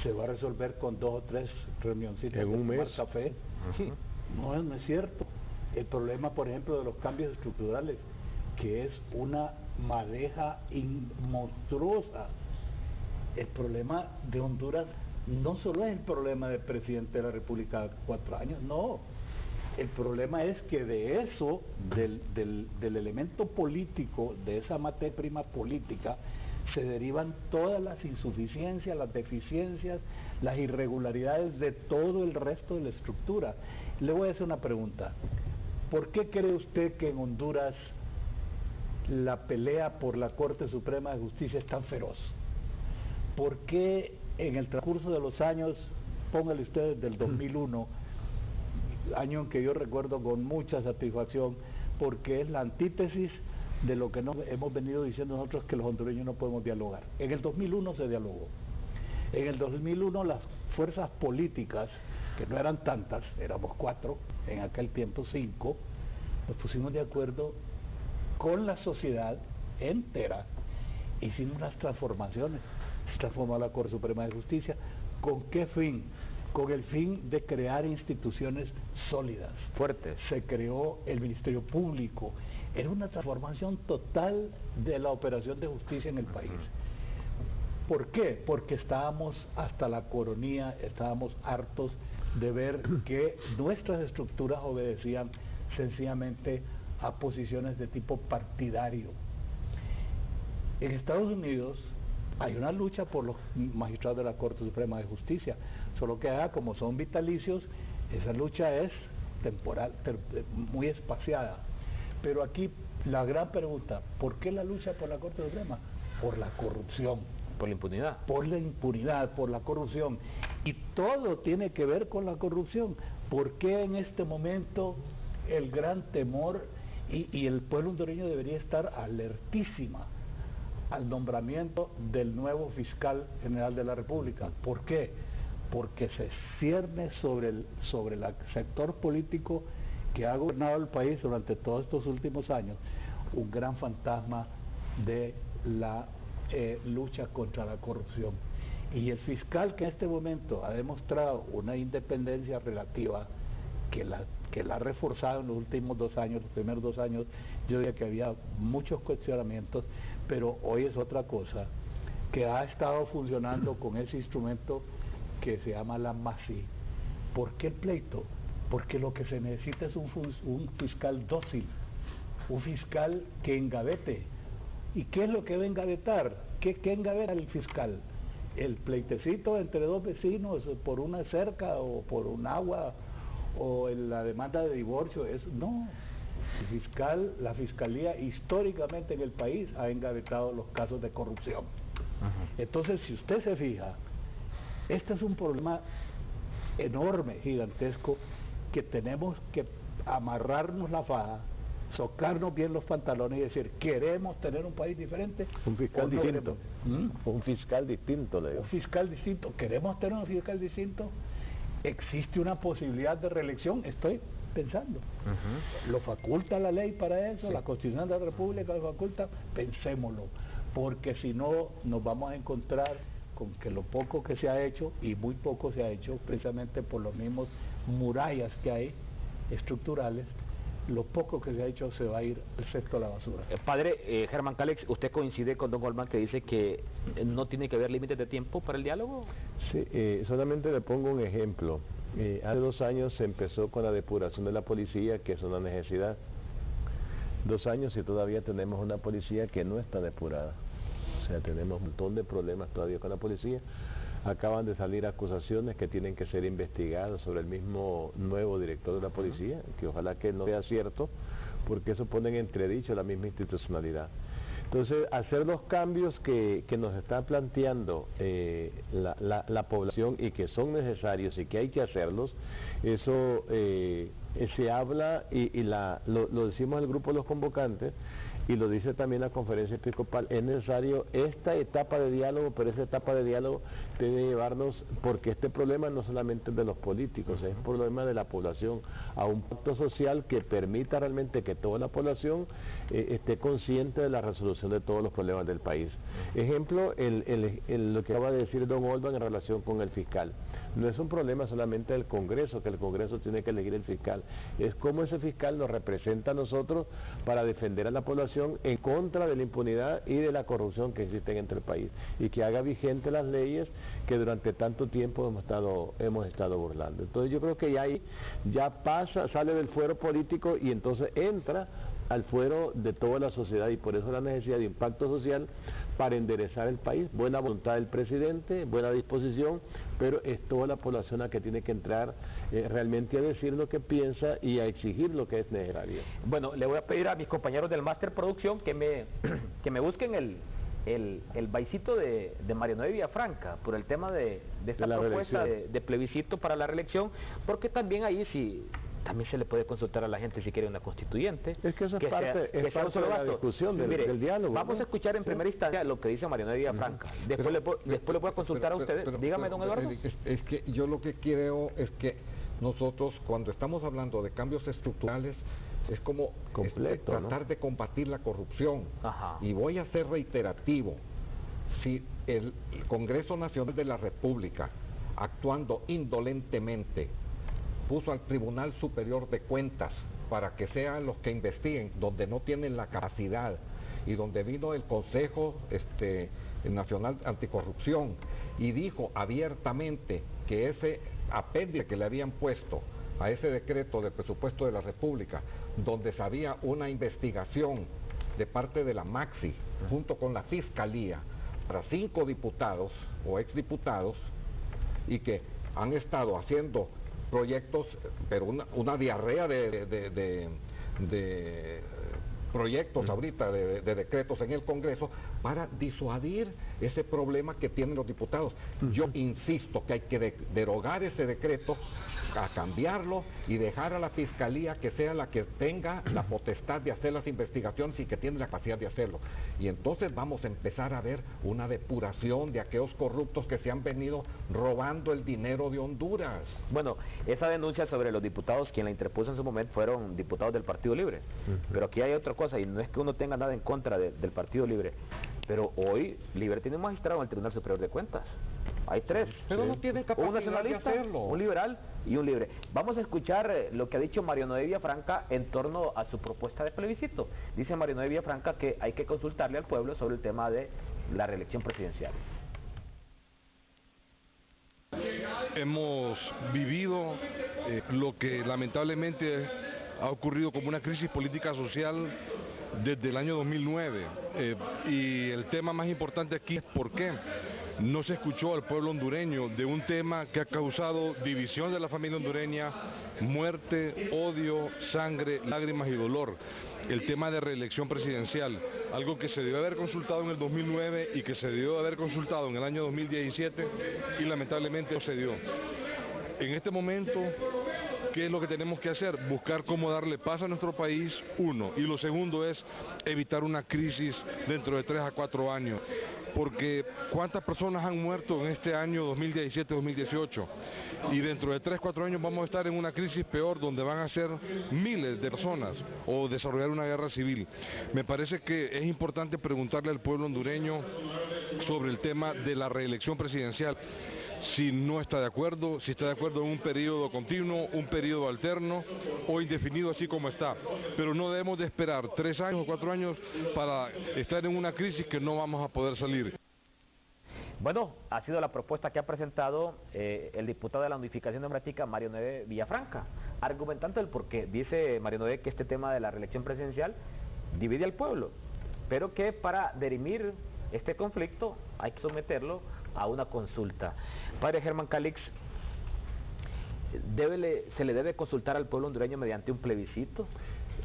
se va a resolver con 2 o 3 reunioncitas en un mes? Café? No es cierto. El problema, por ejemplo, de los cambios estructurales, que es una madeja monstruosa. El problema de Honduras no solo es el problema del presidente de la República de 4 años, no. El problema es que de eso, del elemento político, de esa materia prima política, se derivan todas las insuficiencias, las deficiencias, las irregularidades de todo el resto de la estructura. Le voy a hacer una pregunta. ¿Por qué cree usted que en Honduras la pelea por la Corte Suprema de Justicia es tan feroz? ¿Por qué en el transcurso de los años, póngale ustedes del 2001, año en que yo recuerdo con mucha satisfacción, porque es la antítesis de lo que hemos venido diciendo nosotros, que los hondureños no podemos dialogar? En el 2001 se dialogó. En el 2001 las fuerzas políticas, que no eran tantas, éramos 4, en aquel tiempo 5, nos pusimos de acuerdo con la sociedad entera, hicimos unas transformaciones. Se transformó la Corte Suprema de Justicia. ¿Con qué fin? Con el fin de crear instituciones sólidas, fuertes. Se creó el Ministerio Público. Era una transformación total de la operación de justicia en el país. ¿Por qué? Porque estábamos hasta la coronilla, estábamos hartos de ver que nuestras estructuras obedecían sencillamente a posiciones de tipo partidario. En Estados Unidos hay una lucha por los magistrados de la Corte Suprema de Justicia, solo que acá, como son vitalicios, esa lucha es temporal, muy espaciada. Pero aquí la gran pregunta, ¿por qué la lucha por la Corte Suprema? Por la corrupción. Por la impunidad. Por la impunidad, por la corrupción. Y todo tiene que ver con la corrupción. ¿Por qué en este momento el gran temor, y el pueblo hondureño debería estar alertísima al nombramiento del nuevo fiscal general de la República? ¿Por qué? Porque se cierne sobre el sector político que ha gobernado el país durante todos estos últimos años un gran fantasma de la lucha contra la corrupción. Y el fiscal, que en este momento ha demostrado una independencia relativa, que la ha reforzado en los últimos 2 años, los primeros 2 años, yo diría que había muchos cuestionamientos, pero hoy es otra cosa, que ha estado funcionando con ese instrumento que se llama la MASI. ¿Por qué el pleito? Porque lo que se necesita es un fiscal dócil, un fiscal que engavete. ¿Y qué es lo que va a engavetar? ¿Qué engaveta el fiscal? El pleitecito entre 2 vecinos por una cerca o por un agua o en la demanda de divorcio. No. La fiscalía históricamente en el país ha engavetado los casos de corrupción. Entonces, si usted se fija, este es un problema enorme, gigantesco, que tenemos que amarrarnos la faja, socarnos bien los pantalones y decir, ¿queremos tener un país diferente? Un fiscal distinto. Un fiscal distinto, le digo. Un fiscal distinto. ¿Queremos tener un fiscal distinto? ¿Existe una posibilidad de reelección? Estoy pensando. ¿Lo faculta la ley para eso? Sí. ¿La Constitución de la República lo faculta? Pensémoslo, porque si no nos vamos a encontrar con que lo poco que se ha hecho, y muy poco se ha hecho precisamente por los mismos murallas que hay estructurales, lo poco que se ha hecho se va a ir al cesto de la basura. Padre Germán Calex, ¿usted coincide con don Goldman que dice que no tiene que haber límites de tiempo para el diálogo? Sí, solamente le pongo un ejemplo. Hace 2 años se empezó con la depuración de la policía, que es una necesidad. 2 años y todavía tenemos una policía que no está depurada. O sea, tenemos un montón de problemas todavía con la policía. Acaban de salir acusaciones que tienen que ser investigadas sobre el mismo nuevo director de la policía, que ojalá que no sea cierto, porque eso pone en entredicho la misma institucionalidad. Entonces, hacer los cambios que nos está planteando la población y que son necesarios y que hay que hacerlos, eso se habla y lo decimos al grupo de los convocantes, y lo dice también la conferencia episcopal, es necesario esta etapa de diálogo, pero esa etapa de diálogo debe llevarnos, porque este problema no solamente es de los políticos, es un problema de la población, a un pacto social que permita realmente que toda la población esté consciente de la resolución de todos los problemas del país. Ejemplo, lo que acaba de decir don Olvan en relación con el fiscal. No es un problema solamente del Congreso, que el Congreso tiene que elegir el fiscal, es cómo ese fiscal nos representa a nosotros para defender a la población en contra de la impunidad y de la corrupción que existen entre el país, y que haga vigente las leyes que durante tanto tiempo hemos estado burlando. Entonces yo creo que ya pasa, sale del fuero político y entonces entra al fuero de toda la sociedad, y por eso la necesidad de impacto social para enderezar el país. Buena voluntad del presidente, buena disposición, pero es toda la población la que tiene que entrar realmente a decir lo que piensa y a exigir lo que es necesario. Bueno, le voy a pedir a mis compañeros del Máster Producción que me busquen el baicito de Mario Noé Villafranca por el tema de esta propuesta de plebiscito para la reelección, porque también ahí sí también se le puede consultar a la gente si quiere una constituyente. Es que eso es parte de la discusión, del diálogo. Vamos a escuchar en primera instancia lo que dice Mario Noé Villafranca. Después le voy a consultar a ustedes. Dígame, don Eduardo. Es que yo lo que creo es que nosotros, cuando estamos hablando de cambios estructurales, es como tratar de combatir la corrupción. Ajá. Y voy a ser reiterativo. Si el Congreso Nacional de la República, actuando indolentemente, puso al Tribunal Superior de Cuentas para que sean los que investiguen donde no tienen la capacidad, y donde vino el Consejo Nacional Anticorrupción y dijo abiertamente que ese apéndice que le habían puesto a ese decreto del presupuesto de la República, donde se había una investigación de parte de la Maxi junto con la Fiscalía para 5 diputados o exdiputados, y que han estado haciendo proyectos, pero una diarrea de proyectos ahorita, de decretos en el Congreso, para disuadir ese problema que tienen los diputados. Yo insisto que hay que derogar ese decreto, a cambiarlo y dejar a la Fiscalía que sea la que tenga la potestad de hacer las investigaciones y que tiene la capacidad de hacerlo. Y entonces vamos a empezar a ver una depuración de aquellos corruptos que se han venido robando el dinero de Honduras. Bueno, esa denuncia sobre los diputados, quien la interpuso en su momento fueron diputados del Partido Libre. Pero aquí hay otra cosa, y no es que uno tenga nada en contra del Partido Libre, pero hoy Libre tiene un magistrado en el Tribunal Superior de Cuentas. Hay 3. Pero no tiene capacidad un nacionalista, de hacerlo. Un liberal y un libre. Vamos a escuchar lo que ha dicho Mario Noé Villafranca en torno a su propuesta de plebiscito. Dice Mario Noé Villafranca que hay que consultarle al pueblo sobre el tema de la reelección presidencial. Hemos vivido lo que lamentablemente ha ocurrido como una crisis política social desde el año 2009. Y el tema más importante aquí es por qué no se escuchó al pueblo hondureño de un tema que ha causado división de la familia hondureña, muerte, odio, sangre, lágrimas y dolor. El tema de reelección presidencial, algo que se debió haber consultado en el 2009 y que se debió haber consultado en el año 2017 y lamentablemente no se dio. En este momento, ¿qué es lo que tenemos que hacer? Buscar cómo darle paz a nuestro país, uno. Y lo segundo es evitar una crisis dentro de 3 a 4 años. Porque ¿cuántas personas han muerto en este año 2017-2018? Y dentro de 3 a 4 años vamos a estar en una crisis peor, donde van a ser miles de personas o desarrollar una guerra civil. Me parece que es importante preguntarle al pueblo hondureño sobre el tema de la reelección presidencial. Si no está de acuerdo, si está de acuerdo en un periodo continuo, un periodo alterno o indefinido así como está. Pero no debemos de esperar 3 años o 4 años para estar en una crisis que no vamos a poder salir. Bueno, ha sido la propuesta que ha presentado el diputado de la Unificación Democrática, Mario Noé Villafranca, argumentando el porqué. Dice Mario Noé que este tema de la reelección presidencial divide al pueblo, pero que para dirimir este conflicto hay que someterlo a una consulta. Padre Germán Calix, ¿se le debe consultar al pueblo hondureño mediante un plebiscito?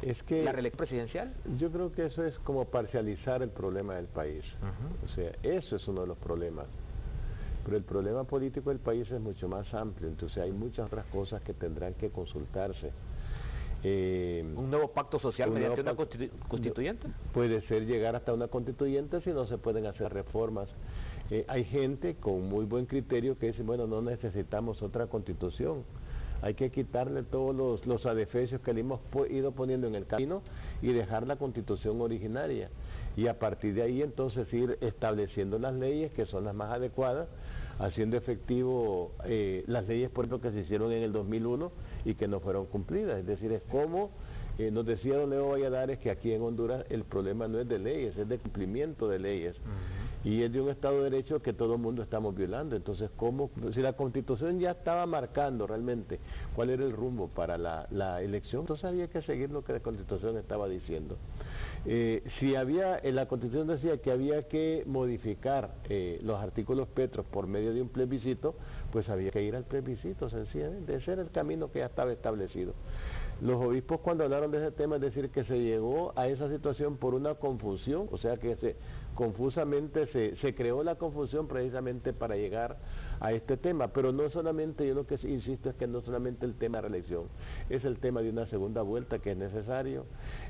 Es que ¿la reelección presidencial? Yo creo que eso es como parcializar el problema del país. O sea, eso es uno de los problemas. Pero el problema político del país es mucho más amplio, entonces hay muchas otras cosas que tendrán que consultarse. ¿Un nuevo pacto social mediante una constituyente? Puede ser llegar hasta una constituyente si no se pueden hacer reformas. Hay gente con muy buen criterio que dice, bueno, no necesitamos otra constitución. Hay que quitarle todos los adefesios que le hemos ido poniendo en el camino y dejar la constitución originaria. Y a partir de ahí entonces ir estableciendo las leyes que son las más adecuadas, haciendo efectivo las leyes, por ejemplo, que se hicieron en el 2001 y que no fueron cumplidas. Es decir, es como nos decía don Leo Valladares que aquí en Honduras el problema no es de leyes, es de cumplimiento de leyes. y es de un Estado de Derecho que todo el mundo estamos violando. Entonces, ¿cómo? Si la Constitución ya estaba marcando realmente cuál era el rumbo para la elección, entonces había que seguir lo que la Constitución estaba diciendo. Si había, en la Constitución decía que había que modificar los artículos Petros por medio de un plebiscito, pues había que ir al plebiscito, sencillamente. Ese era el camino que ya estaba establecido. Los obispos, cuando hablaron de ese tema, es decir, que se llegó a esa situación por una confusión, o sea que confusamente se creó la confusión precisamente para llegar a este tema, pero no solamente, yo lo que insisto es que no solamente el tema de la reelección, es el tema de una segunda vuelta que es necesario,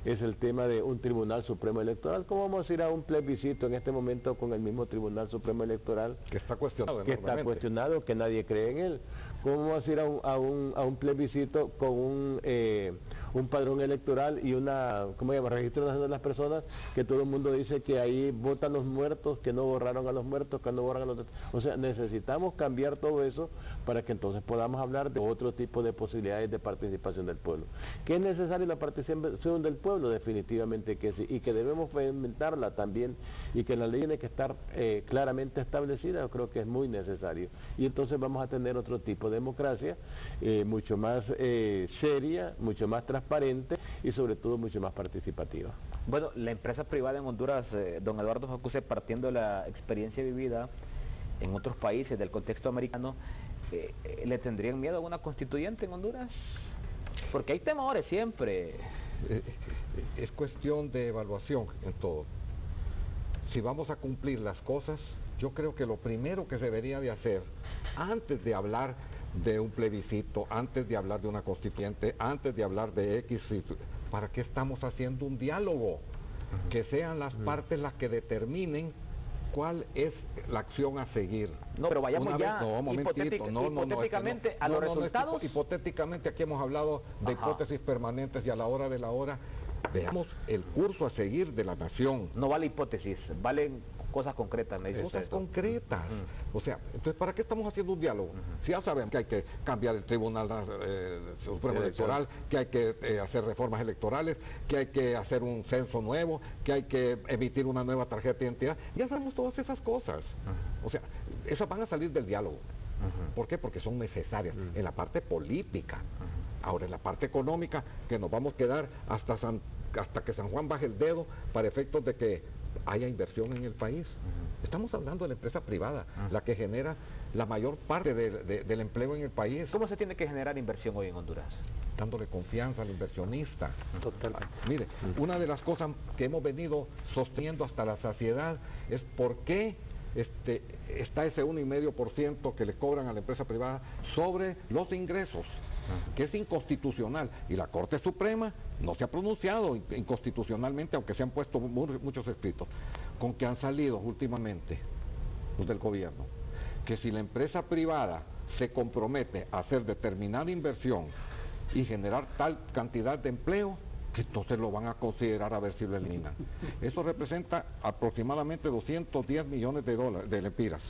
es el tema de un Tribunal Supremo Electoral. ¿Cómo vamos a ir a un plebiscito en este momento con el mismo Tribunal Supremo Electoral? Que está cuestionado. Que está cuestionado, que nadie cree en él. ¿Cómo vamos a ir a un plebiscito con un padrón electoral y ¿cómo se llama? Registro nacional de las personas, que todo el mundo dice que ahí votan los muertos, que no borraron a los muertos, que no borran a los... O sea, necesitamos cambiar todo eso para que entonces podamos hablar de otro tipo de posibilidades de participación del pueblo. ¿Que es necesaria la participación del pueblo? Definitivamente que sí, y que debemos fomentarla también, y que la ley tiene que estar claramente establecida. Yo creo que es muy necesario, y entonces vamos a tener otro tipo de democracia mucho más seria, mucho más transparente y sobre todo mucho más participativa. Bueno, la empresa privada en Honduras, don Eduardo Facuse, partiendo de la experiencia vivida en otros países del contexto americano, ¿le tendrían miedo a una constituyente en Honduras? Porque hay temores siempre. Es cuestión de evaluación en todo. Si vamos a cumplir las cosas, yo creo que lo primero que se debería de hacer, antes de hablar de un plebiscito, antes de hablar de una constituyente, antes de hablar de X, ¿para qué estamos haciendo un diálogo? Que sean las partes las que determinen cuál es la acción a seguir. No, pero vayamos ya hipotéticamente a los resultados. Hipotéticamente aquí hemos hablado de hipótesis permanentes, y a la hora de la hora veamos el curso a seguir de la nación. No vale hipótesis, valen cosas concretas, me dice cosas usted. Concretas. O sea, entonces, ¿para qué estamos haciendo un diálogo? Si ya sabemos que hay que cambiar el Tribunal Supremo Electoral, que hay que hacer reformas electorales, que hay que hacer un censo nuevo, que hay que emitir una nueva tarjeta de identidad, ya sabemos todas esas cosas. O sea, esas van a salir del diálogo. ¿Por qué? Porque son necesarias en la parte política. Ahora, en la parte económica, que nos vamos a quedar hasta que San Juan baje el dedo para efectos de que haya inversión en el país. Estamos hablando de la empresa privada, la que genera la mayor parte del empleo en el país. ¿Cómo se tiene que generar inversión hoy en Honduras? Dándole confianza al inversionista. Totalmente. Mire, una de las cosas que hemos venido sosteniendo hasta la saciedad es por qué está ese 1,5% que le cobran a la empresa privada sobre los ingresos, que es inconstitucional, y la Corte Suprema no se ha pronunciado inconstitucionalmente, aunque se han puesto muchos escritos, con que han salido últimamente los del gobierno, que si la empresa privada se compromete a hacer determinada inversión y generar tal cantidad de empleo, que entonces lo van a considerar a ver si lo eliminan. Eso representa aproximadamente 210 millones de dólares, de lempiras,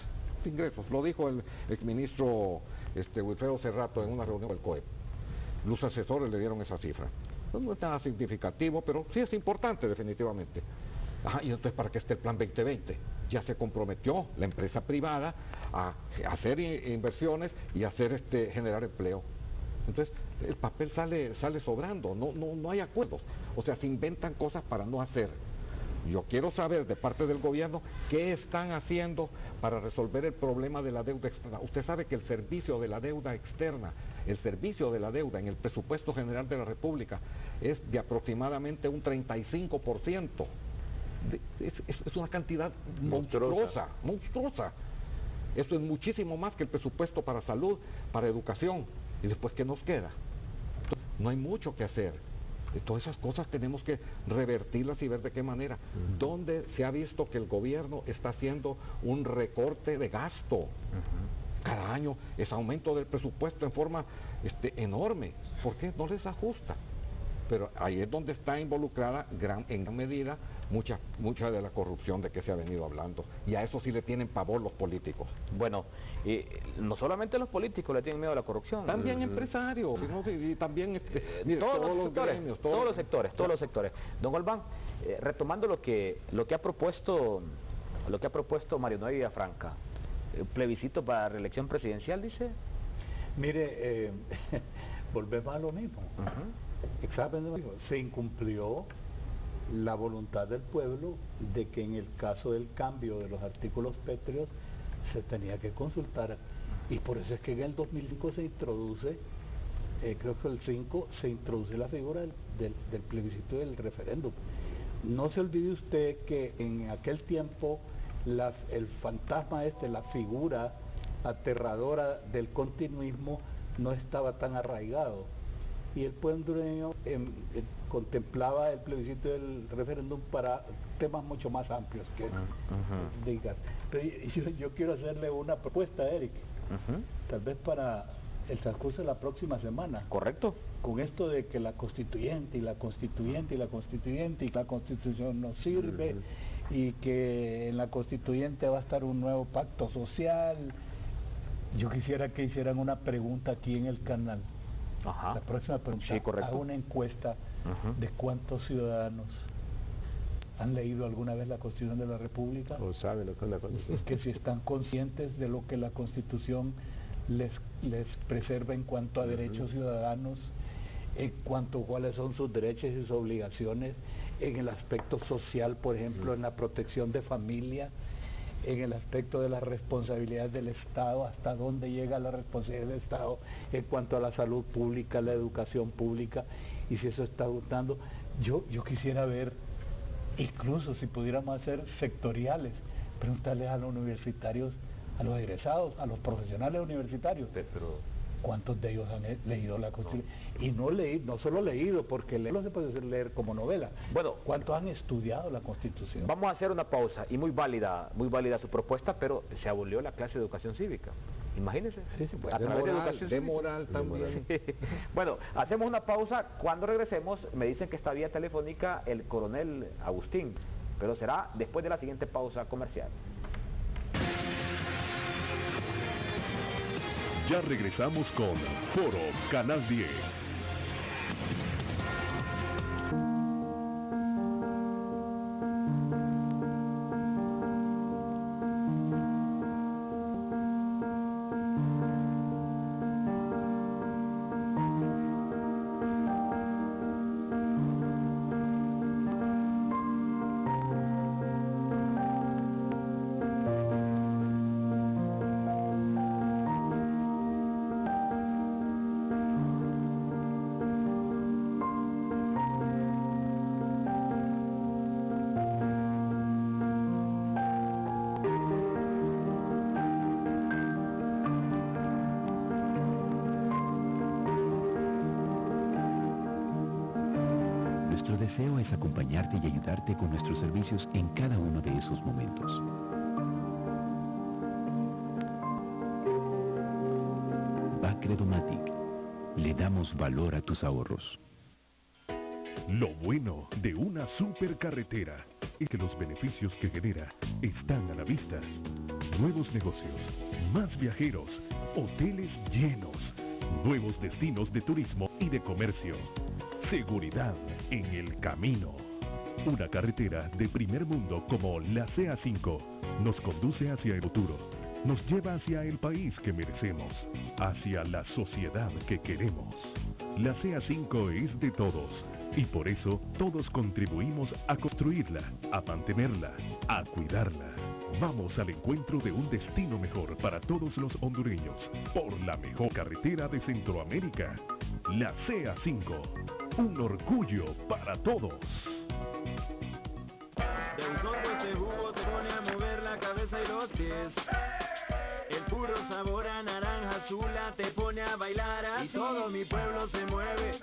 de ingresos. Lo dijo el exministro Wilfredo Cerrato en una reunión del COEP. Los asesores le dieron esa cifra. No es nada significativo, pero sí es importante definitivamente. Y entonces, ¿para qué está el Plan 2020? Ya se comprometió la empresa privada a hacer inversiones y hacer generar empleo. Entonces, el papel sale sobrando, no hay acuerdos. O sea, se inventan cosas para no hacer. Yo quiero saber de parte del gobierno qué están haciendo para resolver el problema de la deuda externa. Usted sabe que el servicio de la deuda externa, el servicio de la deuda en el presupuesto general de la República es de aproximadamente un 35%. Es una cantidad monstruosa. Eso es muchísimo más que el presupuesto para salud, para educación. ¿Y después qué nos queda? Entonces, no hay mucho que hacer. Todas esas cosas tenemos que revertirlas y ver de qué manera. ¿Dónde se ha visto que el gobierno está haciendo un recorte de gasto? Cada año es aumento del presupuesto en forma enorme. ¿Por qué? No les ajusta. Pero ahí es donde está involucrada en gran medida mucha de la corrupción de que se ha venido hablando. Y a eso sí le tienen pavor los políticos. Bueno, no solamente los políticos le tienen miedo a la corrupción. También empresarios, y también todos los sectores. Don Olván, retomando lo que ha propuesto lo que ha propuesto Mario Noé Villafranca. ¿Plebiscito para reelección presidencial, dice? Mire, volvemos a lo mismo. Exactamente lo mismo. Se incumplió la voluntad del pueblo de que en el caso del cambio de los artículos pétreos se tenía que consultar, y por eso es que en el 2005 se introduce, creo que el 5, se introduce la figura del plebiscito y del referéndum. No se olvide usted que en aquel tiempo el fantasma la figura aterradora del continuismo no estaba tan arraigado, y el pueblo hondureño contemplaba el plebiscito del referéndum para temas mucho más amplios que digas. Pero yo quiero hacerle una propuesta, Eric, tal vez para el transcurso de la próxima semana. Correcto. Con esto de que la constituyente y la constituyente y la constituyente y la constitución no sirve, y que en la constituyente va a estar un nuevo pacto social. Yo quisiera que hicieran una pregunta aquí en el canal. La próxima pregunta, sí, correcto. haga una encuesta de cuántos ciudadanos han leído alguna vez la Constitución de la República, o saben lo que es la Constitución, que si están conscientes de lo que la Constitución les preserva en cuanto a derechos ciudadanos, en cuanto a cuáles son sus derechos y sus obligaciones en el aspecto social, por ejemplo, en la protección de familia, en el aspecto de las responsabilidades del Estado, hasta dónde llega la responsabilidad del Estado en cuanto a la salud pública, la educación pública, y si eso está gustando. Yo quisiera ver, incluso si pudiéramos hacer sectoriales, preguntarles a los universitarios, a los egresados, a los profesionales universitarios, ¿cuántos de ellos han leído la Constitución? Y no solo leído, porque leerlo se puede leer como novela. Bueno, ¿cuántos han estudiado la Constitución? Vamos a hacer una pausa, y muy válida su propuesta, pero se abolió la clase de educación cívica. Imagínense. A través de educación cívica. Moral también. Bueno, hacemos una pausa. Cuando regresemos, me dicen que está vía telefónica el coronel Agustín, pero será después de la siguiente pausa comercial. Ya regresamos con Foro Canal 10. Nuestro deseo es acompañarte y ayudarte con nuestros servicios en cada uno de esos momentos. Bacredomatic. Le damos valor a tus ahorros. Lo bueno de una supercarretera es que los beneficios que genera están a la vista. Nuevos negocios, más viajeros, hoteles llenos, nuevos destinos de turismo y de comercio. Seguridad en el camino. Una carretera de primer mundo como la CA5 nos conduce hacia el futuro, nos lleva hacia el país que merecemos, hacia la sociedad que queremos. La CA5 es de todos y por eso todos contribuimos a construirla, a mantenerla, a cuidarla. Vamos al encuentro de un destino mejor para todos los hondureños por la mejor carretera de Centroamérica, la CA5. Un orgullo para todos. De un sorbo este jugo te pone a mover la cabeza y los pies. El puro sabor a naranja chula te pone a bailar así. Y todo mi pueblo se mueve,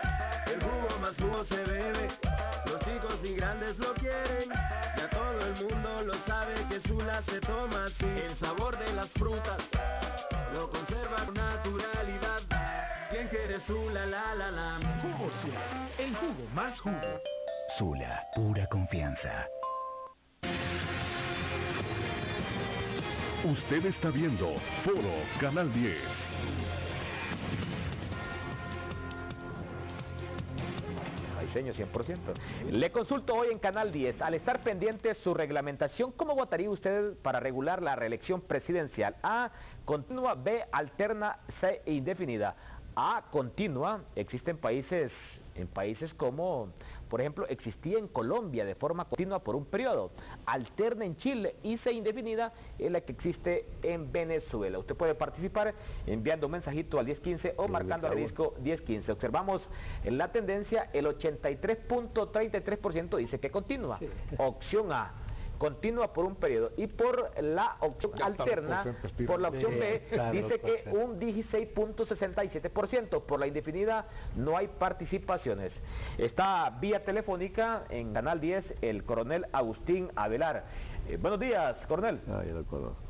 el jugo más jugo se bebe. Los chicos y grandes lo quieren, ya todo el mundo lo sabe que Sula se toma así. El sabor de las frutas lo conserva con naturalidad. ¿Quién quiere Sula, la, la, la? Jugo Sula, el jugo más jugo. Sula, pura confianza. Usted está viendo Foro Canal 10. diseño 100%. Le consulto hoy en Canal 10, al estar pendiente su reglamentación, ¿cómo votaría usted para regular la reelección presidencial? A, continua; B, alterna; C, indefinida. A, continua. Existen países, en países como, por ejemplo, existía en Colombia de forma continua por un periodo. Alterna en Chile y C, indefinida, es la que existe en Venezuela. Usted puede participar enviando un mensajito al 1015 o marcando al disco 1015. Observamos en la tendencia, el 83.33% dice que continua. Sí. Opción A, continua por un periodo, y por la opción alterna, por la opción B, dice que un 16.67%, por la indefinida no hay participaciones. Está vía telefónica en Canal 10 el coronel Agustín Avelar. Buenos días, coronel. Yo lo conozco.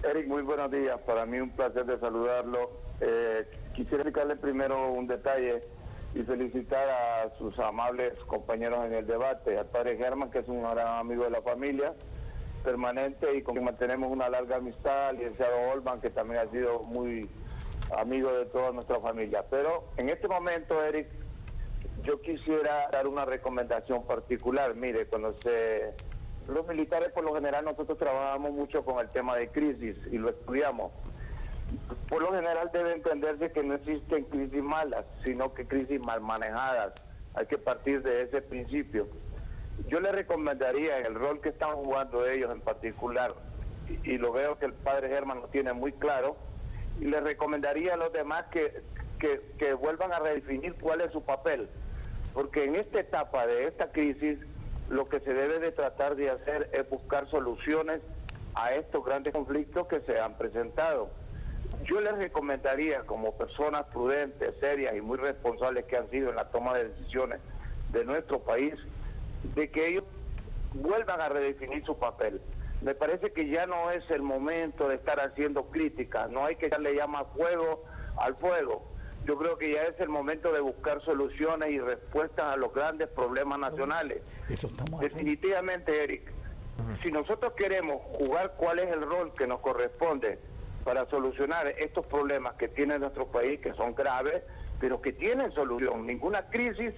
Eric, muy buenos días, para mí un placer de saludarlo. Quisiera explicarle primero un detalle y felicitar a sus amables compañeros en el debate, al padre Germán, que es un gran amigo de la familia permanente y con quien mantenemos una larga amistad, al licenciado Olman, que también ha sido muy amigo de toda nuestra familia. Pero en este momento, Eric, yo quisiera dar una recomendación particular. Mire, los militares, por lo general, nosotros trabajamos mucho con el tema de crisis y lo estudiamos. Por lo general debe entenderse que no existen crisis malas, sino que crisis mal manejadas. Hay que partir de ese principio. Yo le recomendaría, en el rol que están jugando ellos en particular, y lo veo que el padre Germán lo tiene muy claro, y le recomendaría a los demás que vuelvan a redefinir cuál es su papel. Porque en esta etapa de esta crisis, lo que se debe de tratar de hacer es buscar soluciones a estos grandes conflictos que se han presentado. Yo les recomendaría, como personas prudentes, serias y muy responsables que han sido en la toma de decisiones de nuestro país, de que ellos vuelvan a redefinir su papel. Me parece que ya no es el momento de estar haciendo críticas, no hay que darle llama fuego al fuego. Yo creo que ya es el momento de buscar soluciones y respuestas a los grandes problemas nacionales. Definitivamente, Eric, si nosotros queremos jugar cuál es el rol que nos corresponde para solucionar estos problemas que tiene nuestro país, que son graves, pero que tienen solución. Ninguna crisis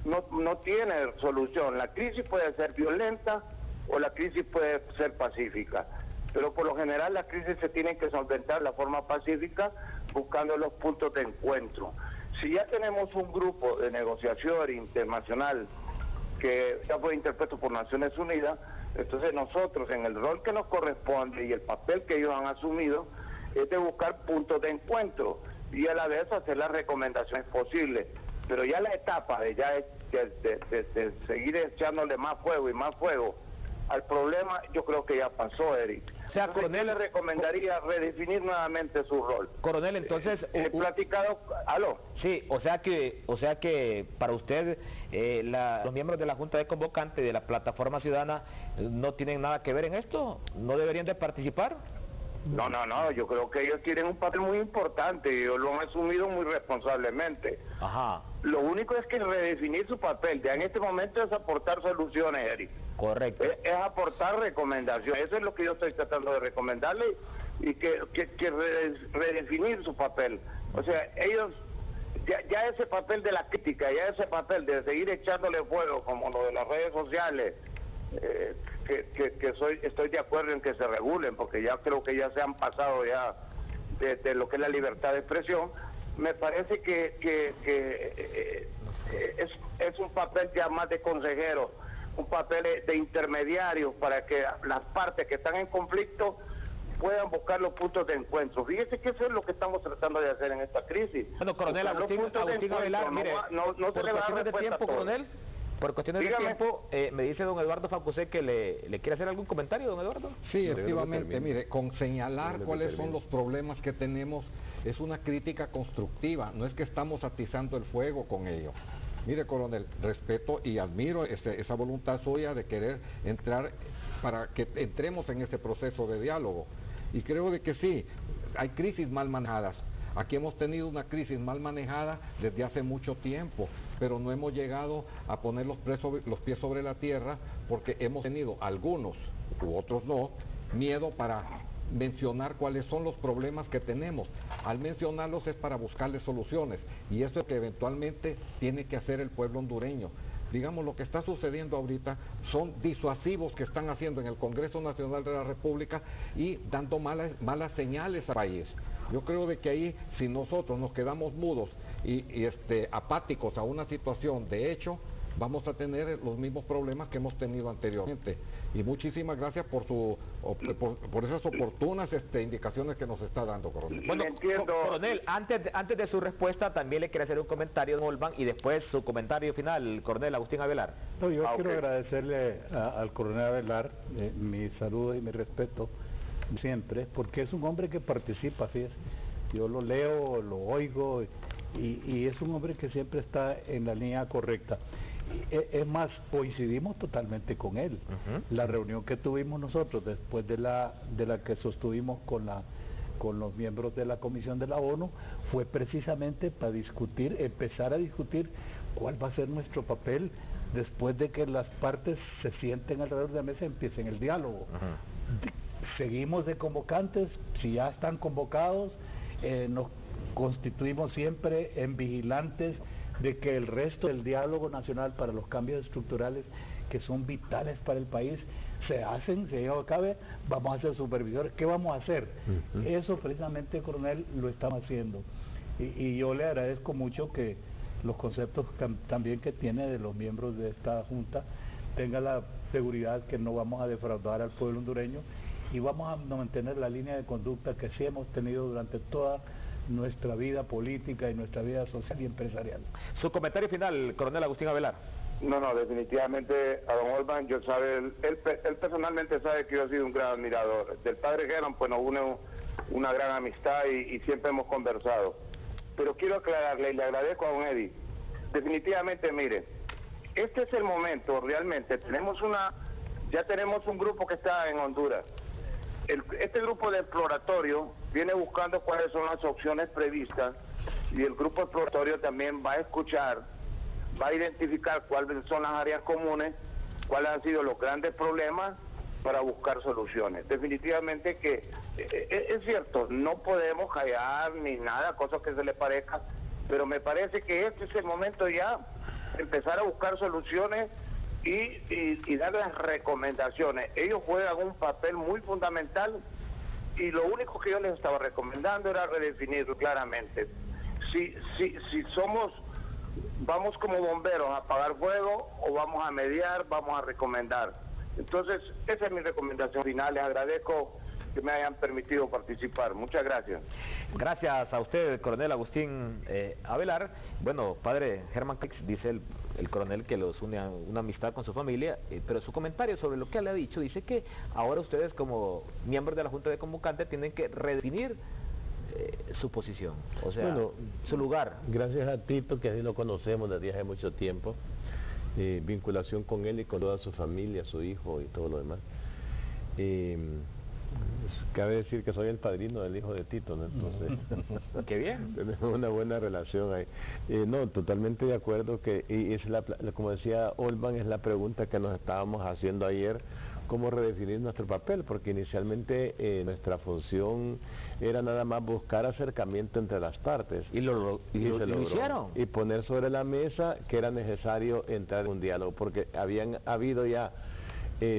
no tiene solución. La crisis puede ser violenta o la crisis puede ser pacífica, pero por lo general las crisis se tienen que solventar de la forma pacífica, buscando los puntos de encuentro. Si ya tenemos un grupo de negociación internacional que ya fue interpuesto por Naciones Unidas, entonces nosotros, en el rol que nos corresponde y el papel que ellos han asumido, es de buscar puntos de encuentro y a la vez hacer las recomendaciones posibles. Pero ya la etapa de seguir echándole más fuego y más fuego al problema, yo creo que ya pasó, Eric. O sea, coronel, yo le recomendaría redefinir nuevamente su rol. Coronel, entonces... he platicado... ¿Aló? Sí, o sea que para usted los miembros de la Junta de Convocantes de la Plataforma Ciudadana no tienen nada que ver en esto, ¿no deberían de participar? No, yo creo que ellos tienen un papel muy importante y ellos lo han asumido muy responsablemente. Ajá. Lo único es que redefinir su papel, ya en este momento es aportar soluciones, Eric. Correcto. Es aportar recomendaciones, eso es lo que yo estoy tratando de recomendarle y que redefinir su papel. O sea, ellos, ya ese papel de la crítica, ya ese papel de seguir echándole fuego, como lo de las redes sociales, estoy de acuerdo en que se regulen, porque ya creo que ya se han pasado ya de lo que es la libertad de expresión. Me parece que es un papel ya más de consejero, un papel de intermediario para que las partes que están en conflicto puedan buscar los puntos de encuentro. Fíjese que eso es lo que estamos tratando de hacer en esta crisis. Bueno, coronel Agustín Avelar, mire, no se le va a dar de tiempo, coronel. Por cuestiones de tiempo, me dice don Eduardo Facusé que le quiere hacer algún comentario, don Eduardo. Sí, efectivamente, mire, con señalar cuáles son los problemas que tenemos es una crítica constructiva, no es que estamos atizando el fuego con ello. Mire, coronel, respeto y admiro esa voluntad suya de querer entrar para que entremos en ese proceso de diálogo. Y creo de que sí, hay crisis mal manejadas. Aquí hemos tenido una crisis mal manejada desde hace mucho tiempo, pero no hemos llegado a poner los pies sobre la tierra porque hemos tenido algunos, u otros no, miedo para mencionar cuáles son los problemas que tenemos. Al mencionarlos es para buscarles soluciones y eso es lo que eventualmente tiene que hacer el pueblo hondureño. digamos, lo que está sucediendo ahorita son disuasivos que están haciendo en el Congreso Nacional de la República y dando malas señales al país. Yo creo de que ahí, si nosotros nos quedamos mudos y apáticos a una situación de hecho, vamos a tener los mismos problemas que hemos tenido anteriormente. Y muchísimas gracias por esas oportunas indicaciones que nos está dando, coronel. Bueno, coronel, antes de su respuesta también le quiero hacer un comentario de Olban y después su comentario final, coronel Agustín Avelar. No, yo quiero agradecerle al coronel Avelar mi saludo y mi respeto siempre, porque es un hombre que participa, fíjese. Yo lo leo, lo oigo y es un hombre que siempre está en la línea correcta. Es más, coincidimos totalmente con él. La reunión que tuvimos nosotros después de la que sostuvimos con los miembros de la Comisión de la ONU fue precisamente para empezar a discutir cuál va a ser nuestro papel después de que las partes se sienten alrededor de la mesa y empiecen el diálogo. Seguimos de convocantes, si ya están convocados, nos constituimos siempre en vigilantes de que el resto del diálogo nacional para los cambios estructurales que son vitales para el país se llevan a cabo. Vamos a ser supervisores. ¿Qué vamos a hacer? Eso precisamente, coronel, lo estamos haciendo y yo le agradezco mucho que los conceptos también que tiene de los miembros de esta junta tenga la seguridad que no vamos a defraudar al pueblo hondureño y vamos a mantener la línea de conducta que sí hemos tenido durante toda nuestra vida política y nuestra vida social y empresarial. Su comentario final, coronel Agustín Avelar. No, definitivamente a don Olban, él personalmente sabe que yo he sido un gran admirador. Del padre Germán, pues nos une una gran amistad y siempre hemos conversado. Pero quiero aclararle y le agradezco a don Eddie. Definitivamente, mire, este es el momento, realmente, ya tenemos un grupo que está en Honduras. Este grupo de exploratorio viene buscando cuáles son las opciones previstas y el grupo exploratorio también va a escuchar, va a identificar cuáles son las áreas comunes, cuáles han sido los grandes problemas para buscar soluciones. Definitivamente que es cierto, no podemos callar ni nada, cosas que se le parezca, pero me parece que este es el momento ya de empezar a buscar soluciones y dar las recomendaciones. Ellos juegan un papel muy fundamental y lo único que yo les estaba recomendando era redefinir claramente. Si vamos como bomberos a apagar fuego o vamos a mediar, vamos a recomendar. Entonces, esa es mi recomendación final. Les agradezco que me hayan permitido participar. Muchas gracias. Gracias a usted, coronel Agustín Avelar. Bueno, padre Germán Kix, dice el coronel que los une a una amistad con su familia, pero su comentario sobre lo que le ha dicho dice que ahora ustedes como miembros de la Junta de Convocantes tienen que redefinir su posición, o sea, su lugar. Gracias a Tito, que así lo conocemos desde hace mucho tiempo, vinculación con él y con toda su familia, su hijo y todo lo demás. Cabe decir que soy el padrino del hijo de Tito, ¿no? Entonces, qué bien. Tenemos una buena relación ahí. No, totalmente de acuerdo que, y es como decía Olban, es la pregunta que nos estábamos haciendo ayer, cómo redefinir nuestro papel, porque inicialmente nuestra función era nada más buscar acercamiento entre las partes. Y lo hicieron. Y poner sobre la mesa que era necesario entrar en un diálogo, porque habían habido ya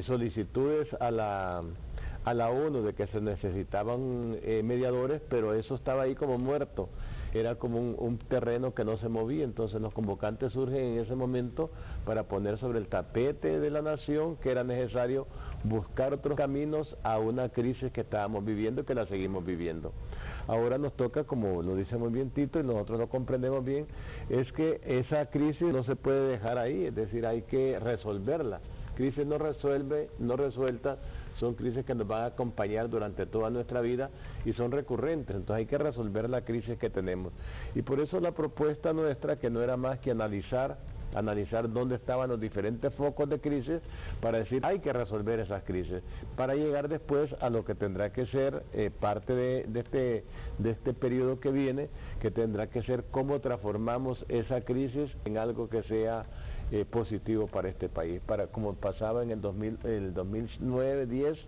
solicitudes a la ONU de que se necesitaban mediadores, pero eso estaba ahí como muerto, era como un terreno que no se movía. Entonces los convocantes surgen en ese momento para poner sobre el tapete de la nación que era necesario buscar otros caminos a una crisis que estábamos viviendo y que la seguimos viviendo. Ahora nos toca, como lo dice muy bien Tito y nosotros lo comprendemos bien, es que esa crisis no se puede dejar ahí, es decir, hay que resolverla. Crisis no resueltas son crisis que nos van a acompañar durante toda nuestra vida y son recurrentes, entonces hay que resolver la crisis que tenemos. Y por eso la propuesta nuestra, que no era más que analizar dónde estaban los diferentes focos de crisis para decir hay que resolver esas crisis, para llegar después a lo que tendrá que ser parte de este periodo que viene, que tendrá que ser cómo transformamos esa crisis en algo que sea positivo para este país, para como pasaba en el 2009-10,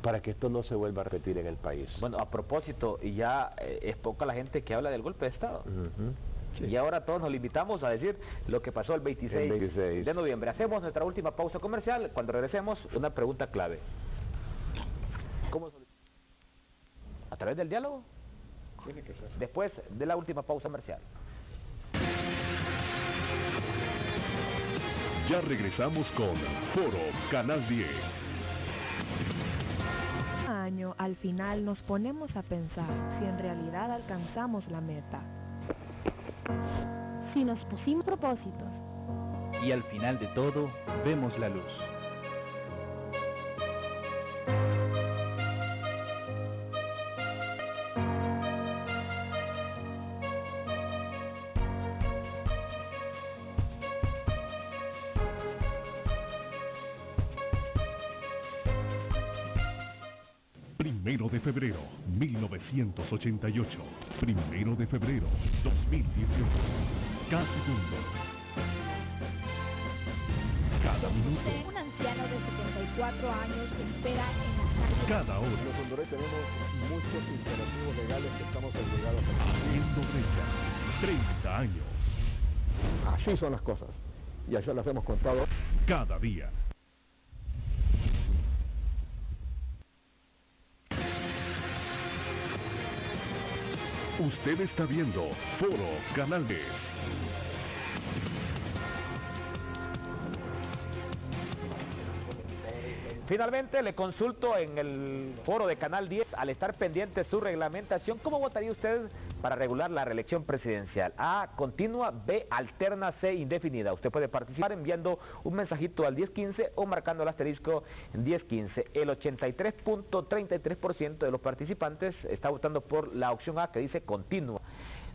para que esto no se vuelva a repetir en el país. Bueno, a propósito, y ya es poca la gente que habla del golpe de Estado. Y ahora todos nos limitamos a decir lo que pasó el 26 de noviembre. Hacemos nuestra última pausa comercial. Cuando regresemos, una pregunta clave. ¿Cómo ¿A través del diálogo? Tiene que ser. Después de la última pausa comercial. Ya regresamos con Foro Canal 10. Cada año, al final, nos ponemos a pensar si en realidad alcanzamos la meta. Si nos pusimos propósitos. Y al final de todo, vemos la luz. Primero de febrero, 1988. Primero de febrero, 2018. Cada segundo. Cada minuto. Un anciano de 74 años espera en la calle. Cada hora. Los hondureños tenemos muchos imperativos legales que estamos obligados a cumplir. Haciendo brecha. 30 años. Así son las cosas. Y así las hemos contado. Cada día. Usted está viendo Foro Canal 10. Finalmente le consulto en el foro de Canal 10, al estar pendiente su reglamentación, ¿cómo votaría usted para regular la reelección presidencial? A, continua; B, alterna; C, indefinida. Usted puede participar enviando un mensajito al 1015 o marcando el asterisco 1015. El 83.33% de los participantes está votando por la opción A, que dice continua.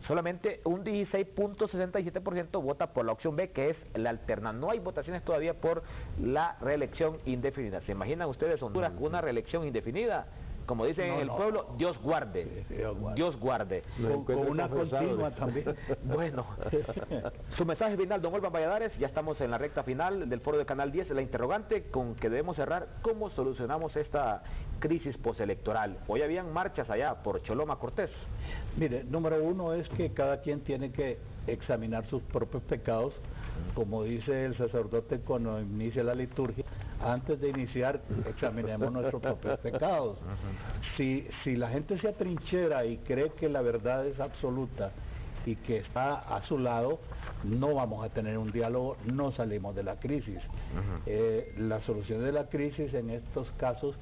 Solamente un 16.67% vota por la opción B, que es la alterna. No hay votaciones todavía por la reelección indefinida. ¿Se imaginan ustedes Honduras con una reelección indefinida? Como dicen en el pueblo, Dios guarde. Dios guarde. Con una continua también. Bueno, su mensaje final, don Olvan Valladares. Ya estamos en la recta final del foro de Canal 10. La interrogante con que debemos cerrar: ¿cómo solucionamos esta crisis postelectoral? Hoy habían marchas allá por Choloma Cortés. Mire, número uno es que cada quien tiene que examinar sus propios pecados, como dice el sacerdote cuando inicia la liturgia. Antes de iniciar, examinemos nuestros propios pecados. Si la gente se atrinchera y cree que la verdad es absoluta y que está a su lado, no vamos a tener un diálogo, no salimos de la crisis. La solución de la crisis en estos casos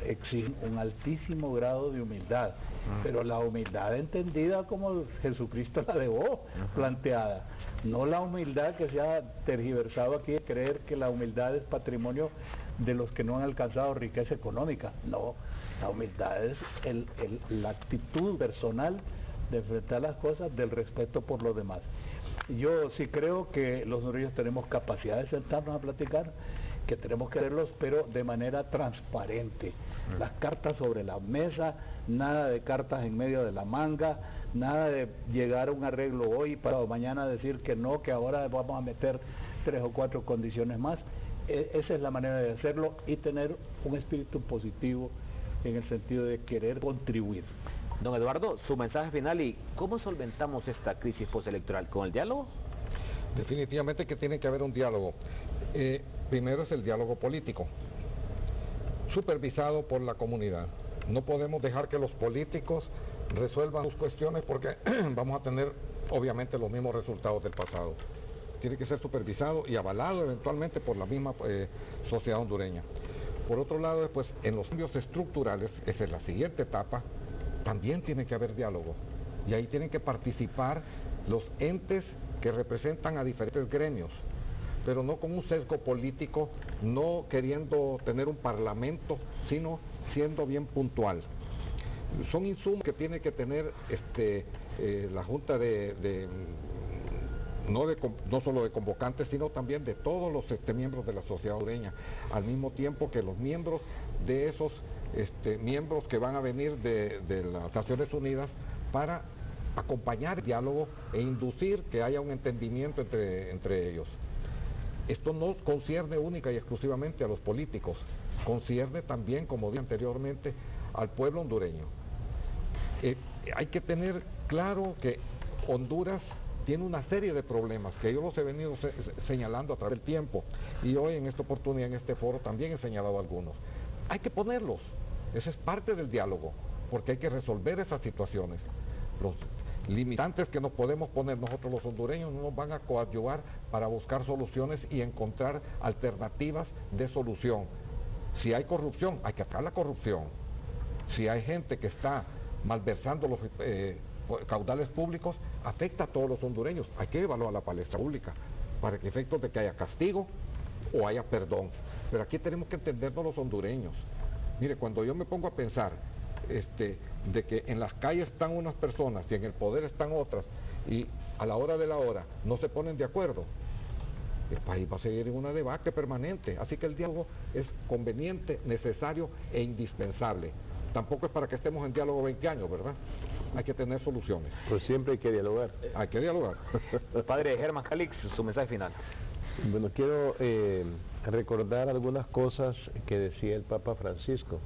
exige un altísimo grado de humildad, pero la humildad entendida como Jesucristo la dejó planteada. No la humildad que se ha tergiversado aquí de creer que la humildad es patrimonio de los que no han alcanzado riqueza económica. No, la humildad es la actitud personal de enfrentar las cosas, del respeto por los demás. Yo sí creo que los hondureños tenemos capacidad de sentarnos a platicar, que tenemos que hacerlos, pero de manera transparente. Las cartas sobre la mesa, nada de cartas en medio de la manga, nada de llegar a un arreglo hoy para mañana decir que no, que ahora vamos a meter 3 o 4 condiciones más. Esa es la manera de hacerlo, y tener un espíritu positivo en el sentido de querer contribuir. Don Eduardo, su mensaje final y ¿cómo solventamos esta crisis postelectoral? ¿Con el diálogo? Definitivamente que tiene que haber un diálogo. Primero es el diálogo político, supervisado por la comunidad. No podemos dejar que los políticos resuelvan sus cuestiones porque vamos a tener obviamente los mismos resultados del pasado. Tiene que ser supervisado y avalado eventualmente por la misma sociedad hondureña. Por otro lado, después, en los cambios estructurales, esa es la siguiente etapa, también tiene que haber diálogo. Y ahí tienen que participar los entes que representan a diferentes gremios, pero no con un sesgo político, no queriendo tener un parlamento, sino siendo bien puntual. Son insumos que tiene que tener la Junta no solo de convocantes, sino también de todos los miembros de la sociedad hondureña, al mismo tiempo que los miembros de esos miembros que van a venir de las Naciones Unidas para acompañar el diálogo e inducir que haya un entendimiento entre ellos. Esto no concierne única y exclusivamente a los políticos, concierne también, como dije anteriormente, al pueblo hondureño. Hay que tener claro que Honduras tiene una serie de problemas que yo los he venido señalando a través del tiempo, y hoy en esta oportunidad, en este foro, también he señalado algunos. Hay que ponerlos, esa es parte del diálogo, porque hay que resolver esas situaciones. Los limitantes que nos podemos poner nosotros los hondureños no nos van a coadyuvar para buscar soluciones y encontrar alternativas de solución. Si hay corrupción, hay que atacar la corrupción. Si hay gente que está malversando los caudales públicos, afecta a todos los hondureños. Hay que llevarlo a la palestra pública para que efectos de que haya castigo o haya perdón. Pero aquí tenemos que entendernos los hondureños. Mire, cuando yo me pongo a pensar de que en las calles están unas personas y en el poder están otras, y a la hora de la hora no se ponen de acuerdo, el país va a seguir en una debacle permanente. Así que el diálogo es conveniente, necesario e indispensable. Tampoco es para que estemos en diálogo 20 años, ¿verdad? Hay que tener soluciones. Pues siempre hay que dialogar. Hay que dialogar. Padre Germán Calix, su mensaje final. Bueno, quiero recordar algunas cosas que decía el Papa Francisco.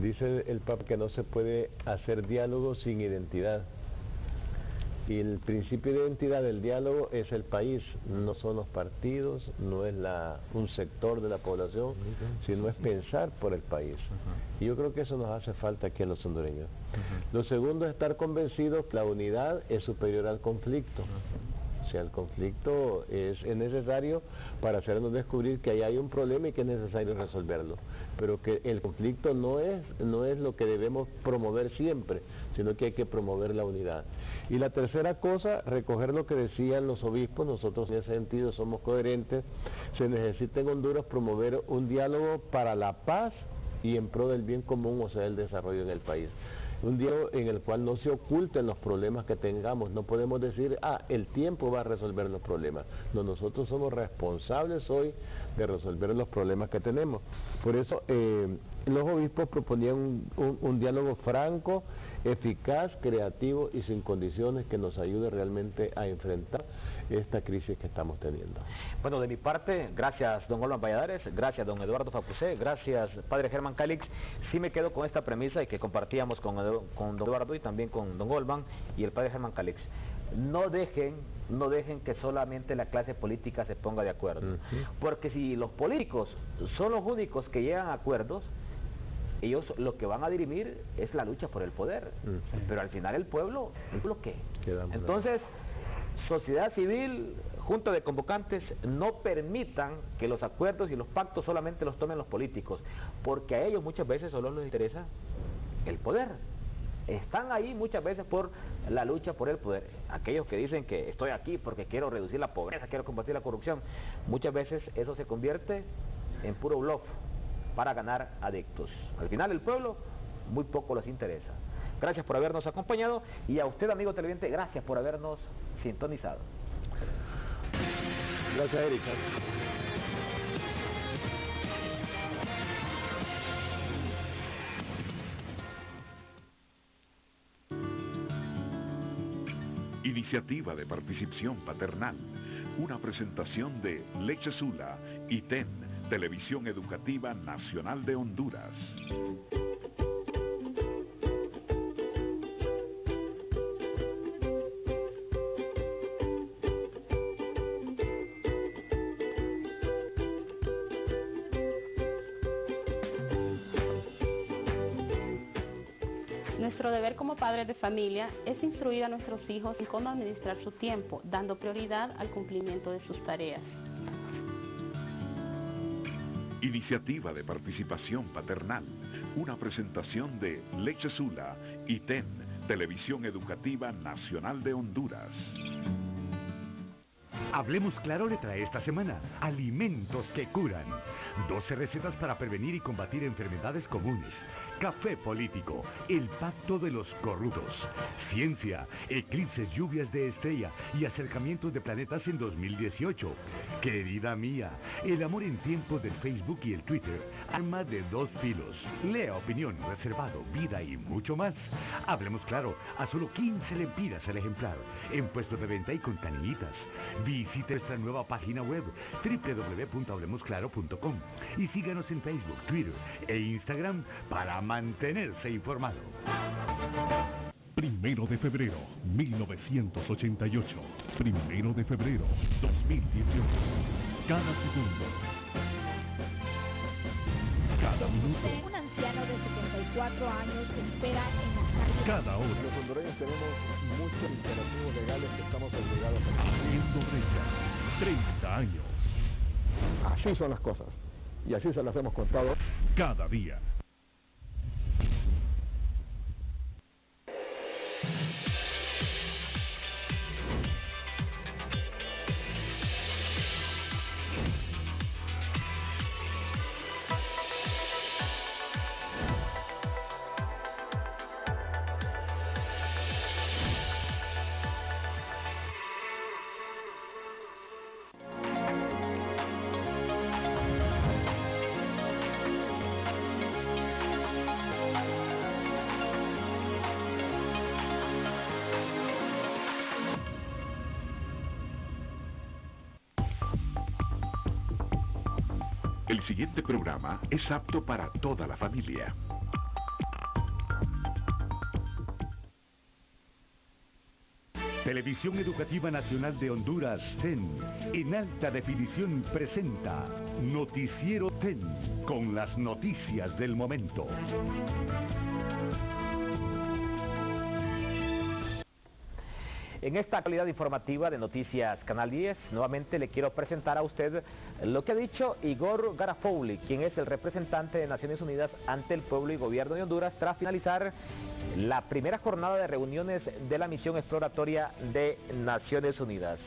Dice el Papa que no se puede hacer diálogo sin identidad. Y el principio de identidad del diálogo es el país, no son los partidos, no es un sector de la población, sino es pensar por el país. Y yo creo que eso nos hace falta aquí a los hondureños. Lo segundo es estar convencidos que la unidad es superior al conflicto. O sea, el conflicto es necesario para hacernos descubrir que ahí hay un problema y que es necesario resolverlo. Pero que el conflicto no es lo que debemos promover siempre, sino que hay que promover la unidad. Y la tercera cosa, recoger lo que decían los obispos, nosotros en ese sentido somos coherentes. Se necesita en Honduras promover un diálogo para la paz y en pro del bien común, o sea, el desarrollo en el país. Un diálogo en el cual no se oculten los problemas que tengamos. No podemos decir, el tiempo va a resolver los problemas. No, nosotros somos responsables hoy de resolver los problemas que tenemos. Por eso los obispos proponían un diálogo franco, eficaz, creativo y sin condiciones que nos ayude realmente a enfrentar esta crisis que estamos teniendo. Bueno, de mi parte, gracias don Olvan Valladares, gracias don Eduardo Facusé, gracias Padre Germán Calix. Sí me quedo con esta premisa y que compartíamos con don Eduardo y también con don Olvan y el Padre Germán Calix. No dejen que solamente la clase política se ponga de acuerdo, porque si los políticos son los únicos que llegan a acuerdos, ellos lo que van a dirimir es la lucha por el poder, pero al final el pueblo ¿qué? Entonces, sociedad civil, junta de convocantes, no permitan que los acuerdos y los pactos solamente los tomen los políticos, porque a ellos muchas veces solo les interesa el poder. Están ahí muchas veces por la lucha por el poder. Aquellos que dicen que estoy aquí porque quiero reducir la pobreza, quiero combatir la corrupción, muchas veces eso se convierte en puro bluff para ganar adeptos. Al final el pueblo muy poco les interesa. Gracias por habernos acompañado y a usted, amigo televidente, gracias por habernos sintonizado. Gracias, Erika. Iniciativa de participación paternal. Una presentación de Leche Sula y TEN, Televisión Educativa Nacional de Honduras. Nuestro deber como padres de familia es instruir a nuestros hijos en cómo administrar su tiempo, dando prioridad al cumplimiento de sus tareas. Iniciativa de participación paternal. Una presentación de Leche Sula y TEN, Televisión Educativa Nacional de Honduras. Hablemos Claro le trae esta semana alimentos que curan. 12 recetas para prevenir y combatir enfermedades comunes. Café político, el pacto de los corruptos. Ciencia, eclipses, lluvias de estrella y acercamientos de planetas en 2018. Querida mía, el amor en tiempos del Facebook y el Twitter, arma de dos filos. Lea opinión, reservado, vida y mucho más. Hablemos Claro, a solo 15 lempiras el ejemplar, en puestos de venta y con caninitas. Visite nuestra nueva página web www.hablemosclaro.com y síganos en Facebook, Twitter e Instagram para mantenerse informado. 1 de febrero, 1988. 1 de febrero, 2018. Cada segundo. Cada minuto. Un anciano de 74 años espera en la calle. Cada hora. Los hondureños tenemos muchos imperativos legales que estamos obligados a Haciendo brecha. 30 años. Así son las cosas. Y así se las hemos contado. Cada día. El siguiente programa es apto para toda la familia. Televisión Educativa Nacional de Honduras, TEN, en alta definición presenta Noticiero TEN, con las noticias del momento. En esta actualidad informativa de Noticias Canal 10, nuevamente le quiero presentar a usted lo que ha dicho Igor Garafouly, quien es el representante de Naciones Unidas ante el pueblo y gobierno de Honduras, tras finalizar la primera jornada de reuniones de la misión exploratoria de Naciones Unidas.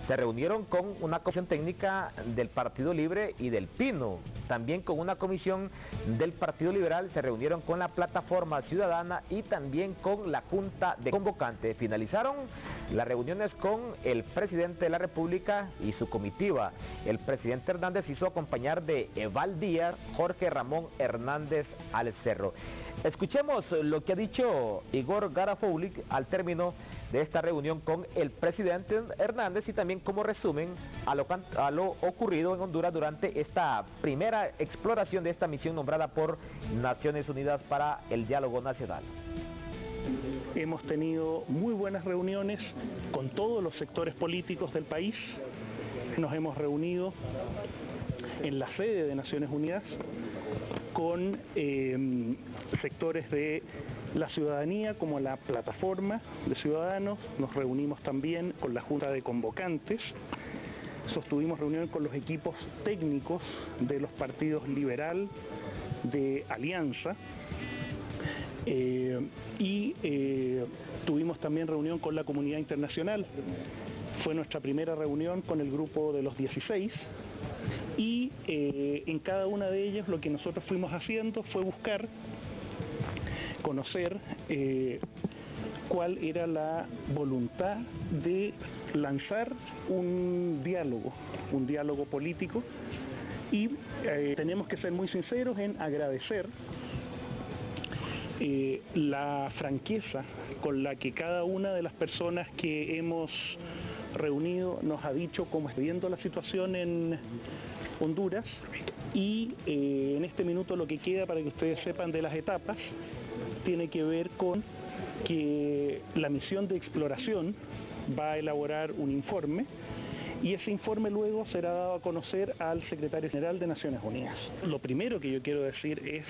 Se reunieron con una comisión técnica del Partido Libre y del Pino, también con una comisión del Partido Liberal, se reunieron con la Plataforma Ciudadana y también con la Junta de Convocantes. Finalizaron las reuniones con el presidente de la República y su comitiva. El presidente Hernández hizo acompañar de Eval Díaz, Jorge Ramón Hernández al Cerro. Escuchemos lo que ha dicho Igor Garafouly al término de esta reunión con el presidente Hernández y también como resumen a lo ocurrido en Honduras durante esta primera exploración de esta misión nombrada por Naciones Unidas para el Diálogo Nacional. Hemos tenido muy buenas reuniones con todos los sectores políticos del país. Nos hemos reunido en la sede de Naciones Unidas con sectores de la ciudadanía como la Plataforma de Ciudadanos. Nos reunimos también con la Junta de Convocantes. Sostuvimos reunión con los equipos técnicos de los partidos Liberal, de Alianza, y tuvimos también reunión con la comunidad internacional. Fue nuestra primera reunión con el grupo de los 16 y en cada una de ellas lo que nosotros fuimos haciendo fue buscar conocer cuál era la voluntad de lanzar un diálogo político, y tenemos que ser muy sinceros en agradecer la franqueza con la que cada una de las personas que hemos reunido nos ha dicho cómo está viendo la situación en Honduras, y en este minuto lo que queda, para que ustedes sepan de las etapas, tiene que ver con que la misión de exploración va a elaborar un informe y ese informe luego será dado a conocer al secretario general de Naciones Unidas. Lo primero que yo quiero decir es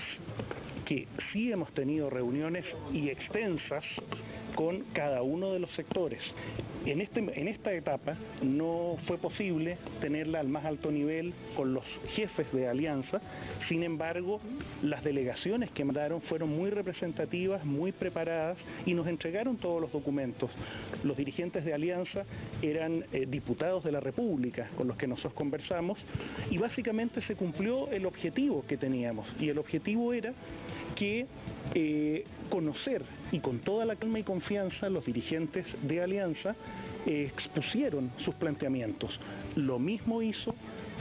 que sí hemos tenido reuniones y extensas con cada uno de los sectores. En esta etapa no fue posible tenerla al más alto nivel con los jefes de Alianza. Sin embargo, las delegaciones que mandaron fueron muy representativas, muy preparadas, y nos entregaron todos los documentos. Los dirigentes de Alianza eran diputados de la República con los que nosotros conversamos, y básicamente se cumplió el objetivo que teníamos, y el objetivo era que conocer, y con toda la calma y confianza los dirigentes de Alianza expusieron sus planteamientos. Lo mismo hizo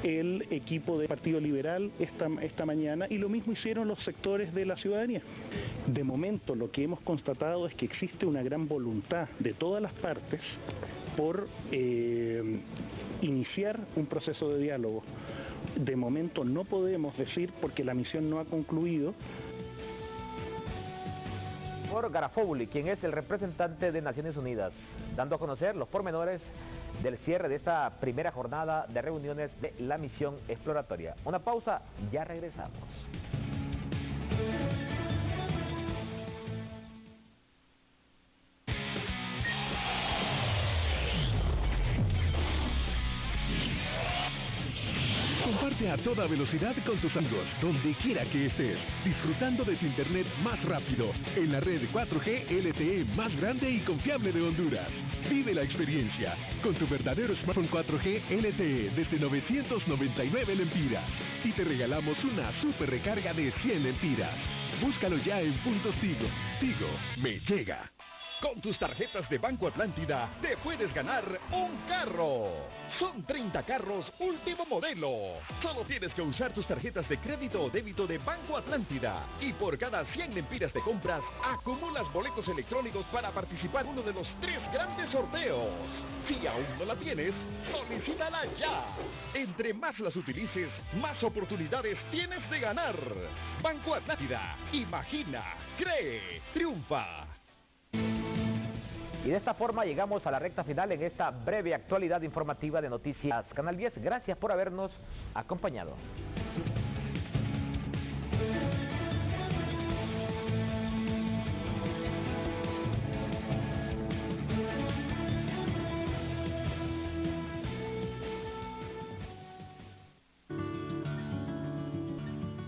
el equipo del Partido Liberal esta mañana, y lo mismo hicieron los sectores de la ciudadanía. De momento lo que hemos constatado es que existe una gran voluntad de todas las partes por iniciar un proceso de diálogo. De momento no podemos decir, porque la misión no ha concluido, por Garafuli, quien es el representante de Naciones Unidas, dando a conocer los pormenores del cierre de esta primera jornada de reuniones de la misión exploratoria. Una pausa, ya regresamos. Comparte a toda velocidad con tus amigos, donde quiera que estés, disfrutando de tu internet más rápido, en la red 4G LTE más grande y confiable de Honduras. Vive la experiencia con tu verdadero smartphone 4G LTE desde 999 lempiras y te regalamos una super recarga de 100 lempiras. Búscalo ya en puntos Tigo. Tigo, me llega. Con tus tarjetas de Banco Atlántida te puedes ganar un carro. Son 30 carros último modelo. Solo tienes que usar tus tarjetas de crédito o débito de Banco Atlántida. Y por cada 100 lempiras de compras, acumulas boletos electrónicos para participar en uno de los 3 grandes sorteos. Si aún no la tienes, solicítala ya. Entre más las utilices, más oportunidades tienes de ganar. Banco Atlántida. Imagina, cree, triunfa. Y de esta forma llegamos a la recta final en esta breve actualidad informativa de Noticias Canal 10. Gracias por habernos acompañado.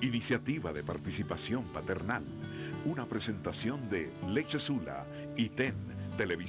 Iniciativa de participación paternal. Una presentación de Leche Sula y TEN Televisión.